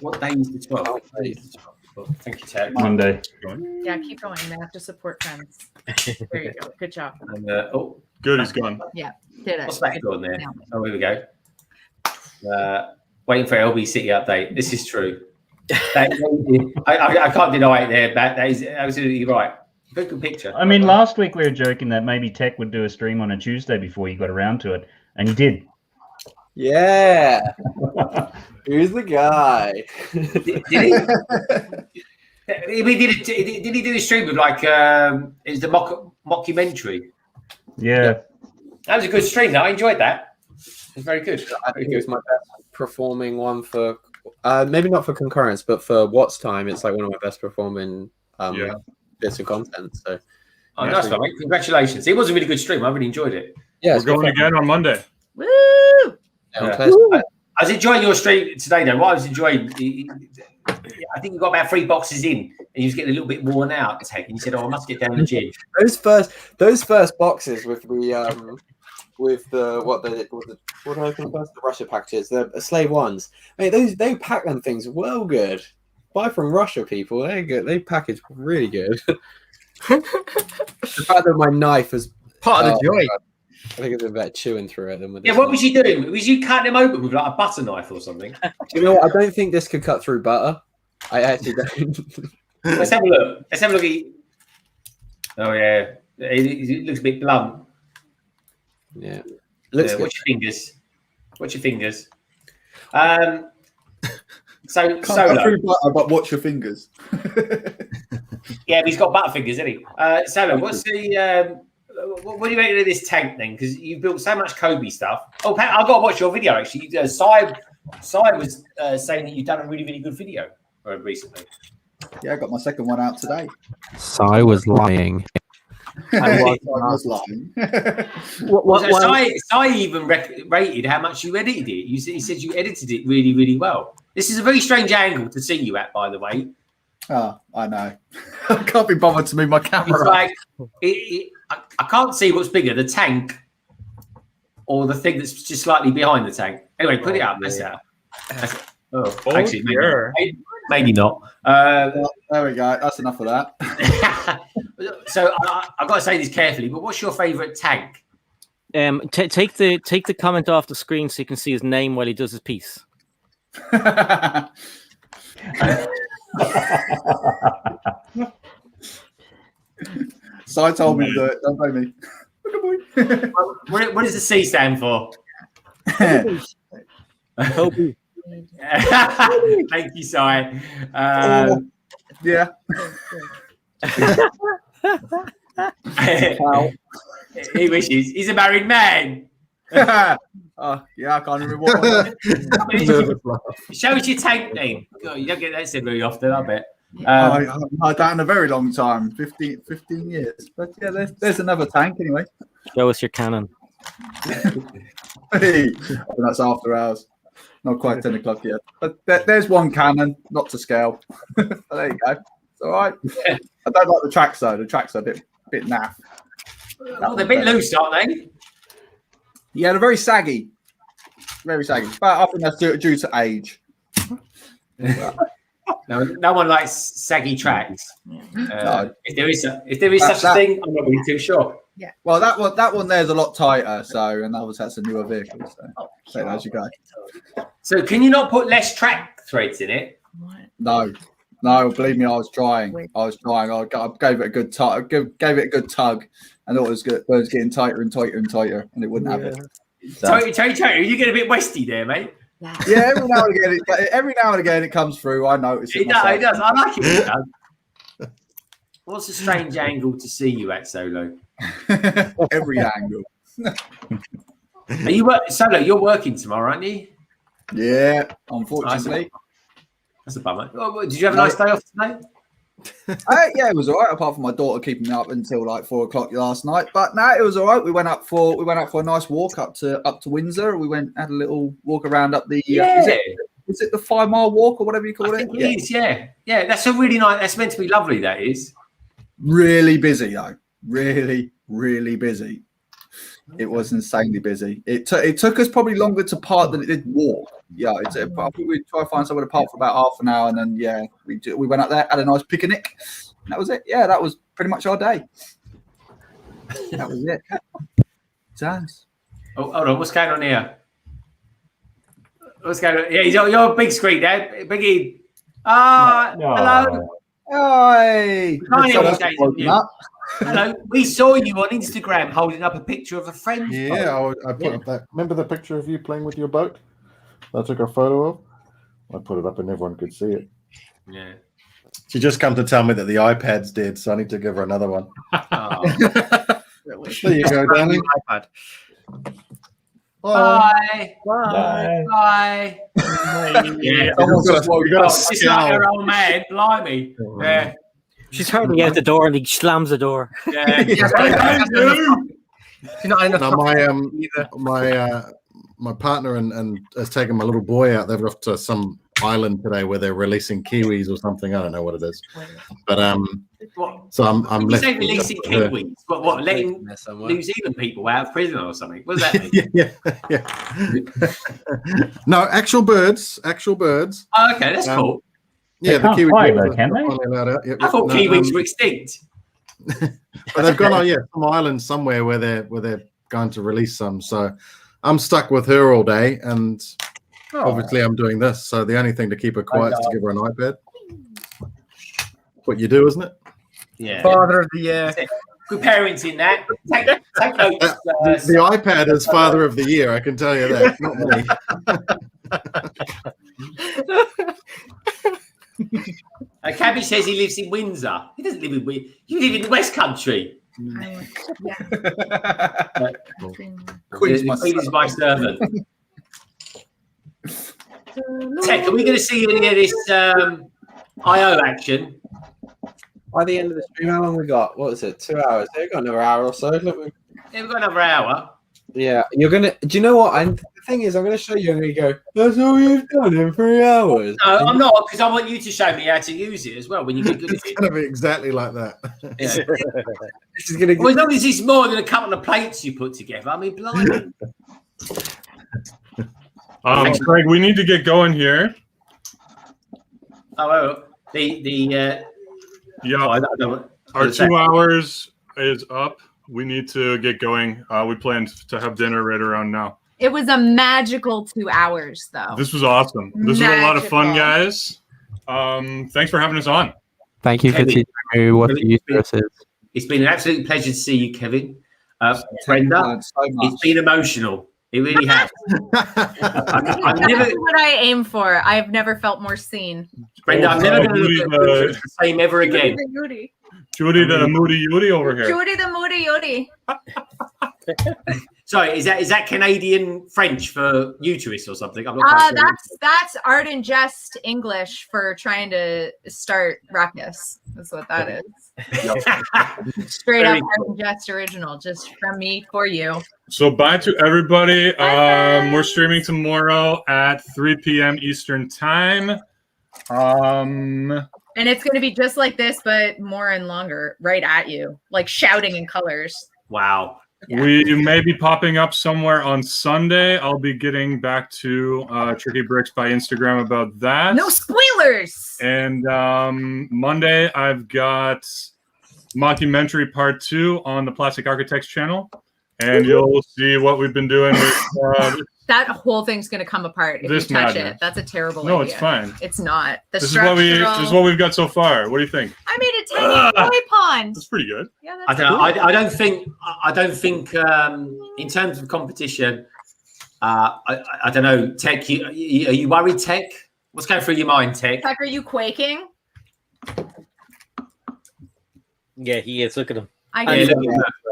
What day is the 12th? Well, thank you, Tek. Monday. Yeah, keep going. They have to support friends. There you go. Good job. And, Good, he's gone. Yeah, did it. What's that on there? Oh, here we go. Waiting for LB City update. This is true. I can't deny it there, Matt. That is absolutely right. Very good picture. I mean, last week we were joking that maybe Tek would do a stream on a Tuesday before he got around to it, and he did. Yeah. Who's the guy? Did he do a stream with like is the mockumentary? Yeah. That was a good stream. Though. I enjoyed that. It was very good. I think it was my best performing one for maybe not for concurrence, but for What's Time. It's like one of my best performing bits of content. So nice one, mate. Congratulations. It was a really good stream. I really enjoyed it. Yeah, we're going again on Monday. Woo! I was enjoying your stream today, though. What I was enjoying, I think you got about 3 boxes in, and you was getting a little bit worn out. Tek, and you said, "Oh, I must get down to the gym." Those first boxes with the what do I think first? The Russia packages, the slave ones. I mean, they pack them things well good. Buy from Russia, people. They're good. They package really good. The fact that my knife is part of the joy. I think it's a bit chewing through it than with what was you doing? Was you cutting them open with like a butter knife or something? You know what? I don't think this could cut through butter. I actually don't. Let's have a look. Let's have a look at you. Oh yeah, it looks a bit blunt. Yeah. Looks good. Watch your fingers. Watch your fingers. So Can't go Solo. through butter, but watch your fingers. Yeah, but he's got butterfingers, isn't he? Solo, what's the what do you make of this tank then? Because you built so much Kobe stuff. Oh, Pat, I've got to watch your video actually. Sai was saying that you've done a really, really good video recently. Yeah, I got my second one out today. Sai was lying. I was lying. Sai even rated how much you edited it. He said you edited it really, really well. This is a very strange angle to see you at, by the way. Oh, I know. I can't be bothered to move my camera. It's like I can't see what's bigger, the tank or the thing that's just slightly behind the tank. Anyway, put it up. That's that. Actually, maybe not. Well, there we go. That's enough of that. So I've got to say this carefully, but what's your favourite tank? Take the comment off the screen so you can see his name while he does his piece. So I told me to do it. Don't blame me. What does the C stand for? Kobe. Thank you, Si. Yeah. He wishes. He's a married man. Yeah, I can't remember what one. Show us your tank name. God, you don't get that said very often, I bet. I haven't had that in a very long time, 15 years. But yeah, there's another tank anyway. Show us your cannon. Hey, that's after hours. Not quite 10 o'clock yet. But there's one cannon, not to scale. There you go. It's all right. I don't like the tracks though. The tracks are a bit naff. Oh, they're a bit loose, aren't they? Yeah, they're very saggy. Very saggy. But I think that's due to age. No one likes saggy tracks. No. If there is such a thing, I'm not really too sure. Yeah. Well, that one there's a lot tighter. So, and that's a newer vehicle. So, take that as you go. So, can you not put less track threads in it? No, believe me, I was trying. I gave it a good tug. Gave it a good tug, and it was good. It was getting tighter and tighter and tighter, and it wouldn't have it. So, You get a bit westy there, mate. yeah, every now and again, it comes through. I notice it. It does. I like it. What's a strange angle to see you at, Solo? Every angle. Are you Solo? You're working tomorrow, aren't you? Yeah, unfortunately. That's a bummer. Did you have a nice day off today? Yeah, it was all right. Apart from my daughter keeping me up until like 4 o'clock last night, but no, it was all right. We went out for a nice walk up to Windsor. We had a little walk around up the. Is it the 5 mile walk or whatever you call it? It is. Yeah. That's a really nice. That's meant to be lovely. That is. Really busy though. Really, really busy. It was insanely busy. It took us probably longer to park than it did walk. Yeah, I think we tried to find somewhere to park for about half an hour, and then we went out there, had a nice picnic. And that was it. Yeah, that was pretty much our day. That was it. Sounds. Oh, hold on. What's going on here? What's going on? Yeah, you're a big screen there, Biggie. Hello. Hi. Hello. We saw you on Instagram holding up a picture of a friend's boat. I put up that. Remember the picture of you playing with your boat? I took a photo of. I put it up and everyone could see it. Yeah. She just come to tell me that the iPad's dead, so I need to give her another one. There you go, Danny. iPad. Bye. Bye. Yeah. You got It's like her old man, blimey. Yeah. She's hurrying out the door and he slams the door. Yeah. My partner and has taken my little boy out. They've off to some island today where they're releasing kiwis or something. I don't know what it is, but so I'm When you say releasing kiwis, what letting There somewhere. New Zealand people out of prison or something? What does that mean? yeah. No, actual birds. Oh, okay, that's cool. Yeah, They can't fly though, can they? I thought kiwis were extinct. But they've gone on some island somewhere where they're going to release some. So I'm stuck with her all day, and obviously I'm doing this. So the only thing to keep her quiet is to give her an iPad. What you do, isn't it? Yeah. Father of the year. Good parenting that. Take notes. The iPad is father of the year. I can tell you that. Not me. Cabbage says he lives in Windsor. He doesn't live in Windsor. You live in the West Country. Queen is my servant. Tek, are we going to see any of this IO action? By the end of the stream, how long we got? What is it? 2 hours. We've got another hour or so. Yeah, we've got another hour. Yeah, you're gonna. Do you know what? The thing is, I'm gonna show you, and you go, "That's all you've done in 3 hours." No, I'm not, because I want you to show me how to use it as well. When you get good at It's going to be exactly like that. Yeah. This is gonna. Well, as long as it's more than a couple of plates you put together. I mean, blimey. Craig, we need to get going here. Oh, well, yeah. Our 2 hours is up. We need to get going. We planned to have dinner right around now. It was a magical 2 hours, though. This was awesome. This was a lot of fun, guys. Thanks for having us on. Thank you for teaching me what the uterus is. It's been an absolute pleasure to see you, Kevin. Brenda, it's been emotional. It really has. That's what I aim for. I've never felt more seen. Brenda, I'm never going to look at the same ever again. Judy the Moody Yudi over here. Judy the Moody Yudi. Sorry, is that Canadian French for uterus or something? I'm not quite sure. That's ArtInJest English for trying to start ruckus. That's what that is. Straight up ArtInJest original, just from me for you. So bye to everybody. We're streaming tomorrow at 3 p.m. Eastern time. And it's going to be just like this, but more and longer, right at you, like shouting in colors. Wow. Yeah. We may be popping up somewhere on Sunday. I'll be getting back to Tricky Bricks by Instagram about that. No spoilers. And Monday, I've got Mockumentary Part 2 on the Plastic Architects channel. And you'll see what we've been doing with that whole thing's going to come apart if you touch it. That's a terrible idea. No, it's fine. It's not. This is what we've got so far. What do you think? I made a tiny koi pond. That's pretty good. Yeah, I don't know. I don't think in terms of competition, I don't know. Tek, are you worried, Tek? What's going through your mind, Tek? Tek, are you quaking? Yeah, he is. Look at him.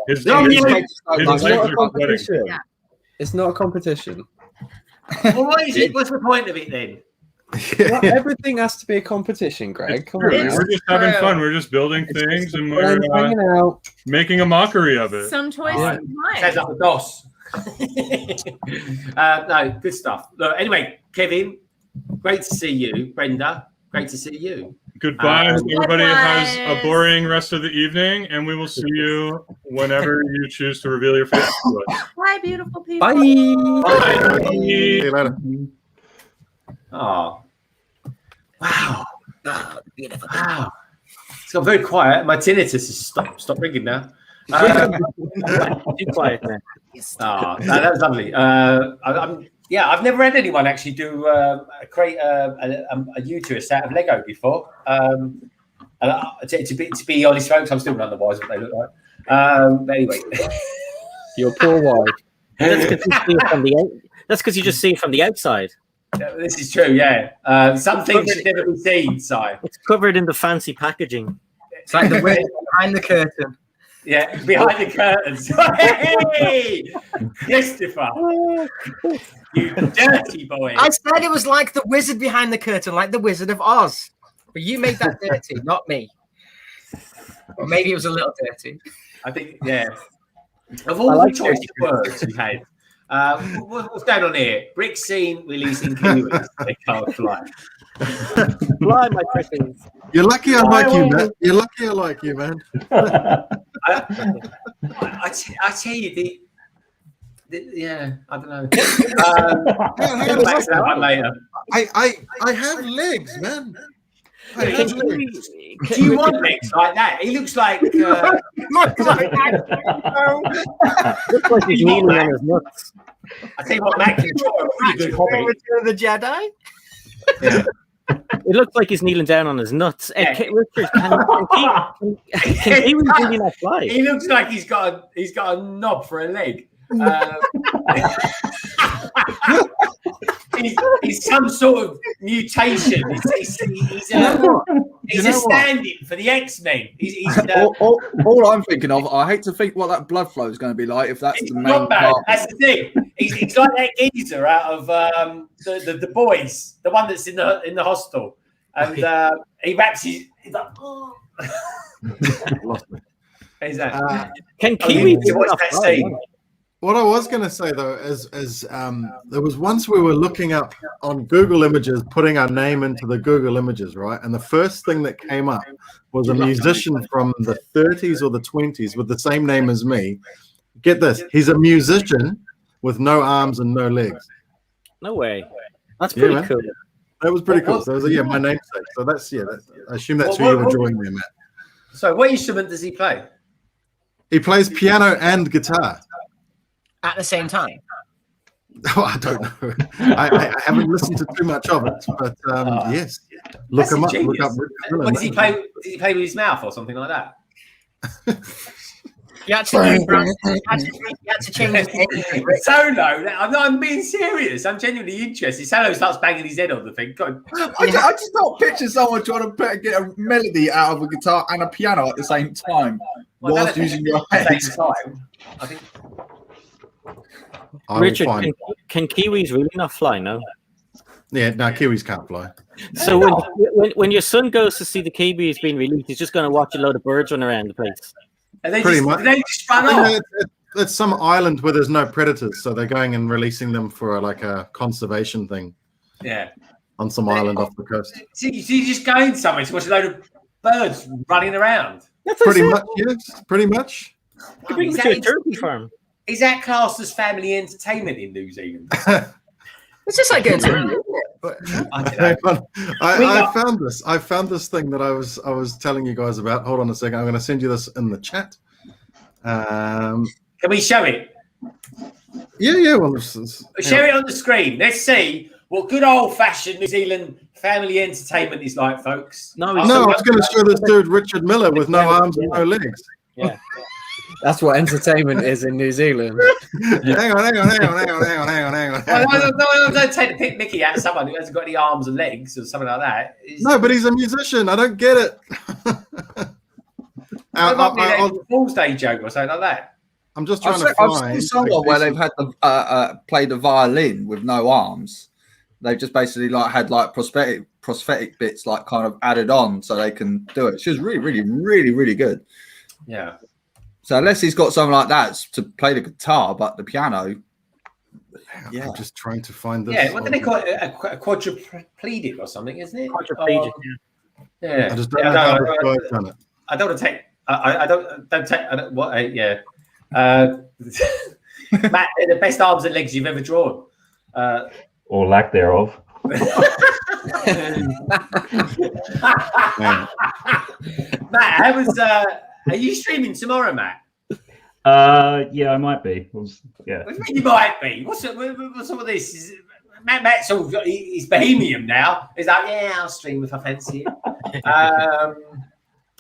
It's not a competition. Well, what is it? What's the point of it then? Not everything has to be a competition, Greg. Come on. We're just having fun. We're just building things, and we're making a mockery of it. Some toys. Sounds like a DOS. No, good stuff. Look, anyway, Kevin, great to see you. Brenda, great to see you. Goodbye. Everybody has a boring rest of the evening, and we will see you whenever you choose to reveal your face to us. Bye, beautiful people. Bye. Bye. See you later. Oh, wow. Wow. It's got very quiet. My tinnitus has stopped ringing now. Too quiet now. Oh, that was lovely. I've never had anyone actually do create a uterus out of Lego before. To be honest, folks, I'm still none the wiser what they look like. But anyway, your poor wife. That's because you just see it from the outside. This is true. Yeah, some things should never be seen. Si, it's covered in the fancy packaging. It's like the way behind the curtain. Yeah, behind the curtains. Hey, Christopher, you dirty boy. I said it was like the wizard behind the curtain, like the Wizard of Oz. But you made that dirty, not me. Or maybe it was a little dirty. I think, yeah. Of all the choice words we had, what's going on here? BrickScene releasing kiwis. They can't fly. Fly, my crickets. You're lucky I like you, man. You're lucky I like you, man. I tell you, yeah, I don't know. Later. I have legs, man. Do you want legs like that? He looks like looks like he's kneeling on his nuts. I tell you what, Mac, you're a really good hobby. Return of the Jedi. Yeah. It looks like he's kneeling down on his nuts. Yeah. Richard, can he really not fly? He looks like he's got a knob for a leg. he's some sort of mutation. He's a stand-in for the X-Men. All I'm thinking of, I hate to think what that blood flow is going to be like if that's the main not bad. part. That's the thing. He's like that geezer out of the boys, the one that's in the hostel, and he raps his. He's like, oh. Can Kiwi watch that scene? What I was going to say though is there was once we were looking up on Google Images, putting our name into the Google Images, right? And the first thing that came up was a musician from the 30s or the 20s with the same name as me. Get this, he's a musician with no arms and no legs. No way. That's pretty cool. That was pretty cool. So my namesake. So that's I assume that's who you were drawing there, Matt. So what instrument does he play? He plays piano and guitar. At the same time? Oh, I don't know. I haven't listened to too much of it, but yes. Look him up. Look up. What does he play? Does he play with his mouth or something like that? You had to change his Solo. I'm being serious. I'm genuinely interested. Solo starts banging his head on the thing. I just don't picture someone trying to get a melody out of a guitar and a piano at the same time whilst using your head. I think. Richard, can kiwis really not fly? No. Yeah, no, kiwis can't fly. So when your son goes to see the kiwis being released, he's just going to watch a load of birds run around the place. Pretty much. They just run off. It's some island where there's no predators, so they're going and releasing them for a conservation thing. Yeah. On some island off the coast. So you're just going somewhere to watch a load of birds running around. Pretty much, yes. Pretty much. You bring them to a turkey farm. Is that classed as family entertainment in New Zealand? It's just like going to. I found this. I found this thing that I was telling you guys about. Hold on a second. I'm going to send you this in the chat. Can we show it? Yeah. Well, share it on the screen. Let's see what good old-fashioned New Zealand family entertainment is like, folks. No, I was going to show this dude Richard Miller with no arms and no legs. Yeah. That's what entertainment is in New Zealand. Hang on. Don't take the Mickey out of someone who hasn't got any arms and legs or something like that. No, but he's a musician. I don't get it. Fool's Day joke or something like that. I'm just trying to I've find seen someone where they've had to play the violin with no arms. They've just basically had prosthetic bits kind of added on so they can do it. She was really good. Yeah. So unless he's got something like that to play the guitar, but the piano. Yeah, I'm just trying to find this. Yeah, what do they call it? A quadriplegic or something, isn't it? Quadriplegic. Yeah. I just don't know how this guy's done it. I don't want to take. I don't take. I don't, what? Yeah. Matt, they're the best arms and legs you've ever drawn. Or lack thereof. Matt, how was? Are you streaming tomorrow, Matt? Yeah, I might be. Yeah. What do you mean you might be? What's up with this? Matt's he's Bohemian now. He's like, yeah, I'll stream if I fancy it.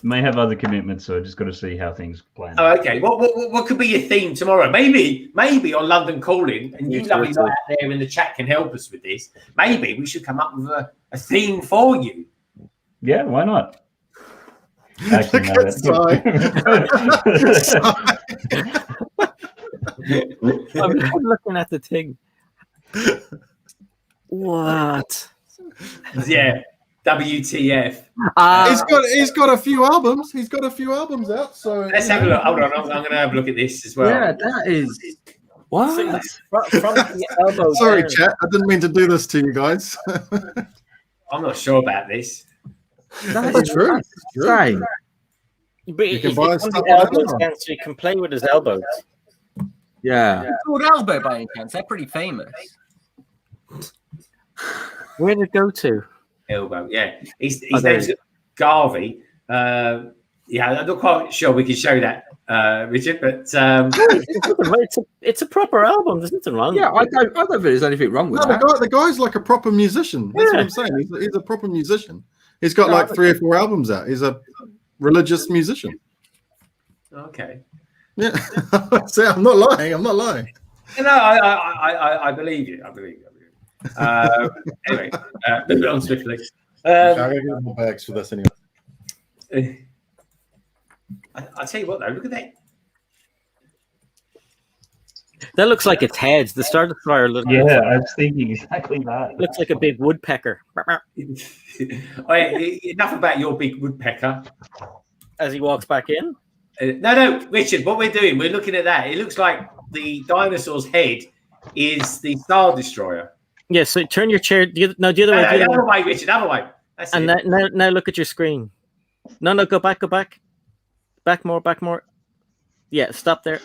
May have other commitments, so I just got to see how things plan. Oh, okay. What could be your theme tomorrow? Maybe on London Calling, and you lovely guy out there in the chat can help us with this. Maybe we should come up with a theme for you. Yeah, why not? Actually, I'm looking at the thing. What? Yeah. WTF? He's got a few albums. He's got a few albums out. So let's have a look. Hold on, I'm going to have a look at this as well. Yeah, that is. What? From the elbow. Sorry, chat. I didn't mean to do this to you guys. I'm not sure about this. That's true. Right. But You can if buy it's on stuff the on elbow Amazon. stance, so you can play with his elbows. Yeah. Called Elbow by any chance? They're pretty famous. Where did it go to? Elbow, yeah. His name's Garvey. Yeah, I'm not quite sure we can show that, Richard, but it's a proper album. There's nothing wrong. Yeah, I don't think there's anything wrong with that. The guy's like a proper musician. That's what I'm saying. He's a proper musician. He's got like 3 or 4 albums out. He's a religious musician. Okay. Yeah. See, I'm not lying. No, I believe you. I believe you. Anyway, moving on swiftly. I'm going to get more bags for this anyway. I'll tell you what, though, look at that. That looks like its heads. The Star Destroyer looks. Yeah, I was thinking exactly that. Looks like a big woodpecker. Enough about your big woodpecker. As he walks back in. No, Richard. What we're doing, we're looking at that. It looks like the dinosaur's head is the Star Destroyer. Yeah. So turn your chair. The other way. The other way, Richard. Other way. That's and it. now look at your screen. No, go back. Back more. Yeah, stop there.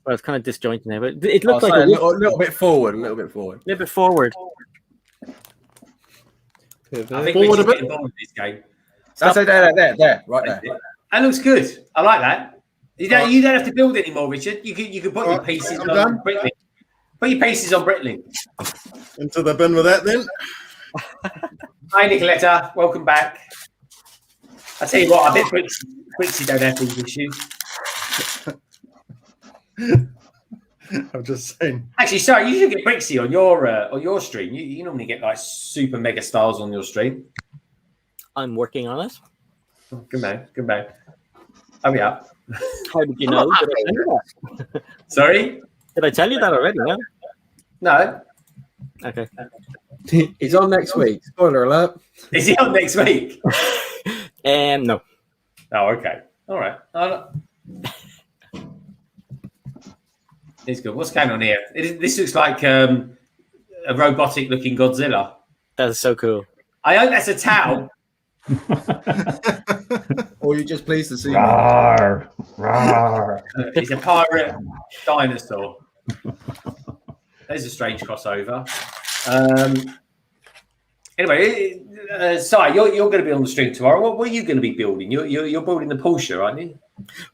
Well, it's kind of disjointed now, but it looks like a little bit forward. A little bit forward. I think we should get involved in this game. That's it, there, right there. That looks good. I like that. You don't have to build anymore, Richard. You can put your pieces on Bricklink. Put your pieces on Bricklink. Into the bin with that, then. Hi, Nicoletta. Welcome back. I tell you what, I bet Brixie don't have these issues. I'm just saying. Actually, sorry, you should get Brixie on your stream. You normally get like super mega stars on your stream. I'm working on it. Oh, good man. Hurry up. How did you know? Did I tell you that? Sorry? Did I tell you that already? No. No. Okay. He's on next week. Spoiler alert. Is he on next week? No. Oh, okay. All right. It's good. What's going on here? This looks like a robotic-looking Godzilla. That's so cool. I hope that's a towel. Or you're just pleased to see me. He's a pirate dinosaur. There's a strange crossover. Anyway, Si, you're going to be on the stream tomorrow. What are you going to be building? You're building the Porsche, aren't you?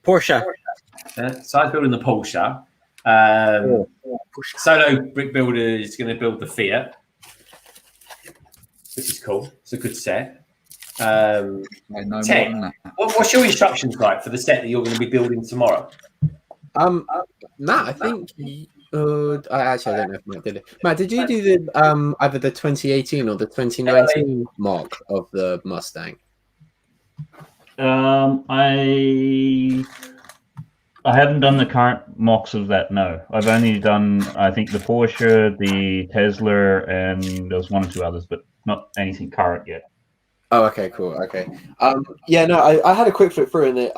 Porsche. Si's building the Porsche. Solo Brick Builder is going to build the Fiat, which is cool. It's a good set. Tek, what's your instructions like for the set that you're going to be building tomorrow? Matt, I think I don't know if Matt did it. Matt, did you do the either the 2018 or the 2019 mock of the Mustang? I haven't done the current mocks of that. No, I've only done I think the Porsche, the Tesla, and there was one or two others, but not anything current yet. Oh, okay, cool. Okay. Yeah, no, I had a quick flip through and it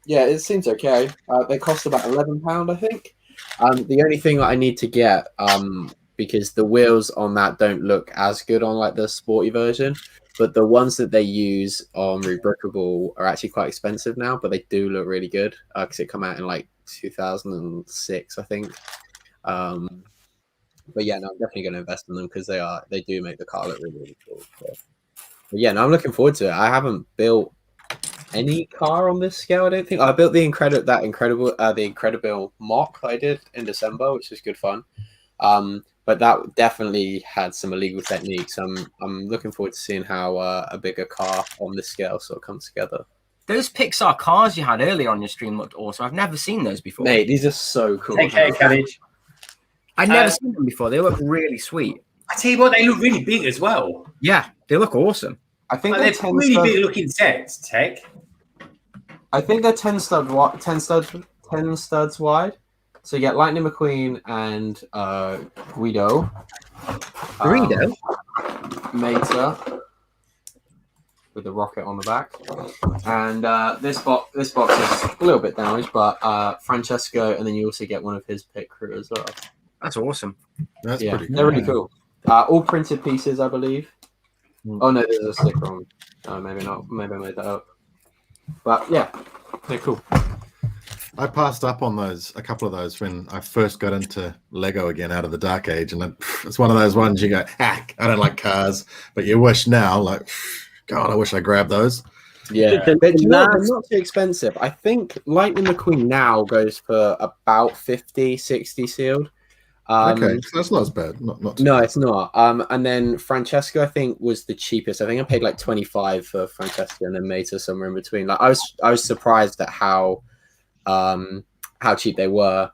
yeah, it seems okay. They cost about £11, I think. The only thing that I need to get, because the wheels on that don't look as good on like the sporty version, but the ones that they use on Rebrickable are actually quite expensive now, but they do look really good because it came out in like 2006, I think. But yeah, no, I'm definitely going to invest in them because they do make the car look really, really cool. So. But yeah, no, I'm looking forward to it. I haven't built any car on this scale, I don't think. I built the Incredible mock I did in December, which was good fun. But that definitely had some illegal techniques. I'm looking forward to seeing how a bigger car on this scale sort of comes together. Those Pixar cars you had earlier on your stream looked awesome. I've never seen those before. Mate, these are so cool. Take care, Cabbage. I'd never seen them before. They look really sweet. I tell you what, they look really big as well. Yeah, they look awesome. I think they're really big looking sets, Tek. I think they're 10 studs wide. So you get Lightning McQueen and Guido. Meta with the rocket on the back. And this box is a little bit damaged, but Francesco, and then you also get one of his pit crew as well. That's awesome. That's pretty cool. They're really cool. All printed pieces, I believe. Oh no, there's a sticker on. Maybe not. Maybe I made that up. But yeah, they're cool. I passed up on a couple of those when I first got into Lego again out of the dark age, and it's one of those ones you go, I don't like cars, but you wish now, like, God, I wish I grabbed those. Yeah, they're not too expensive. I think Lightning McQueen now goes for about 50, 60 sealed. Okay, so that's not as bad. No, it's not. And then Francesco, I think, was the cheapest. I think I paid like 25 for Francesco, and then Meta somewhere in between. Like I was surprised at how cheap they were.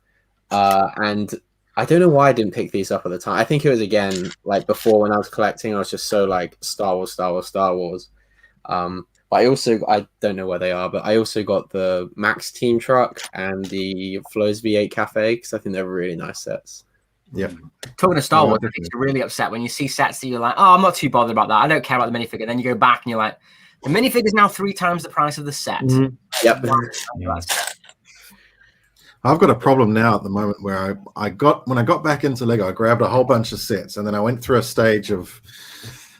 And I don't know why I didn't pick these up at the time. I think it was again like before when I was collecting. I was just so like Star Wars. But I don't know where they are, but I also got the Max Team Truck and the Flows V8 Cafe because I think they're really nice sets. Yep. Talking to Star Wars, it makes you really upset when you see sets that you're like, oh, I'm not too bothered about that. I don't care about the minifigure. Then you go back and you're like, the minifigure's now 3 times the price of the set. Yep. I've got a problem now at the moment where when I got back into Lego, I grabbed a whole bunch of sets, and then I went through a stage of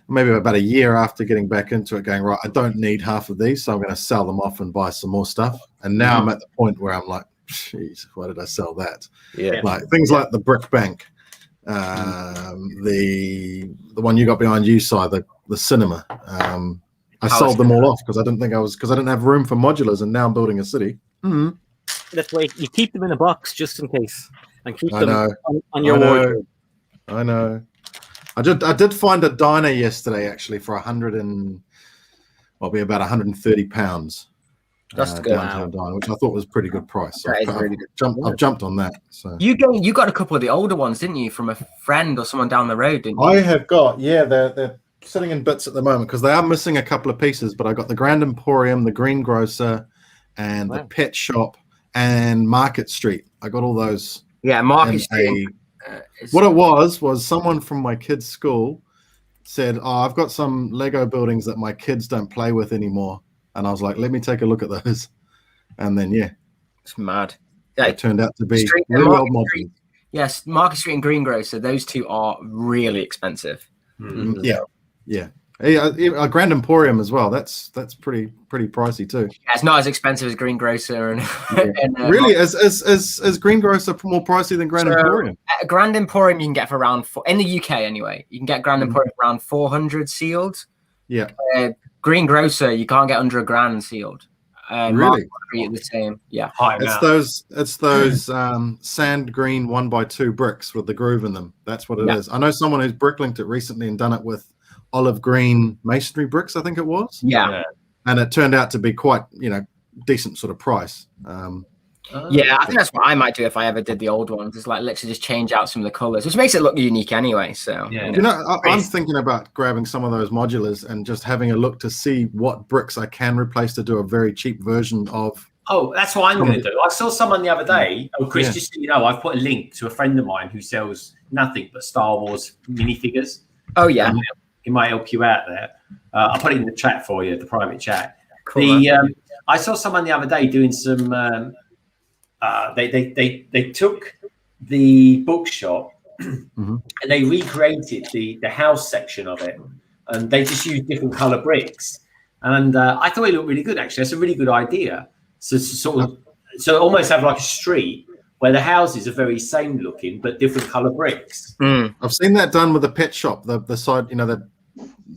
maybe about a year after getting back into it, going, right, I don't need half of these, so I'm going to sell them off and buy some more stuff. And now I'm at the point where I'm like, jeez, why did I sell that? Yeah. Like things like the Brick Bank, the one you got behind you, Si, the cinema. I sold them all off because I didn't have room for modulars, and now I'm building a city. That's why you keep them in a box just in case, and keep them on your wardrobe. I know. I did find a diner yesterday actually for about 130 pounds. That's good. Downtown diner, which I thought was a pretty good price. So I've jumped on that. So You got a couple of the older ones, didn't you, from a friend or someone down the road, didn't you? I have got, they're sitting in bits at the moment because they are missing a couple of pieces, but I got the Grand Emporium, the Greengrocer, and the Pet Shop and Market Street. I got all those. Yeah, Market Street. What it was someone from my kids' school said, "Oh, I've got some Lego buildings that my kids don't play with anymore," and I was like, "Let me take a look at those." And then it's mad. It turned out to be really old models. Yes, Market Street and Greengrocer. Those two are really expensive. Yeah. A Grand Emporium as well. That's pretty pricey too. Yeah, it's not as expensive as Greengrocer and, really, is Greengrocer more pricey than Grand Emporium? Grand Emporium you can get for around in the UK anyway. You can get Grand Emporium for around 400 sealed. Yeah. Greengrocer you can't get under $1,000 sealed. Really? The same. Yeah. It's those sand green 1x2 bricks with the groove in them. That's what it is. I know someone who's bricklinked it recently and done it with olive green masonry bricks, I think it was. Yeah. And it turned out to be quite, decent sort of price. Yeah, I think that's what I might do if I ever did the old ones. Is like literally just change out some of the colors, which makes it look unique anyway. So I'm thinking about grabbing some of those modulars and just having a look to see what bricks I can replace to do a very cheap version of. Oh, that's what I'm going to do. I saw someone the other day. Oh, Chris, just so you know, I've put a link to a friend of mine who sells nothing but Star Wars minifigures. Oh yeah. He might help you out there. I'll put it in the chat for you, the private chat. Cool, I saw someone the other day doing some. They took the bookshop and they recreated the house section of it, and they just used different color bricks. And I thought it looked really good. Actually, that's a really good idea. So almost have like a street where the houses are very same looking but different color bricks. I've seen that done with the Pet Shop, the side,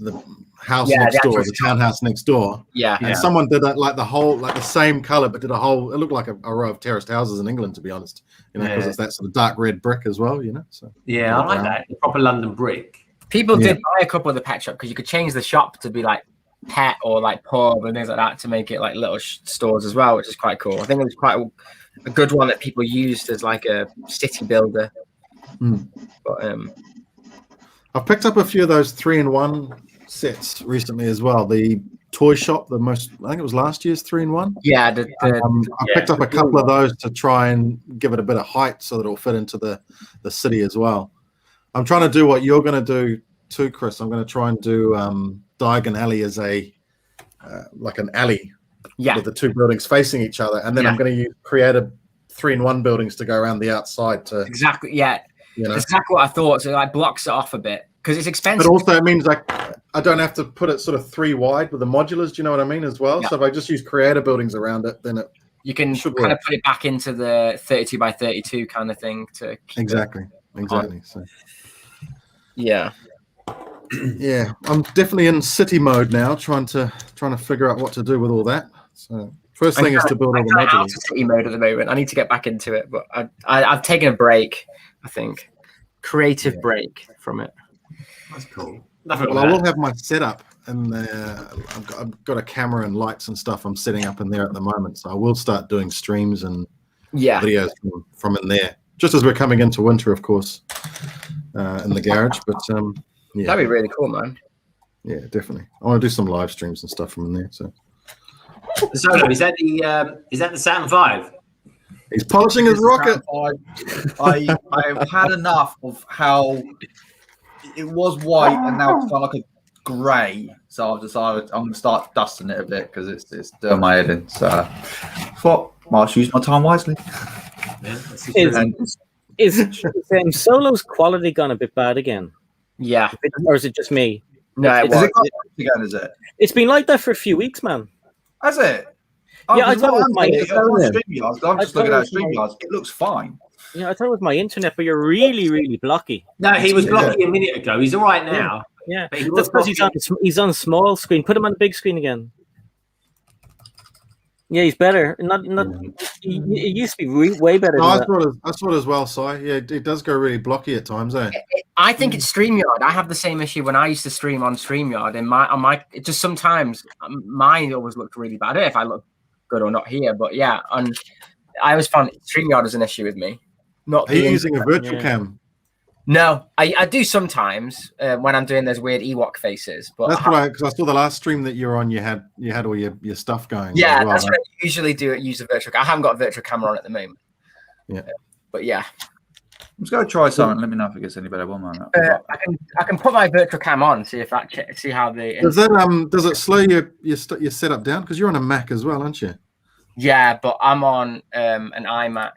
the house next door, the townhouse next door. And someone did that like the same color, but did a whole. It looked like a row of terraced houses in England, to be honest. Because it's that sort of dark red brick as well. So I like that proper London brick. People did buy a couple of the Pet Shop because you could change the shop to be like pet or like pub and things like that to make it like little stores as well, which is quite cool. I think it was quite a good one that people used as like a city builder. But I've picked up a few of those 3-in-1 sets recently as well. The toy shop, I think it was last year's 3-in-1. Yeah, I picked up a couple of those to try and give it a bit of height so that it'll fit into the city as well. I'm trying to do what you're going to do too, Chris. I'm going to try and do Diagon Alley as a like an alley with the two buildings facing each other, and then I'm going to create a 3-in-1 buildings to go around the outside to exactly That's exactly what I thought. So it like blocks it off a bit because it's expensive. But also it means like I don't have to put it sort of 3 wide with the modulars. Do you know what I mean as well? So if I just use creator buildings around it, then you can kind of put it back into the 32 by 32 kind of thing to keep exactly. So yeah, I'm definitely in city mode now, trying to figure out what to do with all that. So first thing is to build all the modulars. I'm out of city mode at the moment. I need to get back into it, but I've taken a break. I think creative break from it. That's cool. Well, I will have my setup, and I've got a camera and lights and stuff I'm setting up in there at the moment. So I will start doing streams and videos from in there. just as we're coming into winter, of course, in the garage. But yeah, That'd be really cool, man. yeah, definitely. I want to do some live streams and stuff from there. So Solo, is that the Saturn V? he's polishing his rocket. I've had enough of how it was white and now it's like a grey. So I've decided I'm going to start dusting it a bit because it's doing my head in. So I thought I should use my time wisely. Is Solo's quality gone a bit bad again? Yeah. Or is it just me? No, it Is was. it got again? Is it? It's been like that for a few weeks, man. Has it? Yeah, I thought it was my. I'm just looking at StreamYards. It looks fine. Yeah, I thought it was my internet, but you're really, really blocky. No, he was blocky a minute ago. He's all right now. Yeah, But he that's was because he's on small screen. Put him on the big screen again. Yeah, he's better. Not. It used to be way better. No, than I that. thought as well, Si. Yeah, it does go really blocky at times, eh? I think it's StreamYard. I have the same issue when I used to stream on StreamYard. And it just sometimes mine always looked really bad. I don't know if I look good or not here, but yeah, and I always found StreamYard as an issue with me. Not Are you using a virtual cam? No, I do sometimes when I'm doing those weird Ewok faces. But That's right, because I saw the last stream that you're on. You had all your stuff going. yeah, as well, that's right? what I usually do. Use a virtual. I haven't got a virtual camera on at the moment. Yeah, but yeah, Let's go try something. Let me know if it gets any better. One moment. I can put my virtual cam on, see if that see how the does it slow your setup down? Because you're on a Mac as well, aren't you? Yeah, but I'm on an iMac,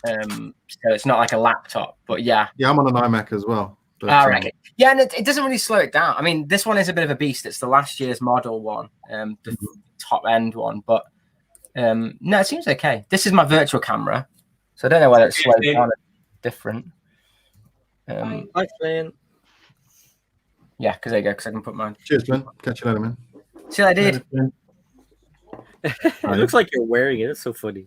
so it's not like a laptop. But yeah, I'm on an iMac as well. But, all right. Yeah, and it doesn't really slow it down. I mean, this one is a bit of a beast. It's the last year's model one, the top end one. But no, it seems okay. This is my virtual camera, so I don't know whether it's slowed down or different. Hi, Flynn. Yeah, because there you go. Because I can put mine. Cheers, Ben. Catch you later, man. See what I did. It looks like you're wearing it. It's so funny.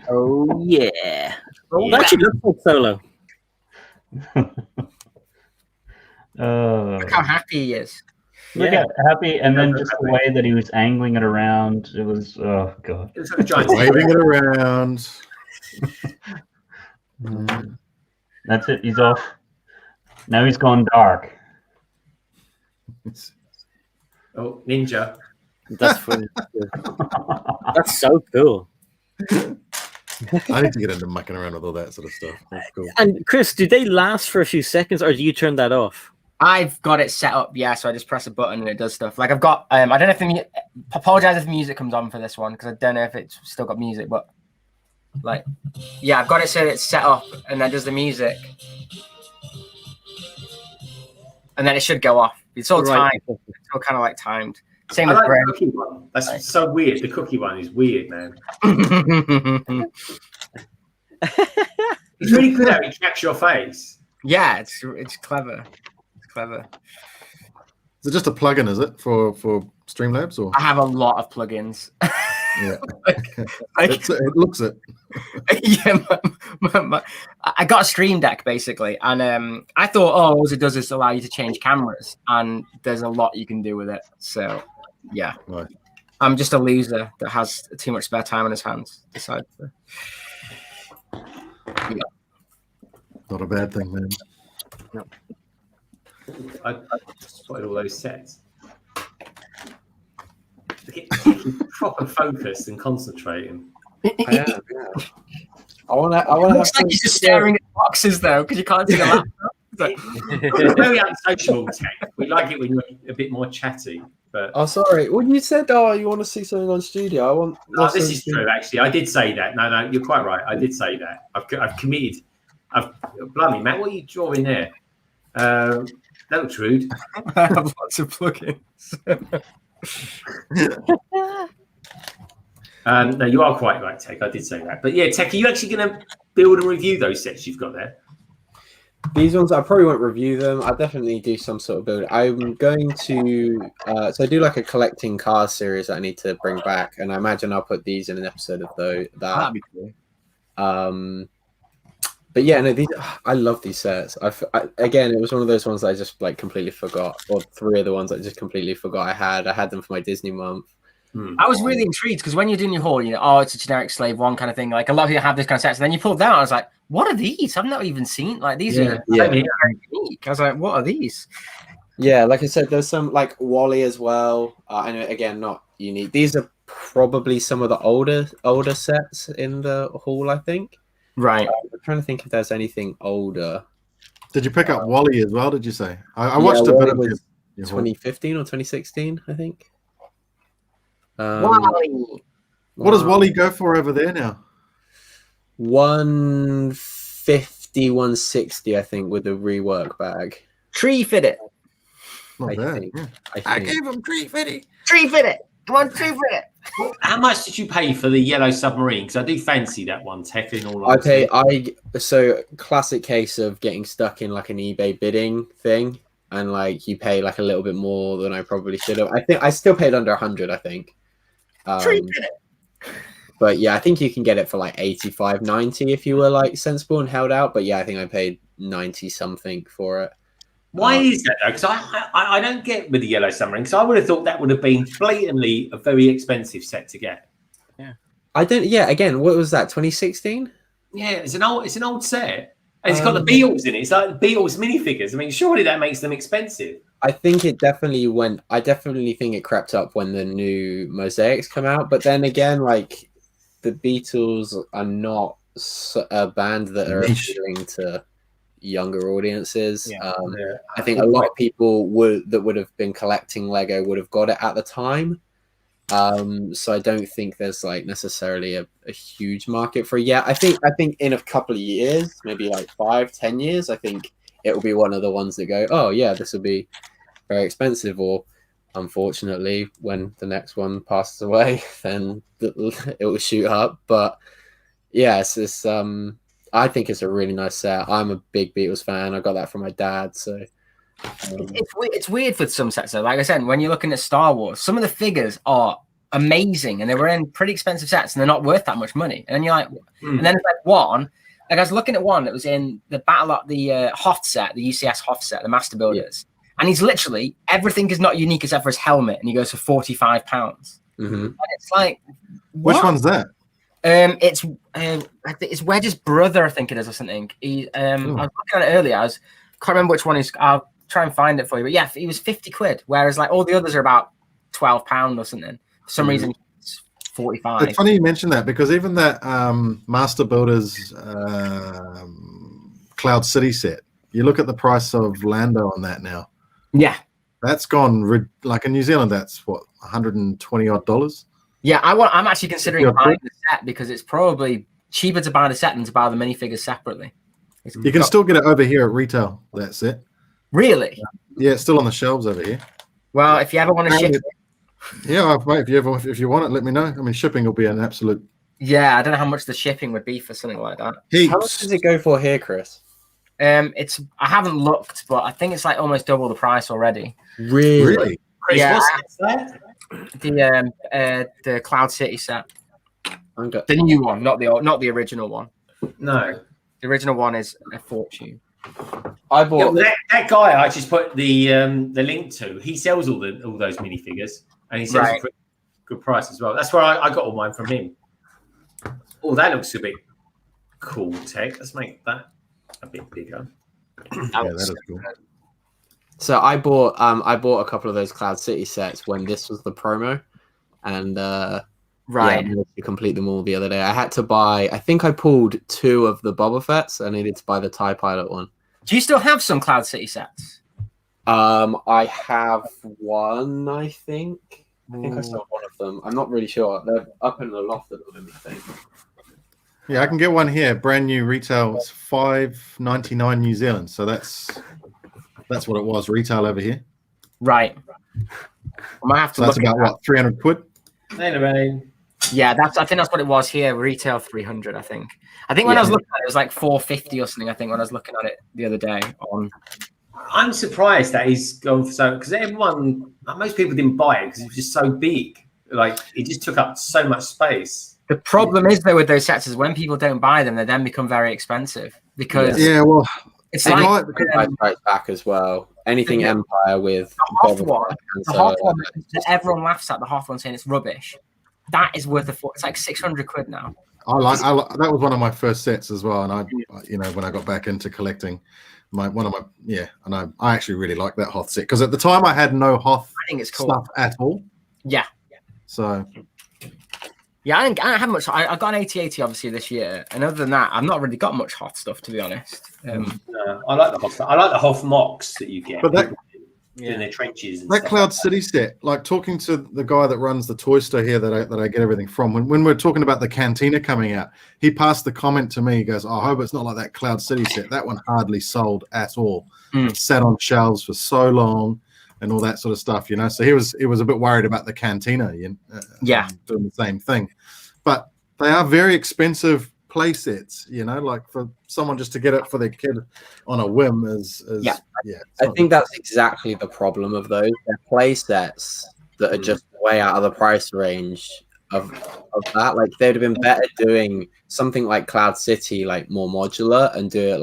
Oh yeah. Oh, It actually looks like Solo. Look how happy he is. Look at happy, and then just the way that he was angling it around. It was, oh god. It was like a giant Waving it around. That's it. He's off. Now he's gone dark. Oh, ninja. That's funny. That's so cool. I need to get into mucking around with all that sort of stuff. That's cool. And Chris, do they last for a few seconds, or do you turn that off? I've got it set up, yeah. So I just press a button and it does stuff. Like I've got, I don't know if apologize if the music comes on for this one because I don't know if it's still got music, but like, yeah, I've got it so it's set up and then does the music, and then it should go off. It's all timed. It's all kind of like timed. Same with the cookie one. That's so weird. The cookie one is weird, man. It's really good how it tracks your face. Yeah, it's clever. It's clever. Is it just a plugin? Is it for Streamlabs or? I have a lot of plugins. Yeah, like, it looks it. Yeah, I got a Stream Deck basically, and I thought, oh, all it does is allow you to change cameras, and there's a lot you can do with it. So, yeah, right. I'm just a loser that has too much spare time on his hands. Decided to. Yeah. Not a bad thing, man. No. I spotted all those sets. Keep proper focused and concentrating. I am, yeah. I want to. Looks like you're just staring at boxes though, because you can't see the laptop. We're very unsociable, Tek. We like it when you're a bit more chatty. But Oh, sorry. Well, you said, "Oh, you want to see something on studio." I want. oh, this is true. Actually, I did say that. No, you're quite right. I did say that. I've committed. Blimey, Matt, what are you drawing there? That looks rude. I have lots of plugins. No, you are quite right, Tek. I did say that. But yeah, Tek, are you actually going to build and review those sets you've got there? These ones, I probably won't review them. I'll definitely do some sort of build. I'm going to, so I do like a collecting cars series that I need to bring back, and I imagine I'll put these in an episode of that. That'd be cool. But yeah, no, I love these sets. Again, it was one of those ones that I just like completely forgot, or three of the ones I just completely forgot I had. I had them for my Disney month. I was really intrigued because when you're doing your haul, you know, oh, it's a generic slave one kind of thing. Like a lot of you have this kind of sets. And then you pulled that out. I was like, what are these? I've not even seen like these are very unique. I was like, what are these? Yeah, like I said, there's some like Wally as well. I know again, not unique. These are probably some of the older sets in the haul, I think. Right. I'm trying to think if there's anything older. Did you pick up Wally as well? Did you say? I watched a bit of it. 2015 or 2016, I think. Wally. What does Wally go for over there now? 150, 160, I think, with the rework bag. Tree fit it. Not bad. I gave him tree fitty. Tree fit it. Come on, tree fit it. How much did you pay for the yellow submarine? Because I do fancy that one, Tek, in all honesty. So classic case of getting stuck in like an eBay bidding thing, and like you pay like a little bit more than I probably should have. I think I still paid under 100, I think. But yeah, I think you can get it for like 85, 90 if you were like sensible and held out. But yeah, I think I paid 90 something for it. Why is that though? Because I don't get with the yellow submarine. Because I would have thought that would have been blatantly a very expensive set to get. Yeah, I don't. Yeah, again, what was that? 2016? Yeah, it's an old set. And it's got the Beatles in it. It's like the Beatles minifigures. I mean, surely that makes them expensive. I think it definitely went. I definitely think it crept up when the new mosaics come out. But then again, like the Beatles are not a band that are appealing to younger audiences. I think a lot of people would have been collecting Lego would have got it at the time. So I don't think there's like necessarily a huge market for it yet. I think in a couple of years, maybe like 5-10 years, I think it will be one of the ones that go, oh yeah, this will be very expensive, or unfortunately when the next one passes away then it will shoot up. But yeah, it's I think it's a really nice set. I'm a big Beatles fan. I got that from my dad. So it's weird for some sets though. Like I said, when you're looking at Star Wars, some of the figures are amazing and they were in pretty expensive sets and they're not worth that much money. And then you're like, and then it's like one. Like I was looking at one that was in the Hoth set, the UCS Hoth set, the Master Builders, and he's literally everything is not unique except for his helmet, and he goes for £45. And it's like, what? Which one's that? It's Wedge's brother, I think it is, or something. I was looking at it earlier. Can't remember which one is. I'll try and find it for you. But yeah, he was £50, whereas like all the others are about £12 or something. For some reason, it's 45. It's funny you mentioned that because even that Master Builders Cloud City set, you look at the price of Lando on that now. Yeah, that's gone like in New Zealand. That's what $120 odd. Yeah, I'm actually considering buying the set because it's probably cheaper to buy the set than to buy the minifigures separately. You can still get it over here at retail. That set. Really? Yeah, it's still on the shelves over here. Well, if you ever want to ship it. Yeah, mate, if you want it, let me know. I mean, shipping will be an absolute. Yeah, I don't know how much the shipping would be for something like that. How much does it go for here, Chris? I haven't looked, but I think it's like almost double the price already. Really? Chris, yeah. What's that? The Cloud City set. The new one, not the original one. No. The original one is a fortune. I bought that guy I just put the link to. He sells all those minifigures, and he sells them for a good price as well. That's where I got all mine from him. Oh, that looks a bit cool, Tek. Let's make that a bit bigger. Yeah, that is cool. So I bought a couple of those Cloud City sets when this was the promo, and I managed to complete them all the other day. I had to buy. I think I pulled 2 of the Boba Fett's. I needed to buy the TIE Pilot one. Do you still have some Cloud City sets? I have one. I think I still have one of them. I'm not really sure. They're up in the loft at the moment, I think. Yeah, I can get one here. Brand new retail. It's $5.99 New Zealand. So that's what it was retail over here. Right. I might have to. So that's about what, £300? Yeah, I think that's what it was here. Retail 300, I think. I think when I was looking at it, it was like 450 or something. I think when I was looking at it the other day. I'm surprised that he's gone for so because most people didn't buy it because it was just so big. Like it just took up so much space. The problem is though with those sets is when people don't buy them, they then become very expensive because well, It's And like Empire Strikes Back as well. Anything Empire with Hoth Boba one, Fett and the so Hoth one that everyone laughs at, the Hoth one saying it's rubbish. That is worth it's like 600 quid now. I like that was one of my first sets as well, and I when I got back into collecting, and I actually really like that Hoth set because at the time I had no Hoth I think it's cool stuff at all. Yeah. So. Yeah, I don't have much. I got an 8080 obviously this year, and other than that, I've not really got much Hoth stuff to be honest. No, I like the Hoth. I like the Hoth mocks that you get. But that, in their trenches. And that stuff Cloud like City set, like talking to the guy that runs the toy store here that I get everything from. When we're talking about the Cantina coming out, he passed the comment to me. He goes, "I hope it's not like that Cloud City set. That one hardly sold at all. It sat on shelves for so long." And all that sort of stuff, you know. So he was a bit worried about the Cantina, doing the same thing. But they are very expensive play sets, you know. Like for someone just to get it for their kid on a whim is I think that's exactly the problem of those. They're play sets that are just way out of the price range of that. Like they'd have been better doing something like Cloud City, like more modular, and do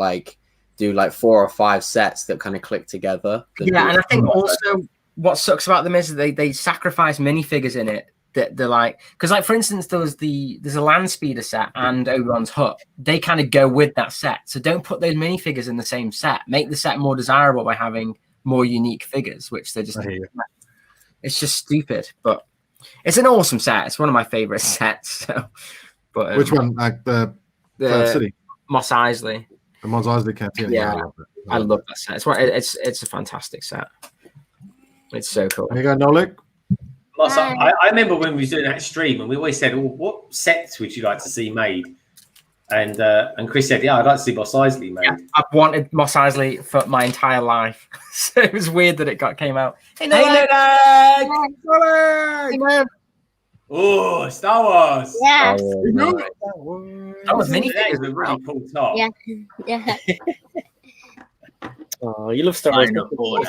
4 or 5 sets that kind of click together. Yeah, and I think also what sucks about them is they sacrifice minifigures in it that they're like, because like for instance there's a Land Speeder set and Oberon's Hut. They kind of go with that set, so don't put those minifigures in the same set. Make the set more desirable by having more unique figures, which they're just it's just stupid, but it's an awesome set. It's one of my favorite sets. So, but which one? Like the Cloud City, Mos Eisley. The Mos Eisley Cantina. Yeah, I love that set. It's a fantastic set. It's so cool. There you go, Nolik. I remember when we was doing that stream, and we always said, "What sets would you like to see made?" And Chris said, "Yeah, I'd like to see Mos Eisley made." Yeah, I've wanted Mos Eisley for my entire life, so it was weird that it came out. Hey, Nolik! Oh, Star Wars! Yeah. That was minifigures. A really cool top. Yeah. Oh, you love Star Wars.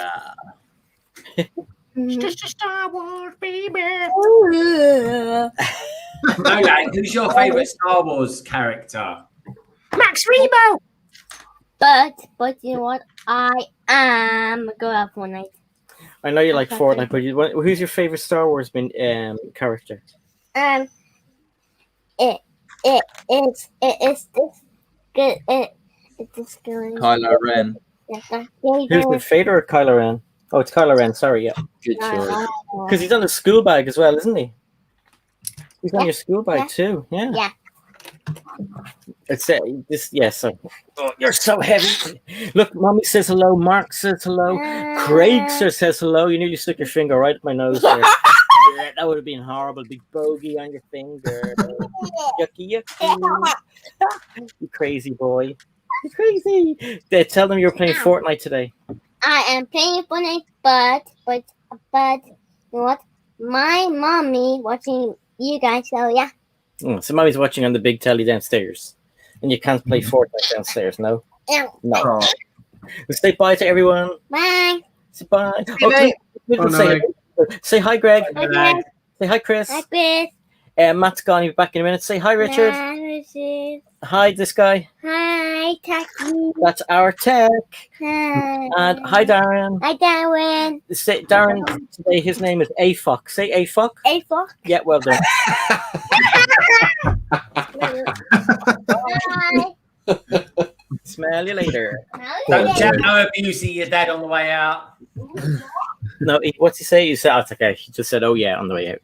It's just a Star Wars, baby. Okay, who's your favorite Star Wars character? Max Rebo. But you know what? I am go out Fortnite. I know you like Fortnite, but who's your favorite Star Wars character? It's this good. It's this good. Kylo Ren. Who's the Vader or Kylo Ren? Oh, it's Kylo Ren. Sorry, yeah. Good choice. Because he's on a school bag as well, isn't he? He's on your school bag too. Yeah. Yeah. It's this. Yes. So, you're so heavy. Look, Mommy says hello. Mark says hello. Craig says hello. You nearly stuck your finger right at my nose there. Yeah, that would have been horrible. Big bogey on your finger. Yucky. You crazy boy. You crazy. Tell them you're playing Fortnite today. I am playing Fortnite, but you know what? My mommy watching you guys, so yeah. So mommy's watching on the big telly downstairs, and you can't play Fortnite downstairs. No. Yeah. No. Say bye to everyone. Bye. Say bye. Say hi, Greg. Hi, Greg. Say hi, Chris. Hi, Chris. Matt's gone. He'll be back in a minute. Say hi, Richard. Hi, Richard. Hi, this guy. Hi, Taki. That's our Tech. Hi. And hi, Darren. Hi, Darren. Say Darren today. His name is AFOC. Say AFOC. AFOC. Yeah, well done. Bye. Smell you later. Don't chat no abuse of your dad on the way out. No, what's he say? He said, "Oh, it's okay." He just said, "Oh yeah," on the way out.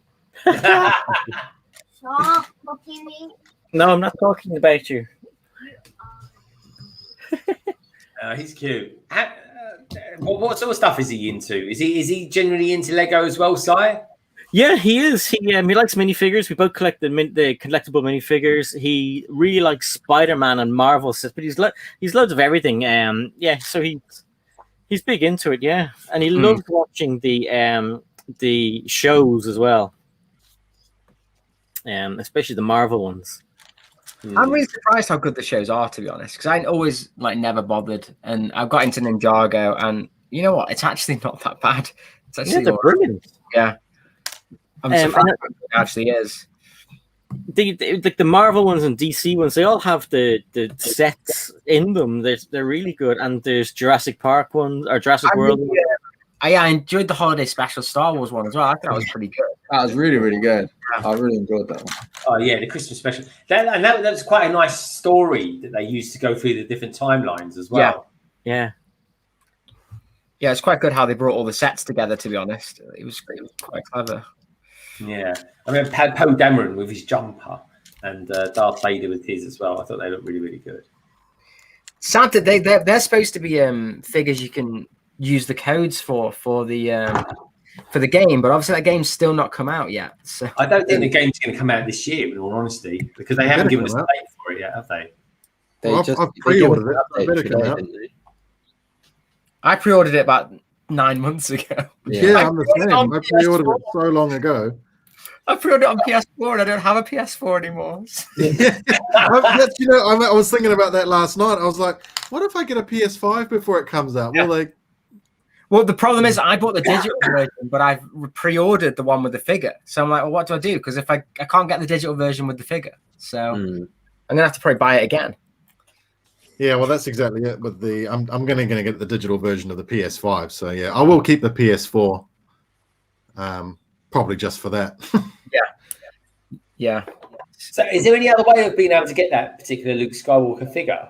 Stop looking me. No, I'm not talking about you. He's cute. What sort of stuff is he into? Is he generally into Lego as well, Si? Yeah, he is. He likes minifigures. We both collect the collectible minifigures. He really likes Spider-Man and Marvel stuff, but he's loads of everything. So he's big into it. Yeah, and he loves watching the shows as well. Especially the Marvel ones. I'm really surprised how good the shows are, to be honest, because I always never bothered, and I've got into Ninjago, and you know what? It's actually not that bad. It's actually they're brilliant. Yeah, I'm surprised it actually is. like the Marvel ones and DC ones, they all have the sets in them. They're really good. And there's Jurassic Park ones or Jurassic World. I enjoyed the holiday special Star Wars one as well. I think that was pretty good. That was really, really good. I really enjoyed that one. Oh yeah, the Christmas special. That was quite a nice story that they used to go through the different timelines as well. Yeah. Yeah, it's quite good how they brought all the sets together, to be honest. It was quite clever. Yeah. I mean, Poe Dameron with his jumper and Darth Vader with his as well. I thought they looked really, really good. Santa, they're supposed to be figures you can use the codes for the game, but obviously that game's still not come out yet. So I don't think the game's going to come out this year, in all honesty, because they haven't given us a date for it yet, have they? I've pre-ordered it. I pre-ordered it about 9 months ago. Yeah, I'm the same. I pre-ordered it so long ago. I pre-ordered it on PS4 and I don't have a PS4 anymore. I was thinking about that last night. I was like, what if I get a PS5 before it comes out? Yeah. Well, the problem is I bought the digital version, but I've pre-ordered the one with the figure. So I'm like, well, what do I do? Because if I can't get the digital version with the figure. So I'm going to have to probably buy it again. Yeah, well, that's exactly it. With I'm going to get the digital version of the PS5. So yeah, I will keep the PS4, probably just for that. Yeah. So, is there any other way of being able to get that particular Luke Skywalker figure?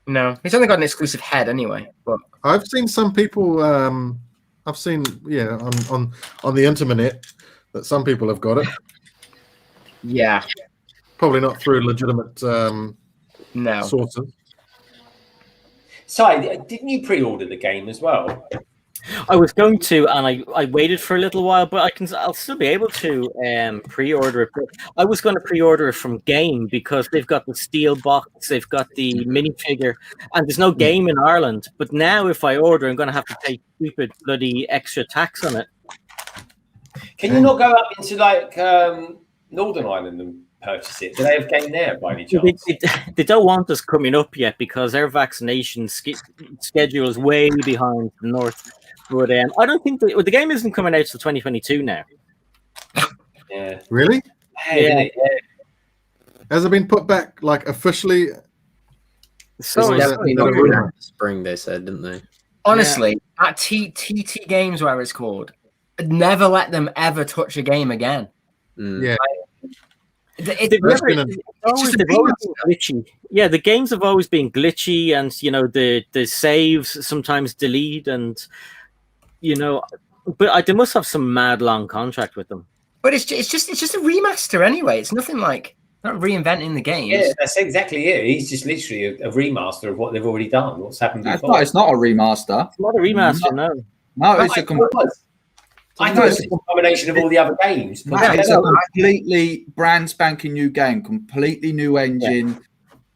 No, he's only got an exclusive head anyway. But I've seen some people. I've seen on the internet that some people have got it. Yeah, probably not through legitimate sources. Sorry, didn't you pre-order the game as well? I was going to, and I waited for a little while, but I'll still be able to pre-order it. But I was going to pre-order it from Game because they've got the steel box, they've got the minifigure, and there's no Game in Ireland. But now, if I order, I'm going to have to pay stupid bloody extra tax on it. Can you not go up into Northern Ireland and purchase it? Do they have Game there by any chance? They don't want us coming up yet because their vaccination schedule is way behind the north. But I don't think the game isn't coming out till 2022 now. Yeah. Really? Yeah. Has it been put back officially? Spring, they said, didn't they? Honestly, at TT Games, where it's called, I'd never let them ever touch a game again. Yeah. They've always been glitchy. Yeah, the games have always been glitchy, and the saves sometimes delete, and but they must have some mad long contract with them. But it's just a remaster anyway. It's nothing like not reinventing the game. Yeah, that's exactly it. He's just literally a remaster of what they've already done. What's happened before? It's not a remaster. It's not a remaster. No, it's a I thought it was a combination of all the other games. It's a completely brand spanking new game, completely new engine,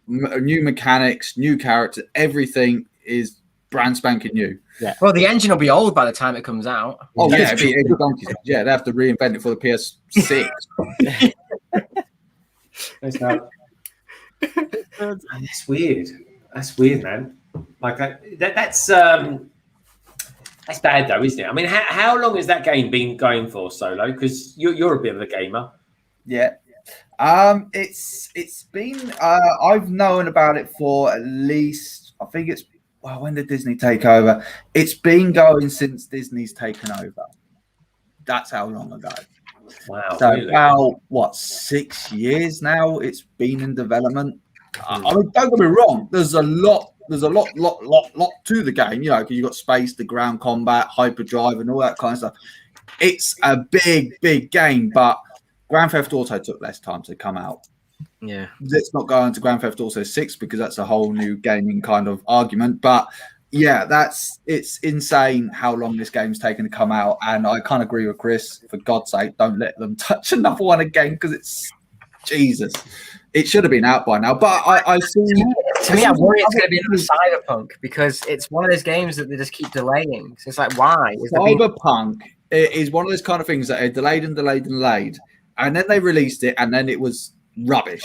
new mechanics, new characters. Everything is brand spanking new. Yeah. Well, the engine will be old by the time it comes out. Oh yeah, it'd be donkeys. Yeah, they have to reinvent it for the PS6. That's weird. That's weird, man. That's bad though, isn't it? I mean, how long has that game been going for, Solo? Because you're a bit of a gamer. Yeah. It's been I've known about it for at least, I think it's when did Disney take over? It's been going since Disney's taken over. That's how long ago. Wow. So really? about 6 years now it's been in development. I mean, don't get me wrong, there's a lot to the game, because you've got space, the ground combat, hyperdrive, and all that kind of stuff. It's a big game, but Grand Theft Auto took less time to come out. Yeah. Let's not go into Grand Theft Auto 6 because that's a whole new gaming kind of argument. But yeah, it's insane how long this game's taken to come out. And I can't agree with Chris. For God's sake, don't let them touch another one again because it's Jesus. It should have been out by now. But I see. To me, I worry it's going to be another Cyberpunk because it's one of those games that they just keep delaying. So it's like, why? Cyberpunk is one of those kind of things that are delayed, and then they released it, and then it was rubbish.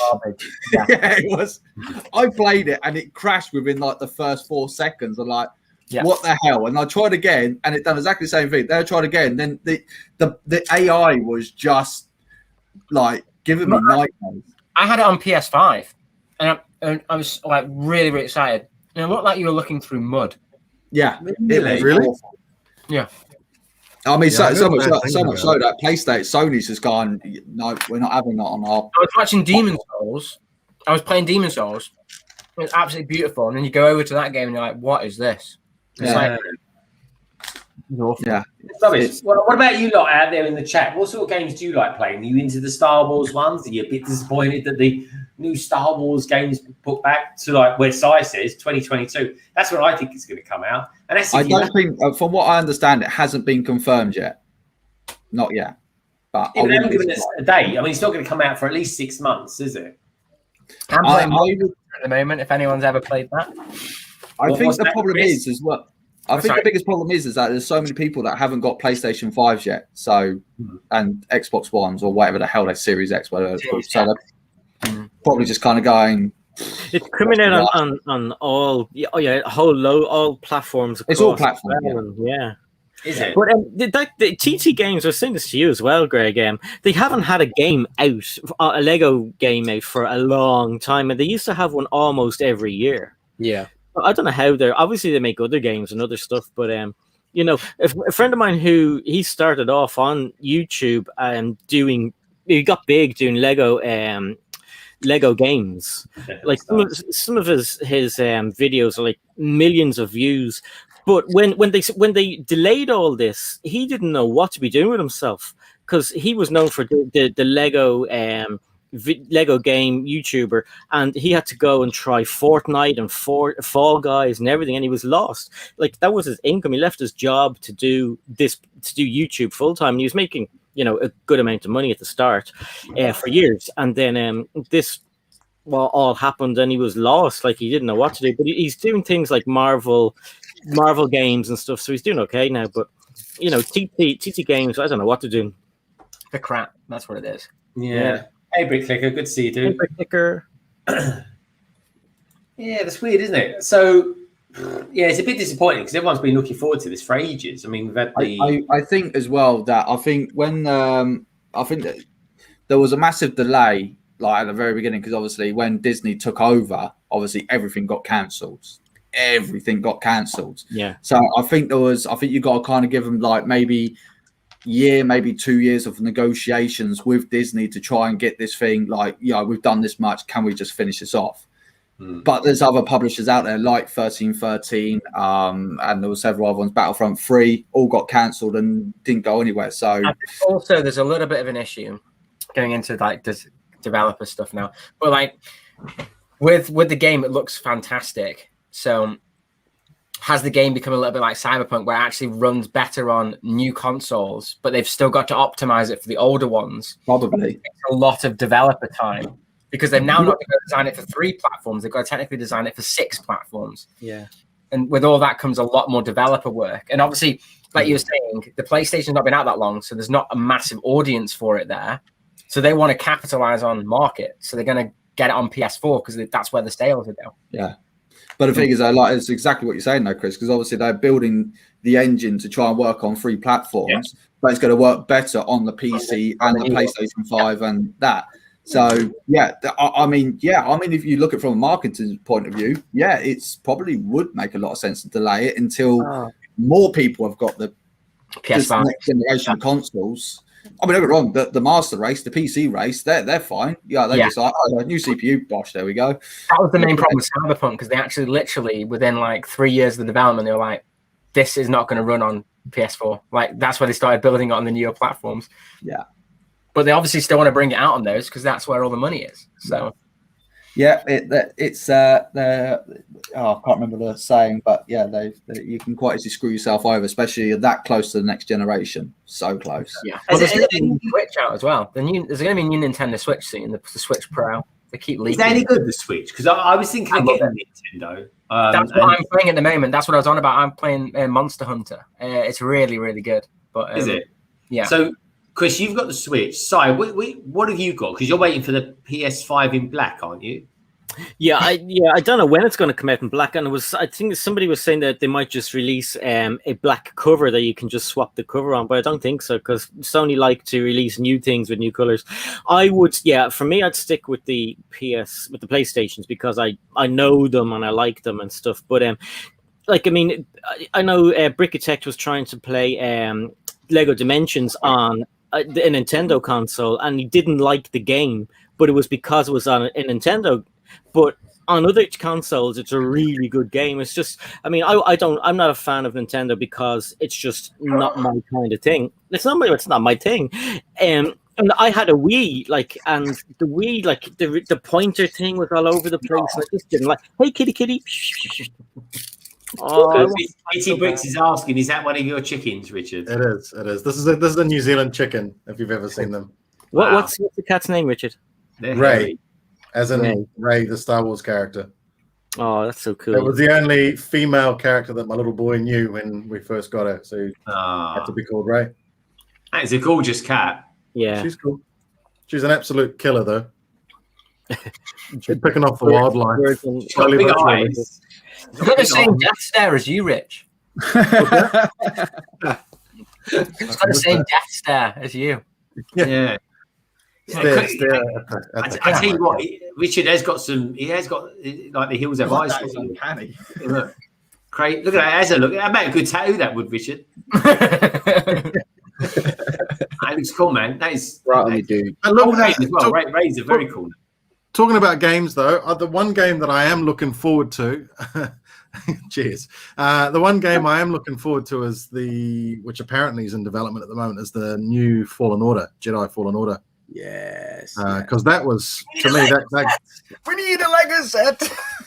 Yeah. Yeah, it was. I played it, and it crashed within the first 4 seconds. I'm like, what the hell? And I tried again, and it done exactly the same thing. Then I tried again. Then the AI was just giving me nightmares. I had it on PS5, and I was like really, really excited. And it looked like you were looking through mud. Yeah, Really? Really? awful. Yeah. I mean, Yeah, so I much remember so thinking much so that PlayStation, Sony's just gone. No, we're not having that on our. I was watching Demon Souls. I was playing Demon Souls. It was absolutely beautiful. And then you go over to that game and you're like, what is this? It's like, it's awful. Yeah. Rubbish. Well, what about you lot out there in the chat? What sort of games do you like playing? Are you into the Star Wars ones? Are you a bit disappointed that the new Star Wars games put back to like where Si says 2022? That's what I think is going to come out. And that's I don't think, from what I understand, it hasn't been confirmed yet. Not yet. But they haven't given us a date. I mean, it's not going to come out for at least 6 months, is it? I'm playing at the moment, if anyone's ever played that. I think what's the that, problem Chris? is well. I think the biggest problem is that there's so many people that haven't got PlayStation 5s yet, so and Xbox Ones or whatever the hell their Series X, whatever it's called. So they're probably just kind of going. It's coming out on all all platforms. It's all across platforms, yeah. Is it? But the TT games, I was saying this to you as well, Greg. They haven't had a game out, a Lego game out for a long time, and they used to have one almost every year. Yeah. I don't know how they make other games and other stuff, but you know, a friend of mine who he started off on YouTube and he got big doing Lego games. Like some of his videos are like millions of views. But when they delayed all this, he didn't know what to be doing with himself because he was known for the Lego Lego game YouTuber, and he had to go and try Fortnite and Fall Guys and everything, and he was lost. Like that was his income. He left his job to do YouTube full time, and he was making a good amount of money at the start for years, and then this all happened, and he was lost. Like he didn't know what to do. But he's doing things like Marvel games and stuff, so he's doing okay now. But TT games, I don't know what to do. The crap. That's what it is. Yeah. Hey, Bricklicker, good to see you, dude. Hey, Bricklicker. Yeah, that's weird, isn't it? So, yeah, it's a bit disappointing because everyone's been looking forward to this for ages. I mean, we've had the. I think as well that I think when I think that there was a massive delay, like at the very beginning, because obviously when Disney took over, obviously everything got cancelled. Everything got cancelled. Yeah. So I think you got to kind of give them like maybe 2 years of negotiations with Disney to try and get this thing like, we've done this much, can we just finish this off? But there's other publishers out there like 1313 and there were several other ones, Battlefront 3, all got cancelled and didn't go anywhere. So also there's a little bit of an issue going into like this developer stuff now, but like with the game, it looks fantastic. So has the game become a little bit like Cyberpunk, where it actually runs better on new consoles, but they've still got to optimize it for the older ones? Probably. It takes a lot of developer time because they've now not going to design it for 3 platforms. They've got to technically design it for 6 platforms. Yeah. And with all that comes a lot more developer work. And obviously, like you were saying, the PlayStation's not been out that long, so there's not a massive audience for it there. So they want to capitalize on market. So they're going to get it on PS4 because that's where the sales are now. Yeah. But the thing is, it's exactly what you're saying, though, Chris, because obviously they're building the engine to try and work on 3 platforms, but it's going to work better on the PC and the PlayStation 5 and that. So, I mean, if you look at it from a marketing point of view, it's probably would make a lot of sense to delay it until more people have got the PS5 next generation consoles. I mean, don't get me wrong, the Master Race, the PC race, they're fine. Yeah, they're just like, new CPU, bosh, there we go. That was the main problem with Cyberpunk, because they actually literally, within like 3 years of the development, they were like, this is not going to run on PS4. Like, that's where they started building it on the newer platforms. Yeah. But they obviously still want to bring it out on those, because that's where all the money is. So... Yeah, it's I can't remember the saying, but you can quite easily screw yourself over, especially that close to the next generation. So close. Yeah. Well, there's a new Switch out as well. There's going to be a new Nintendo Switch soon, the Switch Pro. They keep leaking. Is that any good, the Switch? Because I was thinking of getting a Nintendo. That's what I'm playing at the moment. That's what I was on about. I'm playing Monster Hunter. It's really, really good. But is it? Yeah. So, Chris, you've got the Switch. Si, what have you got? Because you're waiting for the PS5 in black, aren't you? Yeah, I don't know when it's going to come out in black, and I think somebody was saying that they might just release a black cover that you can just swap the cover on, but I don't think so because Sony like to release new things with new colors. I would, for me, I'd stick with the PlayStations because I know them and I like them and stuff. But I know BrickScene was trying to play Lego Dimensions on a Nintendo console, and he didn't like the game, but it was because it was on a Nintendo. But on other consoles, it's a really good game. It's just, I'm not a fan of Nintendo because it's just not my kind of thing. It's not my thing. And I had a Wii, and the Wii, the pointer thing was all over the place. And I just didn't like. Hey, kitty. Itty Bricks is asking, is that one of your chickens, Richard? It is. This is a New Zealand chicken, if you've ever seen them. What's the cat's name, Richard? Ray. As in Ray, the Star Wars character. Oh, that's so cool. It was the only female character that my little boy knew when we first got her, so had to be called Ray. That is a gorgeous cat. Yeah. She's cool. She's an absolute killer, though. She's picking off the wildlife. Big eyes. I've got the same death stare as you, Rich. It's got the same death stare as you. Yeah. I tell you what, Richard has got some. He has got like the hills of ice. That is uncanny. Look, great. Look at that. Has a look. That make a good tattoo. That would, Richard. That looks cool, man. That is right on you, dude. I love that as well. Ray's are very cool. Talking about games, though, the one game that I am looking forward to. Cheers. The one game I am looking forward to is which apparently is in development at the moment, is the new Fallen Order, Jedi Fallen Order. Yes. Because that was, to me, that we need a Lego set.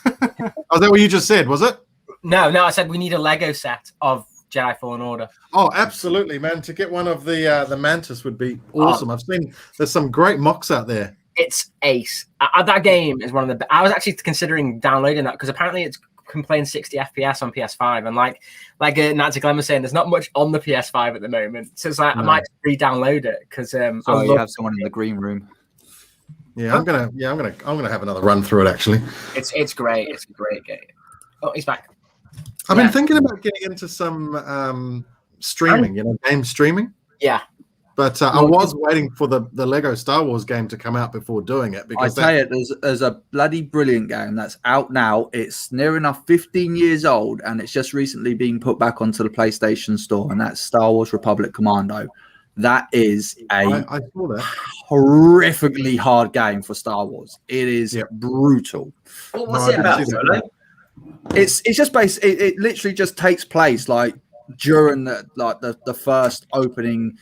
Oh, is that what you just said, was it? No, I said we need a Lego set of Jedi Fallen Order. Oh, absolutely, man. To get one of the Mantis would be awesome. I've seen there's some great mocks out there. It's ace. That game is one of the. I was actually considering downloading that because apparently it's can play in 60 FPS on PS5, and like Nancy Glenn was saying, there's not much on the PS5 at the moment, so it's like I might re-download it because you have someone in the green room. Yeah, I'm gonna have another run through it. Actually, it's great. It's a great game. Oh, he's back. I've been thinking about getting into some streaming, game streaming. Yeah. But I was waiting for the Lego Star Wars game to come out before doing it. Because I tell you, there's a bloody brilliant game that's out now. It's near enough 15 years old, and it's just recently been put back onto the PlayStation Store, and that's Star Wars Republic Commando. That is I saw that. Horrifically hard game for Star Wars. It is brutal. What's it about? It's just based. It literally just takes place like during the first opening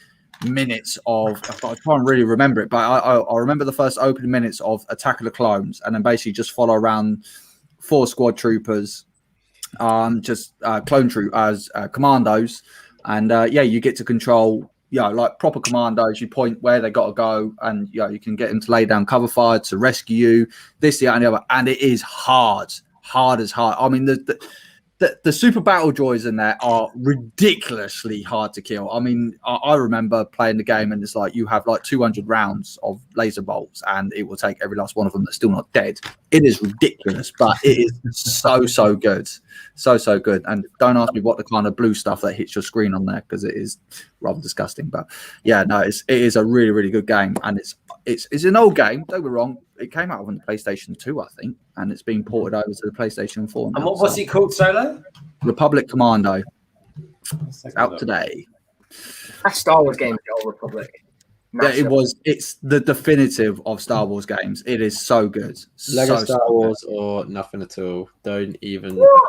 minutes of, I can't really remember it, but I remember the first opening minutes of Attack of the Clones, and then basically just follow around 4 squad troopers, clone troopers, commandos, and you get to control like proper commandos. You point where they got to go, and you can get them to lay down cover fire to rescue you, this, that, and the other, and it is hard as hard. I mean, the super battle droids in there are ridiculously hard to kill. I mean, I remember playing the game, and it's like you have like 200 rounds of laser bolts, and it will take every last one of them that's still not dead. It is ridiculous, but it is so good, so good. And don't ask me what the kind of blue stuff that hits your screen on there, because it is rather disgusting. But yeah, no, it is a really good game, and it's an old game. Don't get me wrong. It came out on the PlayStation 2, I think, and it's been ported over to the PlayStation 4 now. And what's it called, Solo? Republic Commando. It's out today. That Star Wars game, the Old Republic. Yeah, it's the definitive of Star Wars games. It is so good. Lego Star Wars or nothing at all. Don't even. What?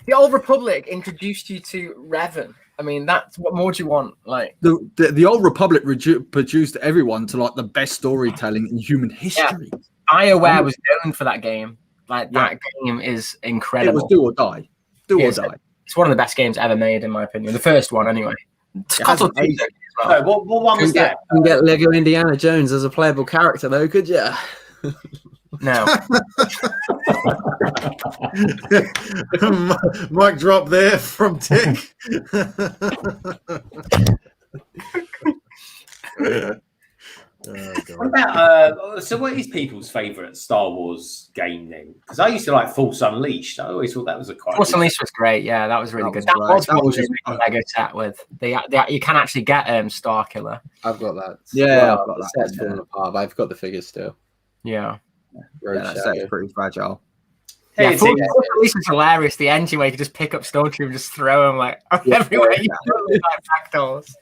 The Old Republic introduced you to Revan. I mean, that's what more do you want? Like the Old Republic produced everyone to like the best storytelling in human history. Yeah. BioWare was known for that game. Like that game is incredible. It was do or die. Do or die. It's one of the best games ever made, in my opinion. The first one, anyway. What one was that? You can get Lego Indiana Jones as a playable character, though, could you? No. Mic drop there from Tek. Oh god. What about so what is people's favourite Star Wars game then? Because I used to like Force Unleashed. I always thought that was a quite Force Unleashed was great. Yeah, that was really good. That was one of the Lego set with. You can actually get Star Killer. I've got that. Yeah, I've got that. Set's falling apart, but I've got the figures still. Yeah. That set's pretty fragile. Yeah, Force Unleashed was hilarious. The engine where you could just pick up Stormtrooper and just throw them like everywhere. You like backdoors.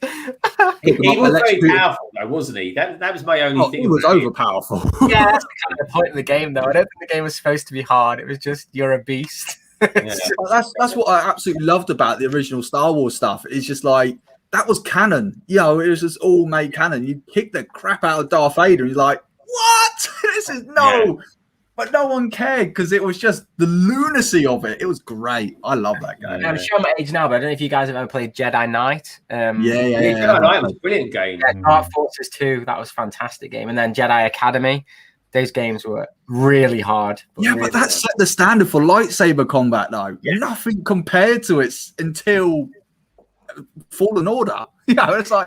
He was very powerful though, wasn't he? That was my only thing. He was overpowerful. Yeah, that's kind of the point of the game, though. I don't think the game was supposed to be hard. It was just you're a beast. That's what I absolutely loved about the original Star Wars stuff. It's just like that was canon. You know, it was just all made canon. You kick the crap out of Darth Vader, and you're like, what? This is no. Yeah. But no one cared because it was just the lunacy of it. It was great. I love that game. I'm sure my age now, but I don't know if you guys have ever played Jedi Knight. Jedi Knight was a brilliant game. Yeah, Dark Forces 2, that was a fantastic game. And then Jedi Academy, those games were really hard. But that set the standard for lightsaber combat, though. Yeah. Nothing compared to it until Fallen Order. You know, it's like,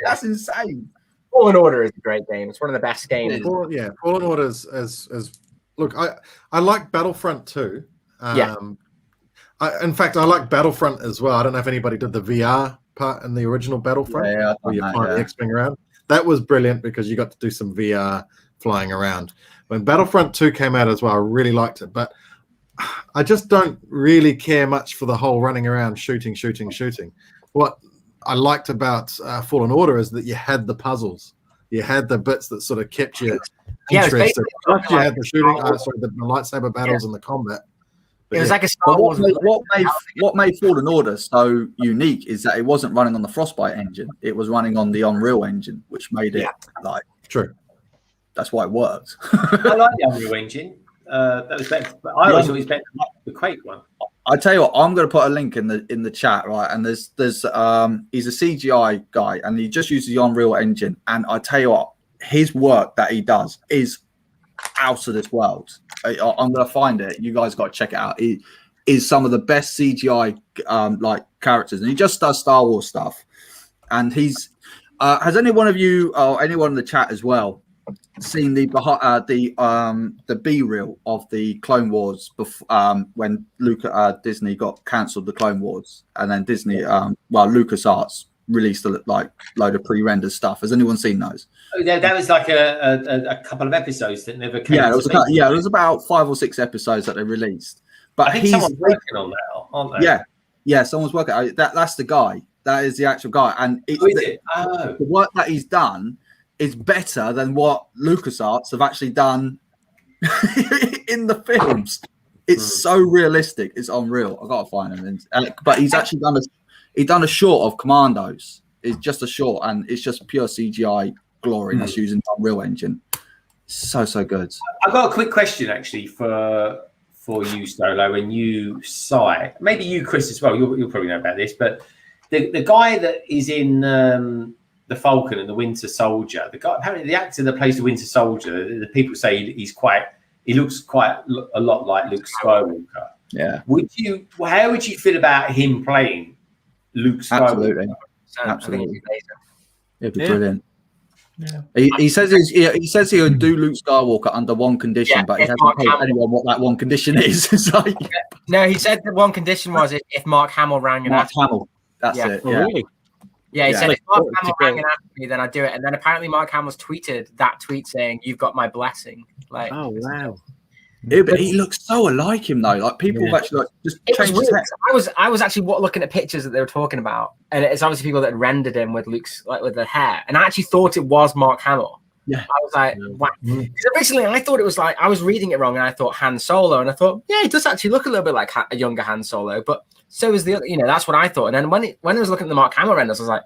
that's insane. Fallen Order is a great game. It's one of the best games. Fallen Order is as look, I like Battlefront too. In fact, I like Battlefront as well. I don't know if anybody did the VR part in the original Battlefront. Where you fly the X-Wing around. That was brilliant because you got to do some VR flying around. When Battlefront 2 came out as well, I really liked it. But I just don't really care much for the whole running around shooting. What I liked about Fallen Order is that you had the puzzles. You had the bits that sort of kept you interested. You had the shooting, the lightsaber battles and the combat. But it was like a Star Wars. What made Fallen Order so unique is that it wasn't running on the Frostbite engine. It was running on the Unreal engine, which made it like true. That's why it works. I like the Unreal engine. That was better. But I always thought it was better than the Quake one. I tell you what, I'm going to put a link in the chat, right? And there's he's a CGI guy, and he just uses the Unreal engine. And I tell you what, his work that he does is out of this world. I'm going to find it. You guys got to check it out. He is some of the best CGI like characters, and he just does Star Wars stuff. And he's has any one of you or anyone in the chat as well seen the B-reel of the Clone Wars when Disney got cancelled the Clone Wars, and then Disney LucasArts released a load of pre-rendered stuff. Has anyone seen those? Oh, that was like a couple of episodes that never came. Yeah, it was about 5 or 6 episodes that they released. But I think someone's working on that, aren't they? Yeah, someone's working. That's the guy. That is the actual guy, and the work that he's done is better than what LucasArts have actually done in the films. It's so realistic. It's unreal. I gotta find him. But he's actually done a short of Commandos. It's just a short, and it's just pure CGI glory. That's using Unreal Engine. So good. I've got a quick question actually for you, Stolo, and you, Sai. Maybe you, Chris, as well. You'll probably know about this, but the guy that is in the Falcon and the Winter Soldier, apparently the actor that plays the Winter Soldier, the people say he looks quite a lot like Luke Skywalker. Yeah. How would you feel about him playing Luke Skywalker? Absolutely. It'd be brilliant. Yeah. He says he would do Luke Skywalker under one condition, but he hasn't told anyone what that one condition is. It's like, no, he said the one condition was if Mark Hamill rang and asked. Hamill. That's it. Oh, really? Yeah, he said if Mark Hamill rang and asked me, then I'd do it. And then apparently Mark Hamill's tweeted that tweet saying, "You've got my blessing." Like, oh wow. Yeah, but he looks so alike him though. Like people have actually just changed his hair. I was actually looking at pictures that they were talking about, and it's obviously people that had rendered him with Luke's with the hair, and I actually thought it was Mark Hamill. Yeah, I was like, wow. Because originally I thought it was like I was reading it wrong, and I thought Han Solo, and I thought, yeah, he does actually look a little bit like a younger Han Solo, but so is the other. That's what I thought. And then when I was looking at the Mark Hamill renders, I was like,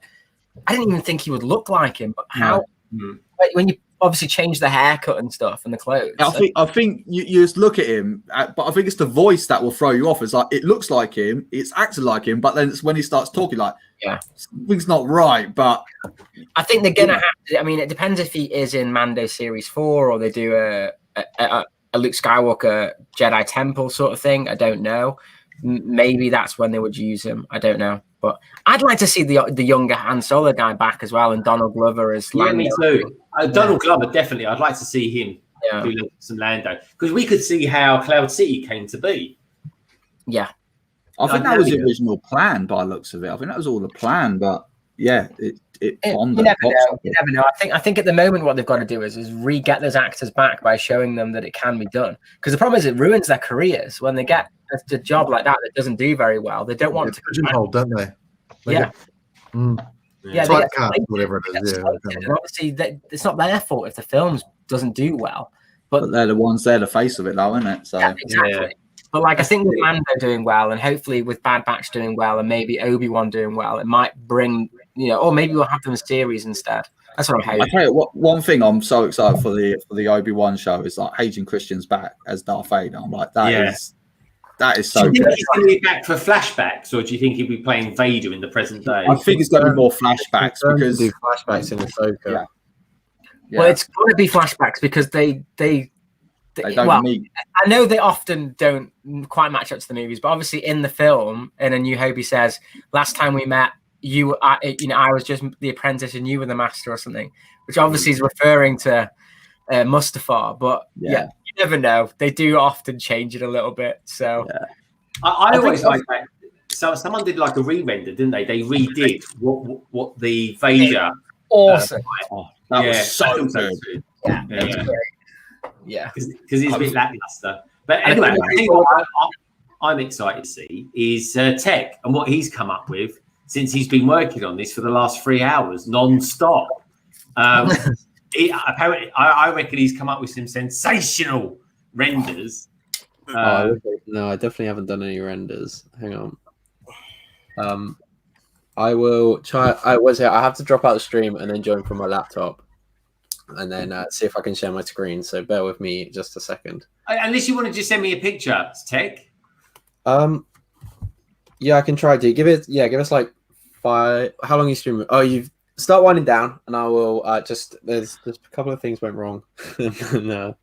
I didn't even think he would look like him. But how? Like, when you obviously change the haircut and stuff and the clothes. I think you just look at him, but I think it's the voice that will throw you off. It's like it looks like him, it's acted like him, but then it's when he starts talking like, something's not right. But I think they're gonna have to. I mean, it depends if he is in Mando Series 4 or they do a Luke Skywalker Jedi Temple sort of thing. I don't know. Maybe that's when they would use him. I don't know. But I'd like to see the younger Han Solo guy back as well, and Donald Glover as Yeah, Lando. me too. Donald Glover, definitely. I'd like to see him Yeah. do some Lando, because we could see how Cloud City came to be. Yeah. I think that was the original plan by the looks of it. I think that was all the plan, but yeah, it bombed. You never know. You never know. I think at the moment what they've got to do is re-get those actors back by showing them that it can be done. Because the problem is it ruins their careers when they get a job like that doesn't do very well. They don't want to pigeonhole, don't they? Yeah. Yeah, whatever it is. Yeah. And obviously, it's not their fault if the film doesn't do well. But they're the ones, they're the face of it, though, isn't it? So yeah, exactly. But like, I think with Mando doing well, and hopefully with Bad Batch doing well, and maybe Obi-Wan doing well, it might bring, or maybe we'll have them as series instead. That's what I'm hoping. I tell you what, one thing I'm so excited for the Obi-Wan show is like Hayden Christian's back as Darth Vader. I'm like, that is so Do you good. think he's going to be back for flashbacks, or do you think he'll be playing Vader in the present day? I think it's going to be more flashbacks because do flashbacks in Ahsoka. Well, it's going to be flashbacks because they don't meet. I know they often don't quite match up to the movies, but obviously in the film, in A New Hope, he says, "Last time we met, I was just the apprentice and you were the master," or something, which obviously is referring to Mustafar. But yeah, you never know. They do often change it a little bit. So I always like that. So someone did like a re-render, didn't they? They redid what the Vader. Awesome. That was so good. Yeah, because he's a bit lackluster. But anyway, I think what I'm excited to see is Tek and what he's come up with since he's been working on this for the last 3 hours non-stop. Apparently, I reckon he's come up with some sensational renders. No, I definitely haven't done any renders. Hang on. I will try. I have to drop out the stream and then join from my laptop, and then see if I can share my screen. So bear with me just a second. Unless you want to just send me a picture, Tek. Yeah, I can try to give us like 5. How long are you streaming? Oh, you start winding down, and I will There's a couple of things went wrong. No.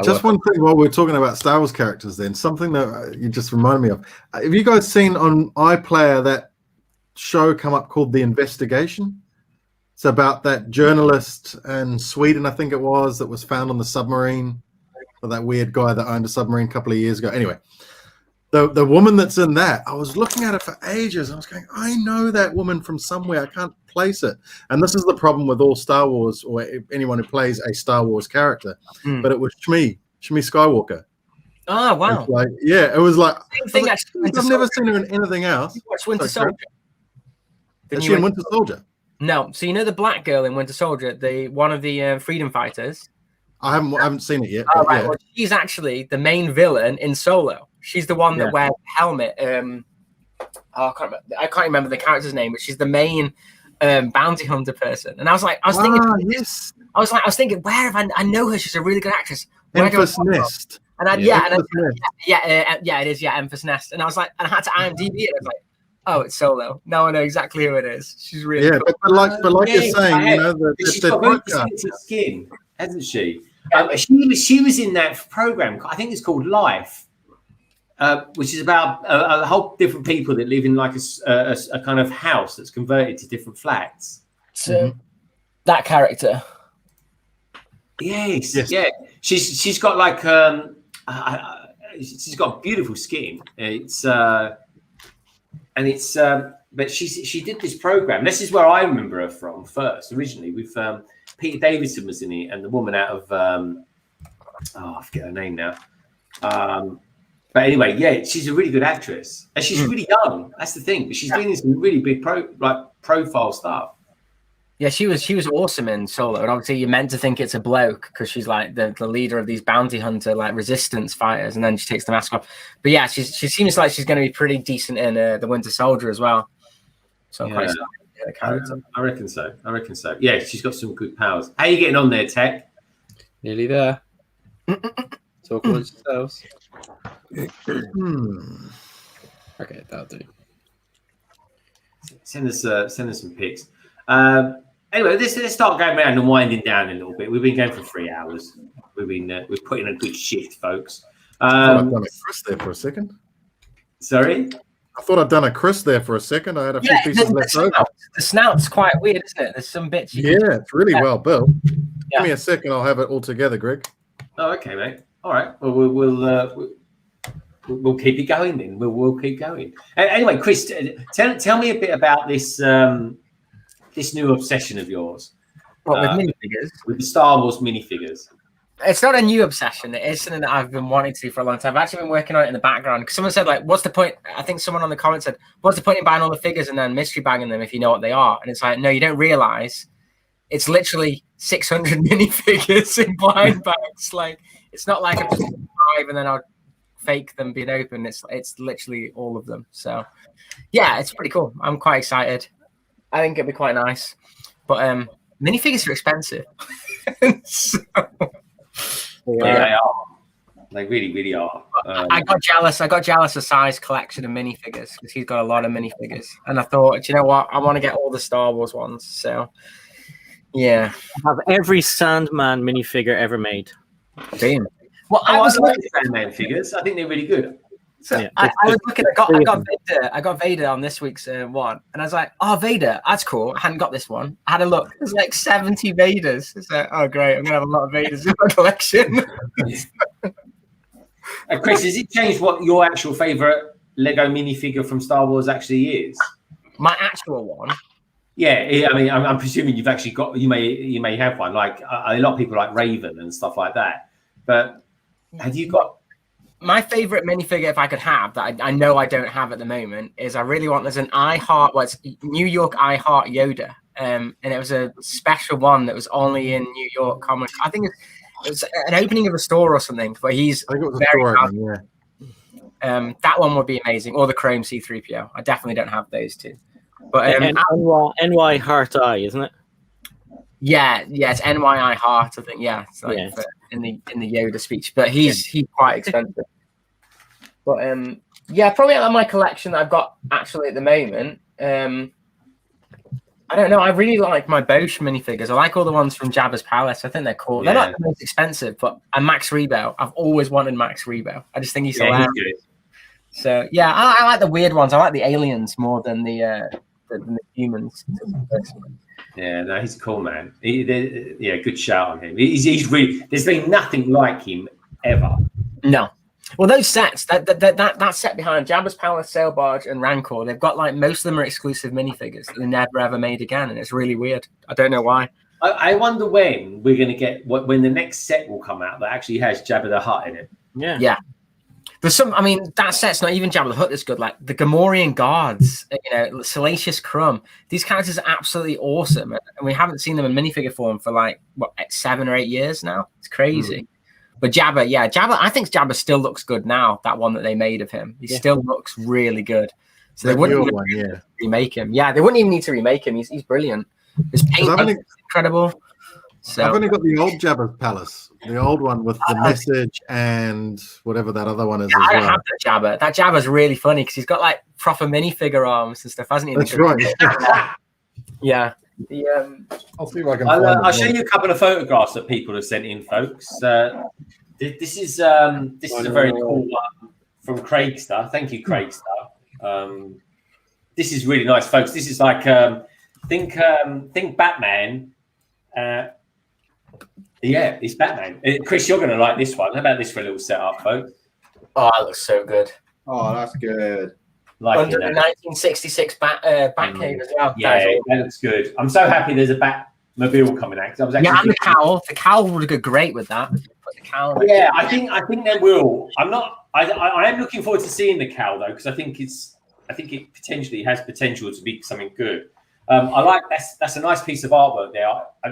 Just one thing while we're talking about Star Wars characters, then something that you just reminded me of. Have you guys seen on iPlayer that show come up called The Investigation? It's about that journalist in Sweden, I think it was, that was found on the submarine, or that weird guy that owned a submarine a couple of years ago. Anyway, the woman that's in that, I was looking at her for ages. I was going, I know that woman from somewhere. I can't place it. And this is the problem with all Star Wars, or anyone who plays a Star Wars character. But it was Shmi Skywalker. Oh, wow. It was like, Same thing. I've never seen her in anything else. You watched Winter Soldier? Is she in Winter Soldier? No. So you know the black girl in Winter Soldier, one of the freedom fighters? I haven't seen it yet. Oh, right. Well, she's actually the main villain in Solo. She's the one that wears the helmet. I can't remember the character's name, but she's the main bounty hunter person. And I was thinking, where have I know her? She's a really good actress. Empress Nest. And it is. Empress Nest. And I was like, and I had to IMDb it. I was like, oh, it's Solo. Now I know exactly who it is. She's really cool. but like you're saying, she's got very distinctive skin, hasn't she? She was in that program. I think it's called Life, which is about a whole different people that live in like a kind of house that's converted to different flats. So that character. Yes. Yeah. She's got like she's got beautiful skin. But she did this program. This is where I remember her from first, originally, with Peter Davidson was in it, and the woman out of I forget her name now. But anyway, she's a really good actress, and she's really young. That's the thing. But she's doing some really big profile stuff. Yeah, she was awesome in Solo, and obviously you're meant to think it's a bloke because she's like the leader of these bounty hunter resistance fighters, and then she takes the mask off. But yeah, she seems like she's going to be pretty decent in the Winter Soldier as well. So I'm quite excited. I reckon so. Yeah, she's got some good powers. How are you getting on there, Tek? Nearly there. Talk amongst yourselves. Okay, that'll do. Send us some pics. Anyway, let's start going around and winding down a little bit. We've been going for 3 hours. We've put in a good shift, folks. I've done a Chris there for a second. Sorry? I thought I'd done a Chris there for a second. I had a few pieces left over. The snout's quite weird, isn't it? There's some bits. It's really well built. Give me a second. I'll have it all together, Greg. Oh, okay, mate. All right. Well, we'll keep it going then. We'll keep going. Anyway, Chris, tell me a bit about this this new obsession of yours. What, with minifigures? With the Star Wars minifigures. It's not a new obsession. It is something that I've been wanting to do for a long time. I've actually been working on it in the background. Because someone said, like, what's the point? I think someone on the comment said, what's the point in buying all the figures and then mystery bagging them if you know what they are? And it's like, no, you don't realize it's literally 600 minifigures in blind bags. Like, it's not like I'm just 5 and then I'll fake them being open. It's literally all of them. So, yeah, it's pretty cool. I'm quite excited. I think it'd be quite nice. But minifigures are expensive. So, they are. They really, really are. I got jealous. I got jealous of Si's collection of minifigures because he's got a lot of minifigures, and I thought, you know what, I want to get all the Star Wars ones. So, yeah, I have every Sandman minifigure ever made. Damn. Well, I was looking at Sandman figures. I think they're really good. So Yeah. I was looking. I got Vader on this week's one, and I was like, "Oh, Vader, that's cool." I hadn't got this one. I had a look. There's like 70 Vaders. It's like, oh, great! I'm gonna have a lot of Vaders in my collection. Chris, has it changed what your actual favorite Lego minifigure from Star Wars actually is? My actual one. Yeah, I mean, I'm presuming you've actually got. You may have one. Like a lot of people like Raven and stuff like that. But have you got? My favorite minifigure, if I could have, that I know I don't have at the moment, is I really want. There's an it's New York I Heart Yoda, and it was a special one that was only in New York Comic. I think it was an opening of a store or something, but he's I think it was very a store, yeah. that one would be amazing, or the Chrome C-3PO. I definitely don't have those two, but NY Heart Eye, isn't it? Yeah, it's NYI Heart. I think it's like in the Yoda speech, but he's quite expensive. But probably out of my collection that I've got actually at the moment. I don't know. I really like my Bosch minifigures. I like all the ones from Jabba's Palace. I think they're cool. They're not the most expensive, but Max Rebo. I've always wanted Max Rebo. I just think he's hilarious. So yeah, I like the weird ones. I like the aliens more than the humans. Yeah, no, he's cool, man. Good shout on him. He's really. There's been nothing like him ever. No. Well, those sets, that set behind Jabba's Palace, Sail Barge, and Rancor, they've got like most of them are exclusive minifigures that they never ever made again, and it's really weird. I don't know why. I wonder when we're going to get when the next set will come out that actually has Jabba the Hutt in it. Yeah. There's some. I mean, that set's not even Jabba the Hutt that's good. Like the Gamorrean guards, Salacious Crumb. These characters are absolutely awesome, and we haven't seen them in minifigure form for like 7 or 8 years now. It's crazy. But Jabba, I think Jabba still looks good now. That one that they made of him, he still looks really good. So they wouldn't even remake him. Yeah, they wouldn't even need to remake him. He's brilliant. His paint is incredible. So I've only got the old Jabba's Palace, the old one with the message and whatever that other one is. I don't have that Jabba. That Jabba's really funny because he's got like proper minifigure arms and stuff, hasn't he? That's right. Yeah. I'll see if I can. I'll show you a couple of photographs that people have sent in, folks. This is a very cool one from Craigstar. Thank you, Craigstar. This is really nice, folks. This is like think Batman. It's Batman. Chris, you're going to like this one. How about this for a little setup, folks? Oh, that looks so good. Oh, that's good. Like under the 1966 Batcave as well. Yeah, that looks good. I'm so happy there's a Batmobile coming out. I was actually and the cowl. The cowl would go great with that. Put the cowl. Yeah, I think they will. I am looking forward to seeing the cowl though, because I think it potentially has potential to be something good. I like that's a nice piece of artwork there.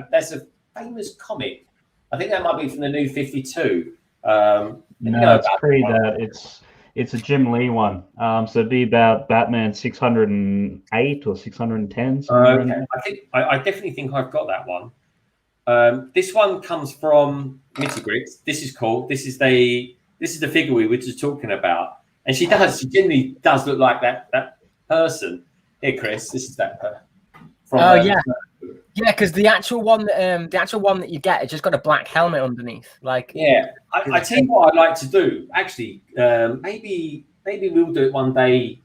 That's a famous comic. I think that might be from the New 52. No, it's pre that. It's a Jim Lee one. So it'd be about Batman 608 or 610. Okay. I definitely think I've got that one. This one comes from Mittigrix. This is cool. This is the figure we were just talking about. And she genuinely does look like that person. Here, Chris, this is that person. Yeah, because the actual one that you get, it's just got a black helmet underneath. Like, yeah, I tell you what I'd like to do. Actually, maybe we'll do it one day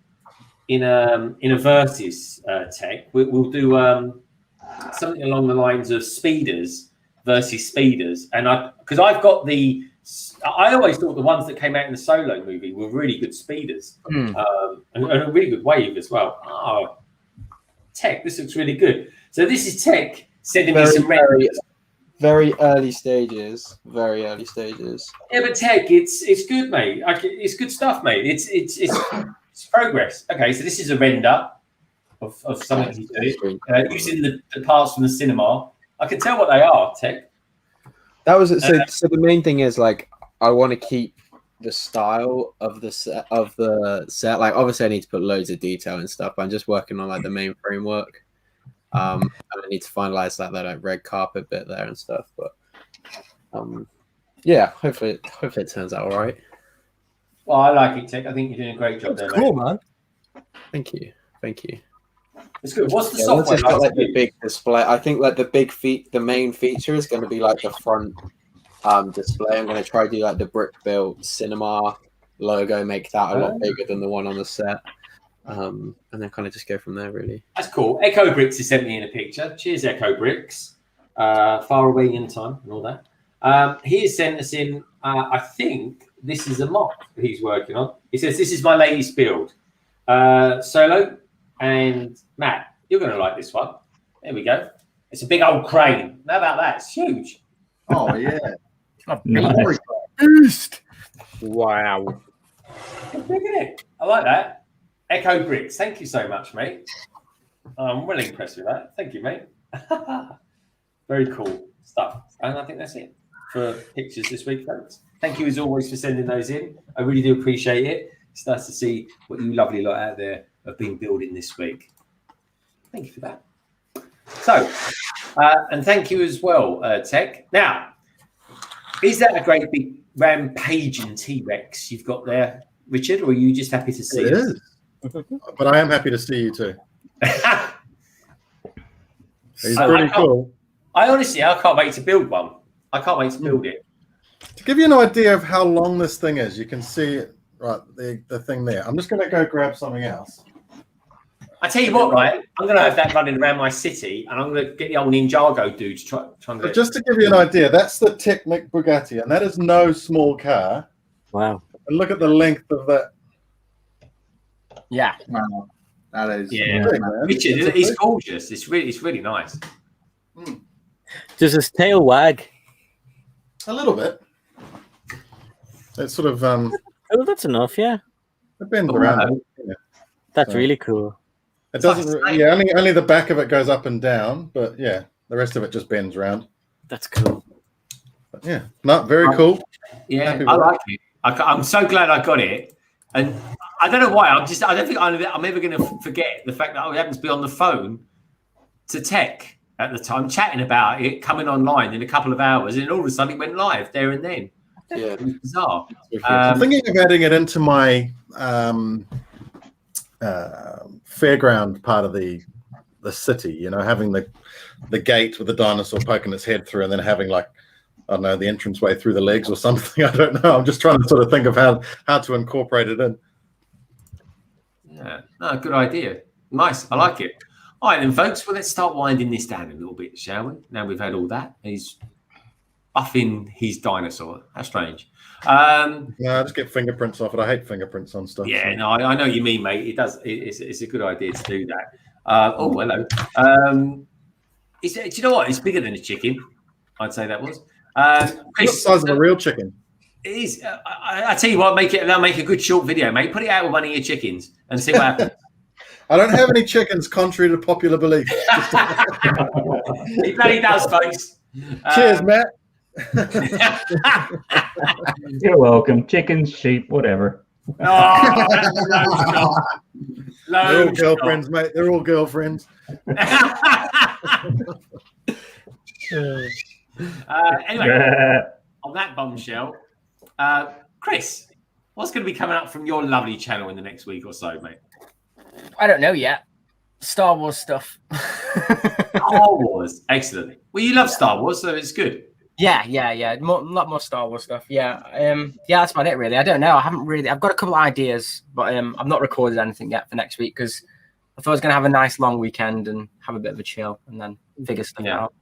in a versus Tech. We'll do something along the lines of speeders versus speeders, and because I've got I always thought the ones that came out in the Solo movie were really good speeders, and a really good wave as well. Oh, Tech, this looks really good. So this is Tech sending me some renders. Very early stages. Very early stages. Yeah, but Tech, it's good, mate. It's good stuff, mate. It's progress. Okay, so this is a render of something he's doing using the parts from the cinema. I can tell what they are, Tech. That was so the main thing is like I want to keep the style of the set Like obviously I need to put loads of detail and stuff, but I'm just working on like the main framework. And I need to finalize that like red carpet bit there and stuff. But yeah, hopefully it turns out all right. Well, I like it, Tech. I think you're doing a great job there, Cool, mate. man. Thank you. It's good. What's the Once software it's got like? like the big display, I think like the main feature is going to be like the front display. I'm going to try to do like the brick built cinema logo, make that a lot bigger than the one on the set, and then kind of just go from there. Really, That's cool. Echo Bricks has sent me in a picture. Cheers, Echo Bricks. Far away in time and all that. He has sent us in. I think this is a mock he's working on. He says this is my latest build. Solo and Matt, you're going to like this one. There we go. It's a big old crane. How about that? It's huge. Oh yeah. Nice. Boost. wow. Look at it. I like that. Echo Bricks. Thank you so much, mate. I'm really impressed with that. Thank you, mate. Very cool stuff. And I think that's it for pictures this week, folks. Thank you as always for sending those in. I really do appreciate it. It's nice to see what you lovely lot out there have been building this week. Thank you for that. So, and thank you as well, Tech. Now, is that a great big rampaging T-Rex you've got there, Richard, or are you just happy to see It is. But I am happy to see you too. He's pretty cool. I honestly, I can't wait to build one. I can't wait to build it. To give you an idea of how long this thing is, you can see it, right, the thing there. I'm just going to go grab something else. I tell you what, right? I'm going to have that running around my city, and I'm going to get the old Ninjago dude to try and But just to give you an idea, that's the Technic Bugatti, and that is no small car. Wow. And look at the length of that. Yeah. Wow. That is Yeah. Big, man. Richard, It's a it's big- gorgeous. It's really nice. Does his tail wag? A little bit. It's sort of Oh, that's enough. Yeah, it bends Oh, around. wow. Yeah. that's So- really cool. It doesn't. Yeah, only the back of it goes up and down, but yeah, the rest of it just bends around. That's cool. But yeah, not very cool. Yeah, Happy I with like it. I'm so glad I got it, and I don't know why. I don't think I'm ever going to forget the fact that I happened to be on the phone to Tech at the time, chatting about it, coming online in a couple of hours, and all of a sudden it went live there and then. Yeah. It was bizarre. I'm thinking of adding it into my fairground part of the city. You know, having the gate with the dinosaur poking its head through, and then having like, I don't know, the entranceway through the legs or something. I don't know. I'm just trying to sort of think of how to incorporate it in. Yeah, no, good idea. Nice, I like it. All right, then, folks. Well, let's start winding this down a little bit, shall we? Now we've had all that. He's buffing his dinosaur. How strange. No, I just get fingerprints off it. I hate fingerprints on stuff. Yeah, so. no, I know what you mean, mate. It does. It's a good idea to do that. Oh, hello. Do you know what? It's bigger than a chicken. I'd say that was. It's the size of a real chicken. It is. I tell you what, they'll make a good short video, mate. Put it out with one of your chickens and see what happens. I don't have any chickens, contrary to popular belief. He bloody does, folks. Cheers, Matt. You're welcome. Chickens, sheep, whatever. Oh, that's They're all girlfriends, mate. They're all girlfriends. Anyway, on that bombshell, Chris, what's going to be coming up from your lovely channel in the next week or so, mate? I don't know yet. Star Wars stuff. Star Wars, excellent. Well, you love Star Wars, so it's good. Yeah. A lot more Star Wars stuff. Yeah. That's about it, really. I don't know. I've got a couple of ideas, but I've not recorded anything yet for next week because I thought I was going to have a nice long weekend and have a bit of a chill and then figure stuff out.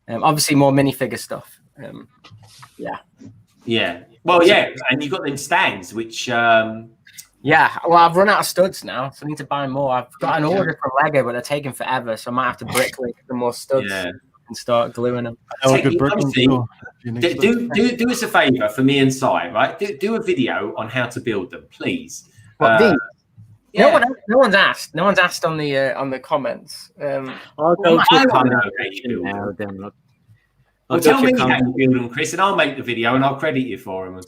Obviously, more minifigure stuff. Yeah. Well, yeah, and you've got them stands, which. Yeah, well, I've run out of studs now, so I need to buy more. I've got an order from Lego, but they're taking forever, so I might have to bricklink some more studs and start gluing them. Do us a favour for me and Si, right? Do a video on how to build them, please. These? No one's asked. No one's asked on the comments. I'll go to a comment now. Then look. Well, tell me how you build them, Chris, and I'll make the video and I'll credit you for them.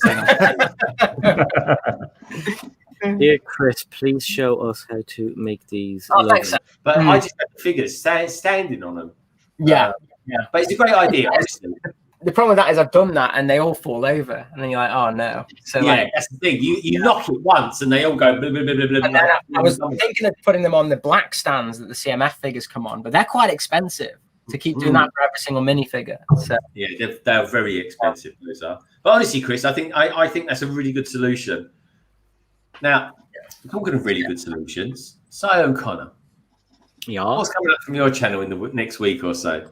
Dear Chris, please show us how to make these. Thanks. But I just have the figures standing on them. Yeah. But it's a great idea, honestly. The problem with that is I've done that and they all fall over, and then you're like, oh no. So that's the thing. You knock it once and they all go blah, blah, blah, blah, blah, blah. I was thinking of putting them on the black stands that the CMF figures come on, but they're quite expensive to keep doing that for every single minifigure. So yeah, they're very expensive, those are. But honestly, Chris, I think that's a really good solution. Now, talking of really good solutions, Si O'Connor. Yeah. What's coming up from your channel in the next week or so?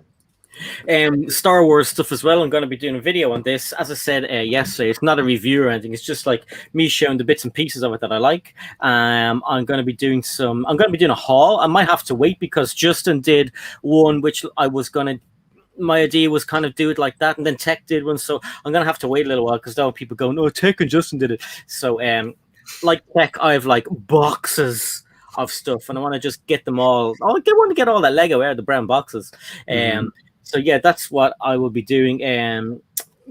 Star Wars stuff as well. I'm going to be doing a video on this. As I said yesterday, it's not a review or anything. It's just like me showing the bits and pieces of it that I like. I'm going to be doing a haul. I might have to wait because Justin did one which I was going to. My idea was kind of do it like that, and then Tek did one. So I'm going to have to wait a little while because there are people going, "Oh, Tek and Justin did it." So like Tek, I have like boxes of stuff, and I want to just get them all. I want to get all that Lego out of the brown boxes. So yeah, that's what I will be doing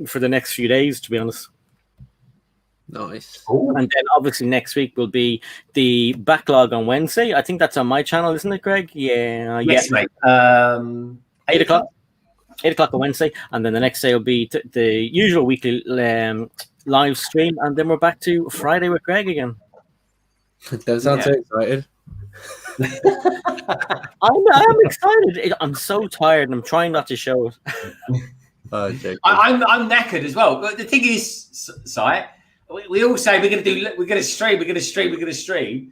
for the next few days, to be honest. Nice. And then obviously next week will be the backlog on Wednesday. I think that's on my channel, isn't it, Greg? Yeah. Yes, mate. 8 o'clock. 8 o'clock on Wednesday, and then the next day will be the usual weekly live stream, and then we're back to Friday with Greg again. Don't sound too excited. I'm excited. I'm so tired, and I'm trying not to show it. I'm knackered as well. But the thing is, Si, we all say we're going to stream.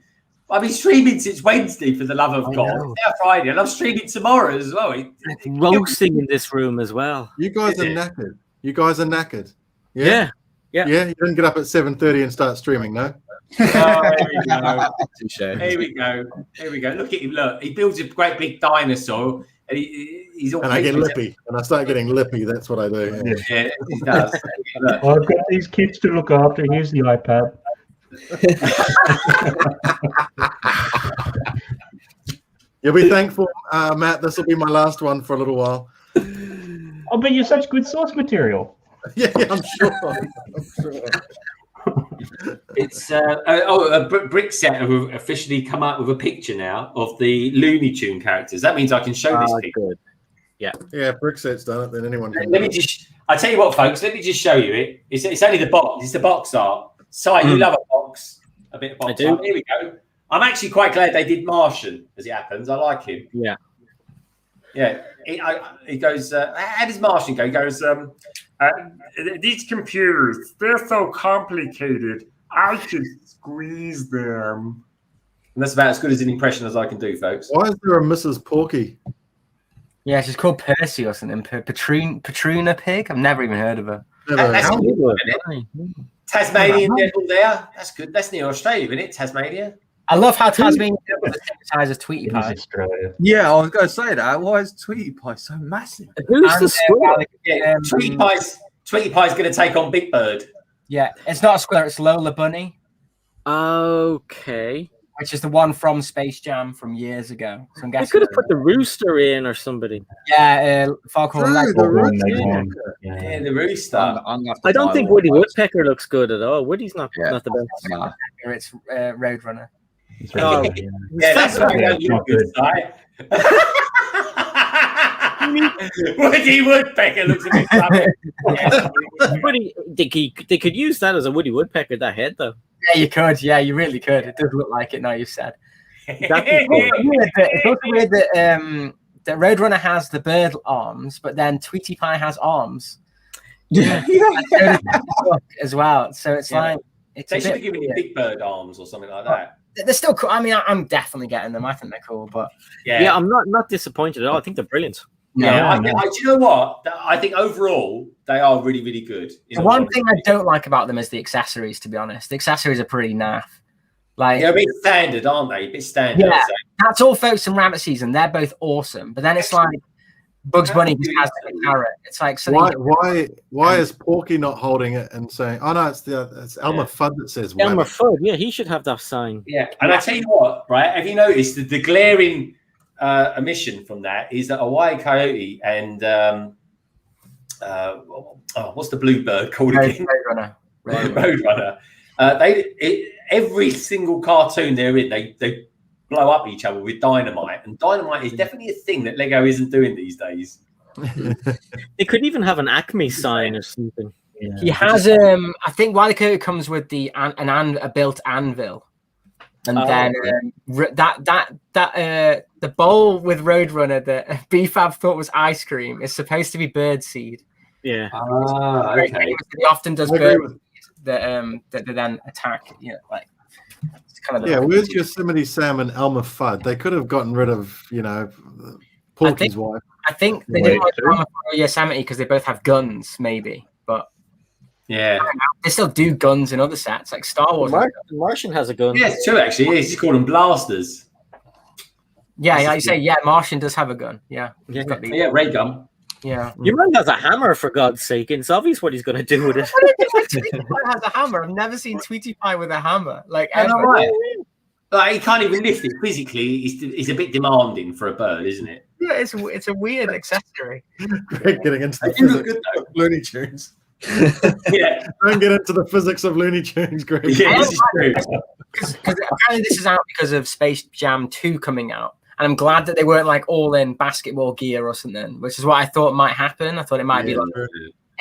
I've been streaming since Wednesday, for the love of God. It's now Friday, and I'm streaming tomorrow as well. It's roasting in this room as well. You guys are knackered. Yeah. You didn't get up at 7:30 and start streaming, no? Oh, here we go. Look at him. Look, he builds a great big dinosaur, and he's all. And I get lippy. When I start getting lippy, that's what I do. Yeah, he does. I've got these kids to look after. Here's the iPad. You'll be thankful, Matt. This will be my last one for a little while. Oh, but you're such good source material. Yeah, I'm sure. It's BrickScene who officially come out with a picture now of the Looney Tune characters. That means I can show this picture. Good. Yeah, BrickScene's done it. Then anyone can. I tell you what, folks. Let me just show you it. It's only the box. It's the box art. Si, you love a box. A bit of box art. Here we go. I'm actually quite glad they did Martian, as it happens. I like him. Yeah. Yeah. He goes. How does Martian go? He goes. These computers, they're so complicated. I just squeeze them. And that's about as good as an impression as I can do, folks. Why is there a Mrs. Porky? Yeah, she's called Percy or something. Patruna Pig? I've never even heard of her. That's good, Tasmanian devil there. That's good. That's near Australia, isn't it? Tasmania. I love how Tasmanian devil is the same size as Tweety Pie. Yeah, I was going to say that. Why is Tweety Pie so massive? Who's the squirrel? Tweety Pie's going to take on Big Bird. Yeah, it's not a squirrel. It's Lola Bunny. Okay. Which is the one from Space Jam from years ago. So I'm guessing they could have put the rooster in or somebody. Yeah, Falcon the rooster. I don't think Woody Woodpecker looks good at all. Woody's not the best. No. It's Roadrunner. Oh, yeah, that's why I don't look good, Woody Woodpecker looks a bit funny. They could use that as a Woody Woodpecker, that head, though. Yeah, you could. Yeah, you really could. It does look like it now, you've said. It's also weird that Roadrunner has the bird arms, but then Tweety Pie has arms. Yeah, as well. So it's like it's. They should be giving you Big Bird arms or something like that. They're still cool. I mean, I'm definitely getting them. I think they're cool, but yeah, I'm not disappointed at all. I think they're brilliant. Yeah, do you know what? I think overall they are really, really good. The one thing I don't like about them is the accessories. To be honest, the accessories are pretty naff. Like they're a bit standard, aren't they? A bit standard. Yeah, that's all folks from Rabbit Season. They're both awesome, but then it's like Bugs Bunny just has a carrot. It's like why is Porky not holding it and saying, "Oh no, it's Elmer Fudd that says Elmer Fudd." Yeah, he should have that sign. Yeah, and I tell you what, right? Have you noticed that the glaring omission from that is that a Hawaii Coyote and what's the blue bird called again? Roadrunner. Every single cartoon they're in, they blow up each other with dynamite, and dynamite is definitely a thing that Lego isn't doing these days. They could even have an Acme sign or something. Yeah. He has I think Wile E. Coyote comes with a built anvil, and then the bowl with Roadrunner that BFAB thought was ice cream is supposed to be bird seed. Yeah. Okay. He often does bird that they then attack. You know, like. Kind of where's Yosemite Sam and Elmer Fudd? They could have gotten rid of, Porky's wife. I think they didn't like Elmer Fudd or Yosemite because they both have guns, maybe. But yeah, they still do guns in other sets, like Star Wars. Martian has a gun. Yeah, it's true actually. He's called them blasters. Yeah, like you say, yeah, Martian does have a gun. Yeah, ray gun. Yeah, your man has a hammer, for God's sake. It's obvious what he's going to do with it. Tweety Pie has a hammer. I've never seen Tweety Pie with a hammer. Like, right. Like he can't even lift it physically. He's a bit demanding for a bird, isn't it? Yeah, it's a weird accessory. Greg getting into the physics of Looney Tunes. Yeah, don't get into the physics of Looney Tunes, Greg. Yeah, this is true. Because apparently this is out because of Space Jam 2 coming out. And I'm glad that they weren't like all in basketball gear or something, which is what I thought might happen. I thought it might be like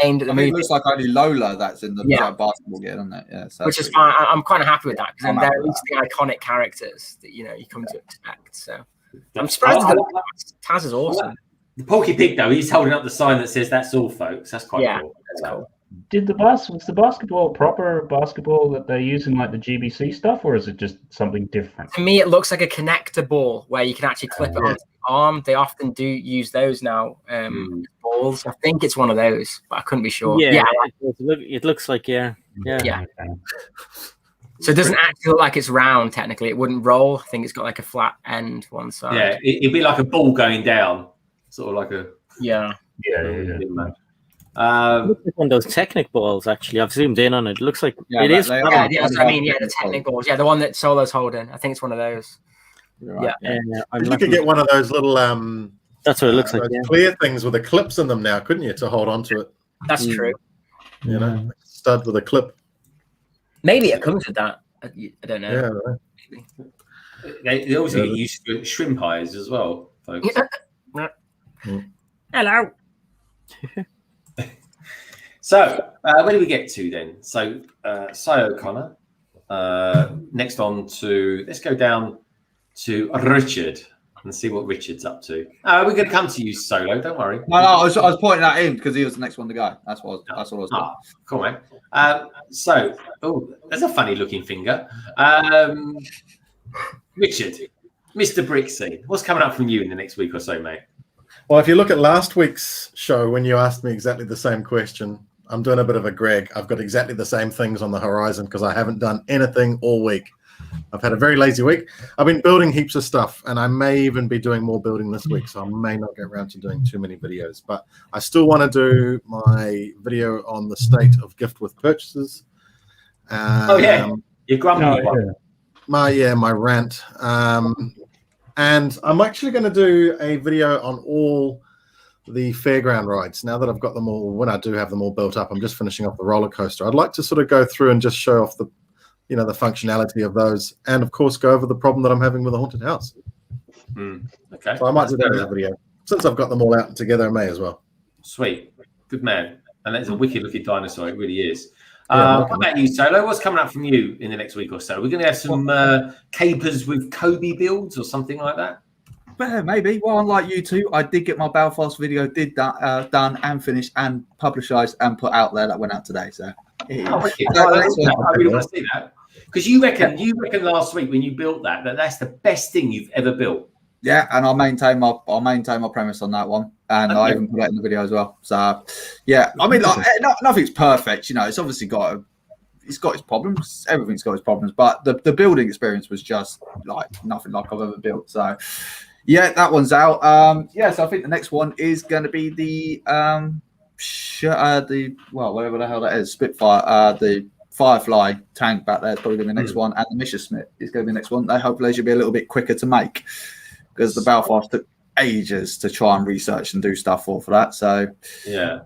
aimed at the movie. It looks like only Lola that's in the basketball gear, doesn't it? Yeah, so which is fine. I'm kind of happy with that because they're at least the iconic characters that you come to expect. So I'm surprised that Taz is awesome. The Porky Pig though, he's holding up the sign that says "That's all, folks." That's quite cool. That's cool. Was the basketball proper basketball that they use in like the GBC stuff, or is it just something different? To me, it looks like a connector ball where you can actually clip it onto the arm. They often do use those now. Balls. I think it's one of those, but I couldn't be sure. Yeah. It looks like yeah. Okay. So it doesn't actually look like it's round. Technically, it wouldn't roll. I think it's got like a flat end one side. Yeah, it'd be like a ball going down, sort of like a yeah. Looks like one of those Technic balls. Actually, I've zoomed in on it. It looks like it is. That's what I mean. Yeah, the Technic balls. Yeah, the one that Solo's holding. I think it's one of those. Right. Yeah, you could get one of those little that's what it looks like. Clear things with the clips in them now, couldn't you, to hold on to it? That's true. Stud with a clip. Maybe it comes with that. I don't know. Yeah. They also get used to shrimp eyes as well, folks. Hello. So, where do we get to then? So, Cy O'Connor. Next on to, let's go down to Richard and see what Richard's up to. We're going to come to you, Solo. Don't worry. No, I was pointing at him because he was the next one to go. That's what I was doing. Cool, man. There's a funny looking finger. Richard, Mr. BrickScene, what's coming up from you in the next week or so, mate? Well, if you look at last week's show when you asked me exactly the same question, I'm doing a bit of a Greg. I've got exactly the same things on the horizon because I haven't done anything all week. I've had a very lazy week. I've been building heaps of stuff, and I may even be doing more building this week, so I may not get around to doing too many videos. But I still want to do my video on the state of gift with purchases. Your grumpy one. My rant. And I'm actually going to do a video on all the fairground rides. Now that I've got them all, when I do have them all built up, I'm just finishing off the roller coaster. I'd like to sort of go through and just show off the functionality of those, and of course go over the problem that I'm having with the haunted house. Okay. So I might do that in a video. Since I've got them all out together, I may as well. Sweet. Good man. And that's a wicked looking dinosaur. It really is. What about you, Solo? What's coming up from you in the next week or so? We're going to have some capers with Kobe builds or something like that? Well, maybe. Well, unlike you two, I did get my Belfast video done and finished and publicized and put out there. That went out today. So, I really want to see that because you reckon last week when you built that's the best thing you've ever built. Yeah, and I'll maintain my premise on that one, and I even put it in the video as well. So, yeah, I mean, like, nothing's perfect. You know, it's obviously got its problems. Everything's got its problems, but the building experience was just like nothing like I've ever built. So. Yeah, that one's out. So I think the next one is going to be the whatever the hell that is, Spitfire, the Firefly tank back there is probably going to be the next one, and the Messerschmitt is going to be the next one. They hopefully should be a little bit quicker to make because the Belfast took ages to try and research and do stuff for that. So yeah,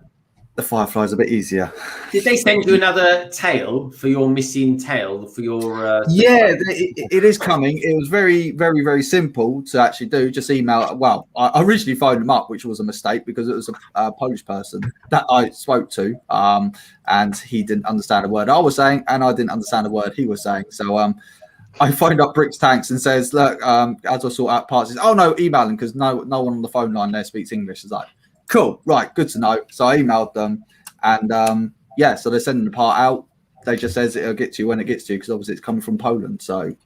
the Firefly's a bit easier. Did they send you another tail for your missing tail for your? Yeah, it is coming. It was very, very, very simple to actually do. Just email. Well, I originally phoned him up, which was a mistake because it was a Polish person that I spoke to, and he didn't understand a word I was saying, and I didn't understand a word he was saying. So I phoned up Bricks Tanks and says, look, as I sort out parts, oh no, email him because no one on the phone line there speaks English. It's like, cool, right, good to know. So I emailed them, and so they're sending the part out. They just says it'll get to you when it gets to you because obviously it's coming from Poland. So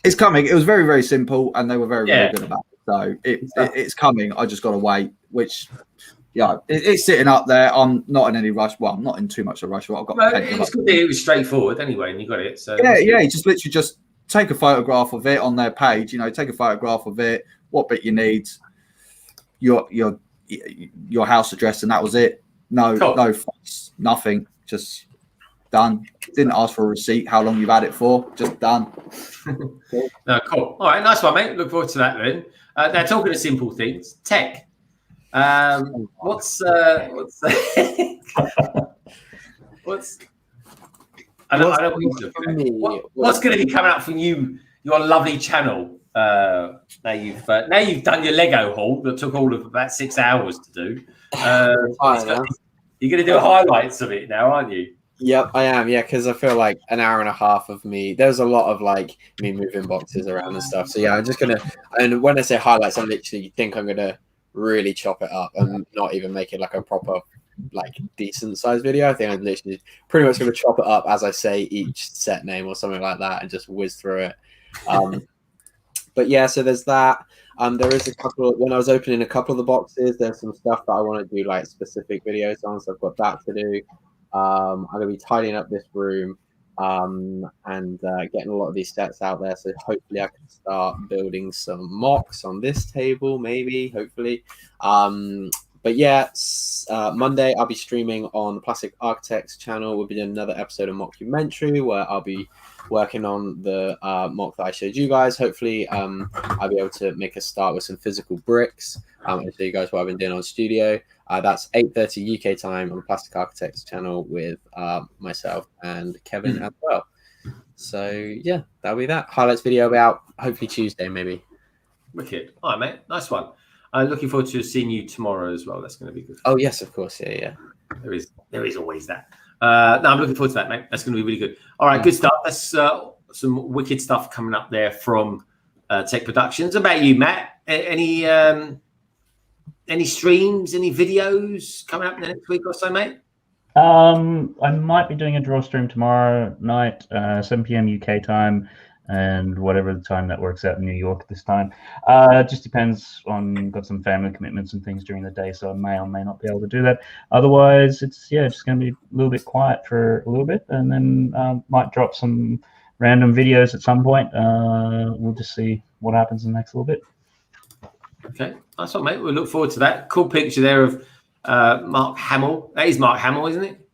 it's coming. It was very, very simple, and they were very, very good about it. So it's coming. I just got to wait. Which, it's sitting up there. I'm not in any rush. Well, I'm not in too much of a rush. But I've got. It was straightforward anyway, and you got it. So you just literally just take a photograph of it on their page. You know, take a photograph of it. What bit you need. Your house address, and that was it. No fuss, nothing. Just done. Didn't ask for a receipt. How long you've had it for? Just done. No, cool. All right, nice one, mate. Look forward to that then. Now talking of simple things, Tek. What's I don't what's going to be coming up from you? Your lovely channel. Now you've done your Lego haul that took all of about 6 hours to do. You're going to do highlights of it now, aren't you? Yep, I am. Yeah, because I feel like an hour and a half of me. There's a lot of like me moving boxes around and stuff. So yeah, I'm just gonna. And when I say highlights, I literally think I'm gonna really chop it up and not even make it like a proper, like decent size video. I think I'm literally pretty much gonna chop it up as I say each set name or something like that and just whiz through it. But yeah, so there's that. There is a couple. When I was opening a couple of the boxes, there's some stuff that I want to do like specific videos on. So I've got that to do. I'm going to be tidying up this room and getting a lot of these sets out there. So hopefully I can start building some mocks on this table, maybe, hopefully. But yeah, Monday I'll be streaming on the Plastic Architects channel. We'll be doing another episode of Mockumentary where I'll be working on the mock that I showed you guys. Hopefully I'll be able to make a start with some physical bricks and show you guys what I've been doing on studio. That's 8:30 UK time on the Plastic Architects channel with myself and Kevin as well. So yeah, that'll be that. Highlights video about hopefully Tuesday, maybe. Wicked. All right, mate. Nice one. I'm looking forward to seeing you tomorrow as well. That's going to be good. Oh yes, of course. Yeah. There is always that. No, I'm looking forward to that, mate. That's going to be really good. All right, good stuff. That's some wicked stuff coming up there from Tek Productions. About you, Matt? Any streams, any videos coming up in the next week or so, mate? I might be doing a draw stream tomorrow night, 7 p.m. UK time, and whatever the time that works out in New York this time. Just depends on, got some family commitments and things during the day, so I may or may not be able to do that. Otherwise, it's just going to be a little bit quiet for a little bit, and then might drop some random videos at some point. We'll just see what happens in the next little bit. Okay, nice one, mate. We'll look forward to that. Cool picture there of Mark Hamill. That is Mark Hamill, isn't it?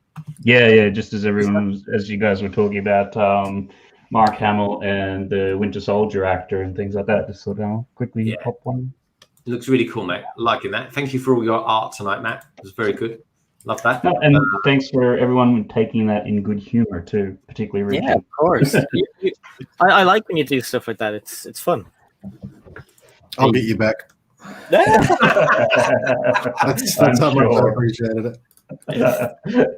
Yeah. Just as as you guys were talking about Mark Hamill and the Winter Soldier actor and things like that, just sort of quickly pop one. It looks really cool, mate. Liking that. Thank you for all your art tonight, Matt. It was very good. Love that. And thanks for everyone taking that in good humor too, particularly Richard. Yeah, of course. I like when you do stuff like that. It's fun. I'll get you back. That's how much I appreciated it.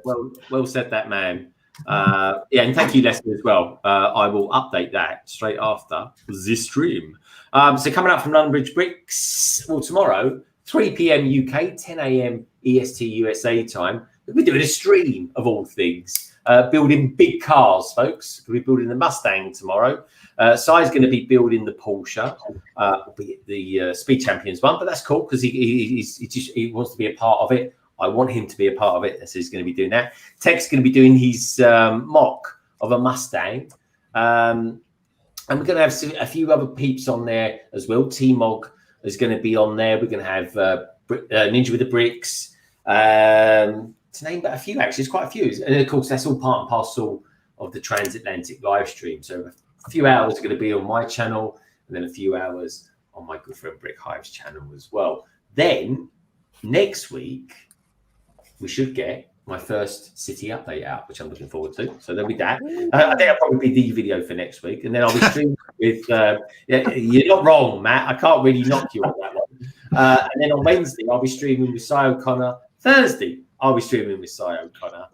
Well said, that man. And thank you, Leslie, as well. I will update that straight after the stream. So coming up from London Bridge Bricks, well, tomorrow, 3 p.m. UK, 10 a.m. EST USA time, we're doing a stream of all things, building big cars, folks. We'll be building the Mustang tomorrow. Sai's going to be building the Porsche, the Speed Champions one, but that's cool because he wants to be a part of it. I want him to be a part of it, so he's going to be doing that. Tek's going to be doing his mock of a Mustang. And we're going to have a few other peeps on there as well. T-Mog is going to be on there. We're going to have Ninja with the Bricks. To name but a few, actually. It's quite a few. And, of course, that's all part and parcel of the Transatlantic live stream. So a few hours are going to be on my channel and then a few hours on my good friend Brick Hive's channel as well. Then, next week, we should get my first city update out, which I'm looking forward to. So there'll be that. I think that'll probably be the video for next week. And then I'll be streaming with, you're not wrong, Matt. I can't really knock you on that one. And then on Wednesday, I'll be streaming with Cy O'Connor. Thursday, I'll be streaming with Cy O'Connor.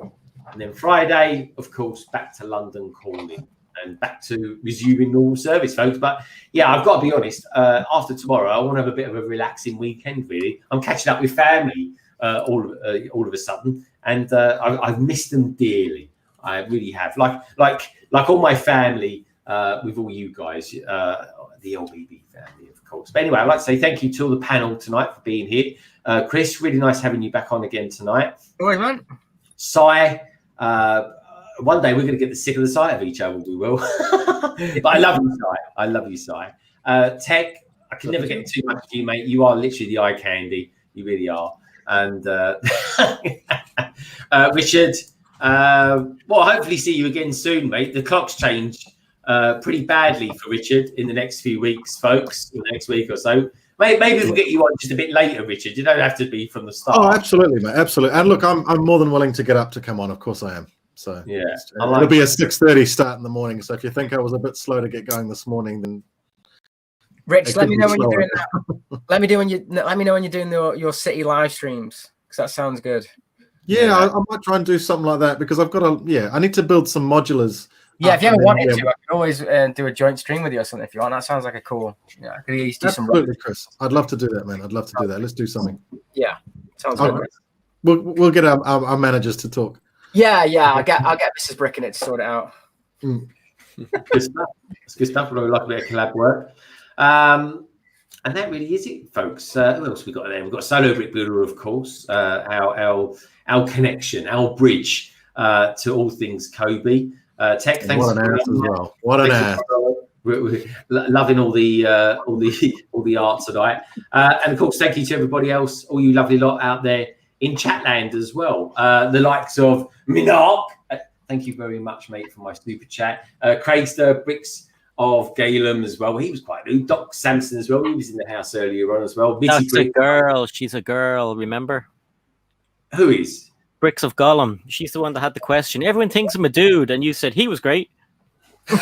And then Friday, of course, back to London calling and back to resuming normal service, folks. But yeah, I've got to be honest, after tomorrow, I want to have a bit of a relaxing weekend, really. I'm catching up with family all of a sudden. And I've missed them dearly. I really have. Like all my family, with all you guys, the LBB family, of course. But anyway, I'd like to say thank you to all the panel tonight for being here. Chris, really nice having you back on again tonight. All right, man. Cy, one day we're going to get the sick of the sight of each other. We will. But I love you, Cy. I love you, Cy. Tek, I can never get too much of you, mate. You are literally the eye candy. You really are. And Richard, well, hopefully see you again soon, mate. The clock's changed pretty badly for Richard in the next few weeks, folks, in the next week or so. Maybe we'll get you on just a bit later, Richard. You don't have to be from the start. Oh, absolutely, mate. Absolutely. And look, I'm more than willing to get up to come on. Of course I am. So yeah, it'll be a 6:30 start in the morning. So if you think I was a bit slow to get going this morning, then Rich, let me know when you're doing that. Let me know when you're doing your city live streams, because that sounds good. Yeah, I might try and do something like that because I've got I need to build some modulars. Yeah, if you ever wanted to, I could always do a joint stream with you or something if you want. That sounds like a cool. Yeah, I could at least do some. Absolutely, Chris. I'd love to do that, man. I'd love to do that. Let's do something. Yeah, sounds good. We'll get our managers to talk. Yeah. I'll get Mrs. Brick in it to sort it out. Good stuff. It's good stuff. We like a bit of collab work. And that really is it, folks. Who else we got there? We've got Solo Brick Builder, of course. Our connection, our bridge to all things Kobe. Tek, thanks. What an ass as well. What an ass. We're loving all the art tonight. And of course, thank you to everybody else, all you lovely lot out there in Chatland as well. The likes of Minark. Thank you very much, mate, for my super chat. Craigster, Bricks of Galem as well. He was quite new. Doc Sampson as well. He was in the house earlier on as well. That's a girl. She's a girl. Remember? Who is? Bricks of Gollum. She's the one that had the question. Everyone thinks I'm a dude, and you said he was great. I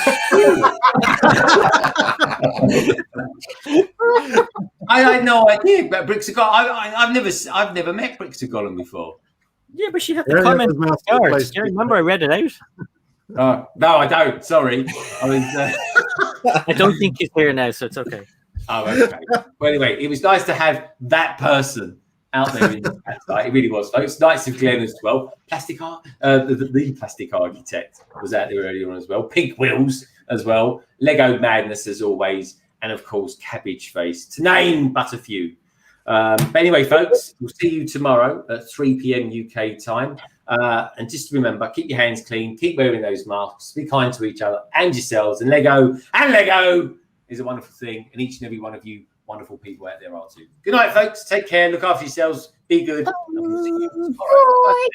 had no idea about Bricks of Gollum. I've never met Bricks of Gollum before. Yeah, but she had the comment. Do you remember I read it out? No, I don't. Sorry. I don't think he's here now, so it's okay. Oh, okay. Well, anyway, it was nice to have that person out there in the chat site. It really was, folks. Knights of Glen as well. Plastic Art, the Plastic Architect was out there earlier on as well. Pink Wheels as well. Lego Madness as always, and of course Cabbage Face, to name but a few. But anyway, folks, we'll see you tomorrow at 3 p.m. UK time. And just remember, keep your hands clean, keep wearing those masks, be kind to each other and yourselves. And Lego is a wonderful thing, and each and every one of you wonderful people out there are too. Good night, folks. Take care. Look after yourselves. Be good. And we'll see you tomorrow. Bye.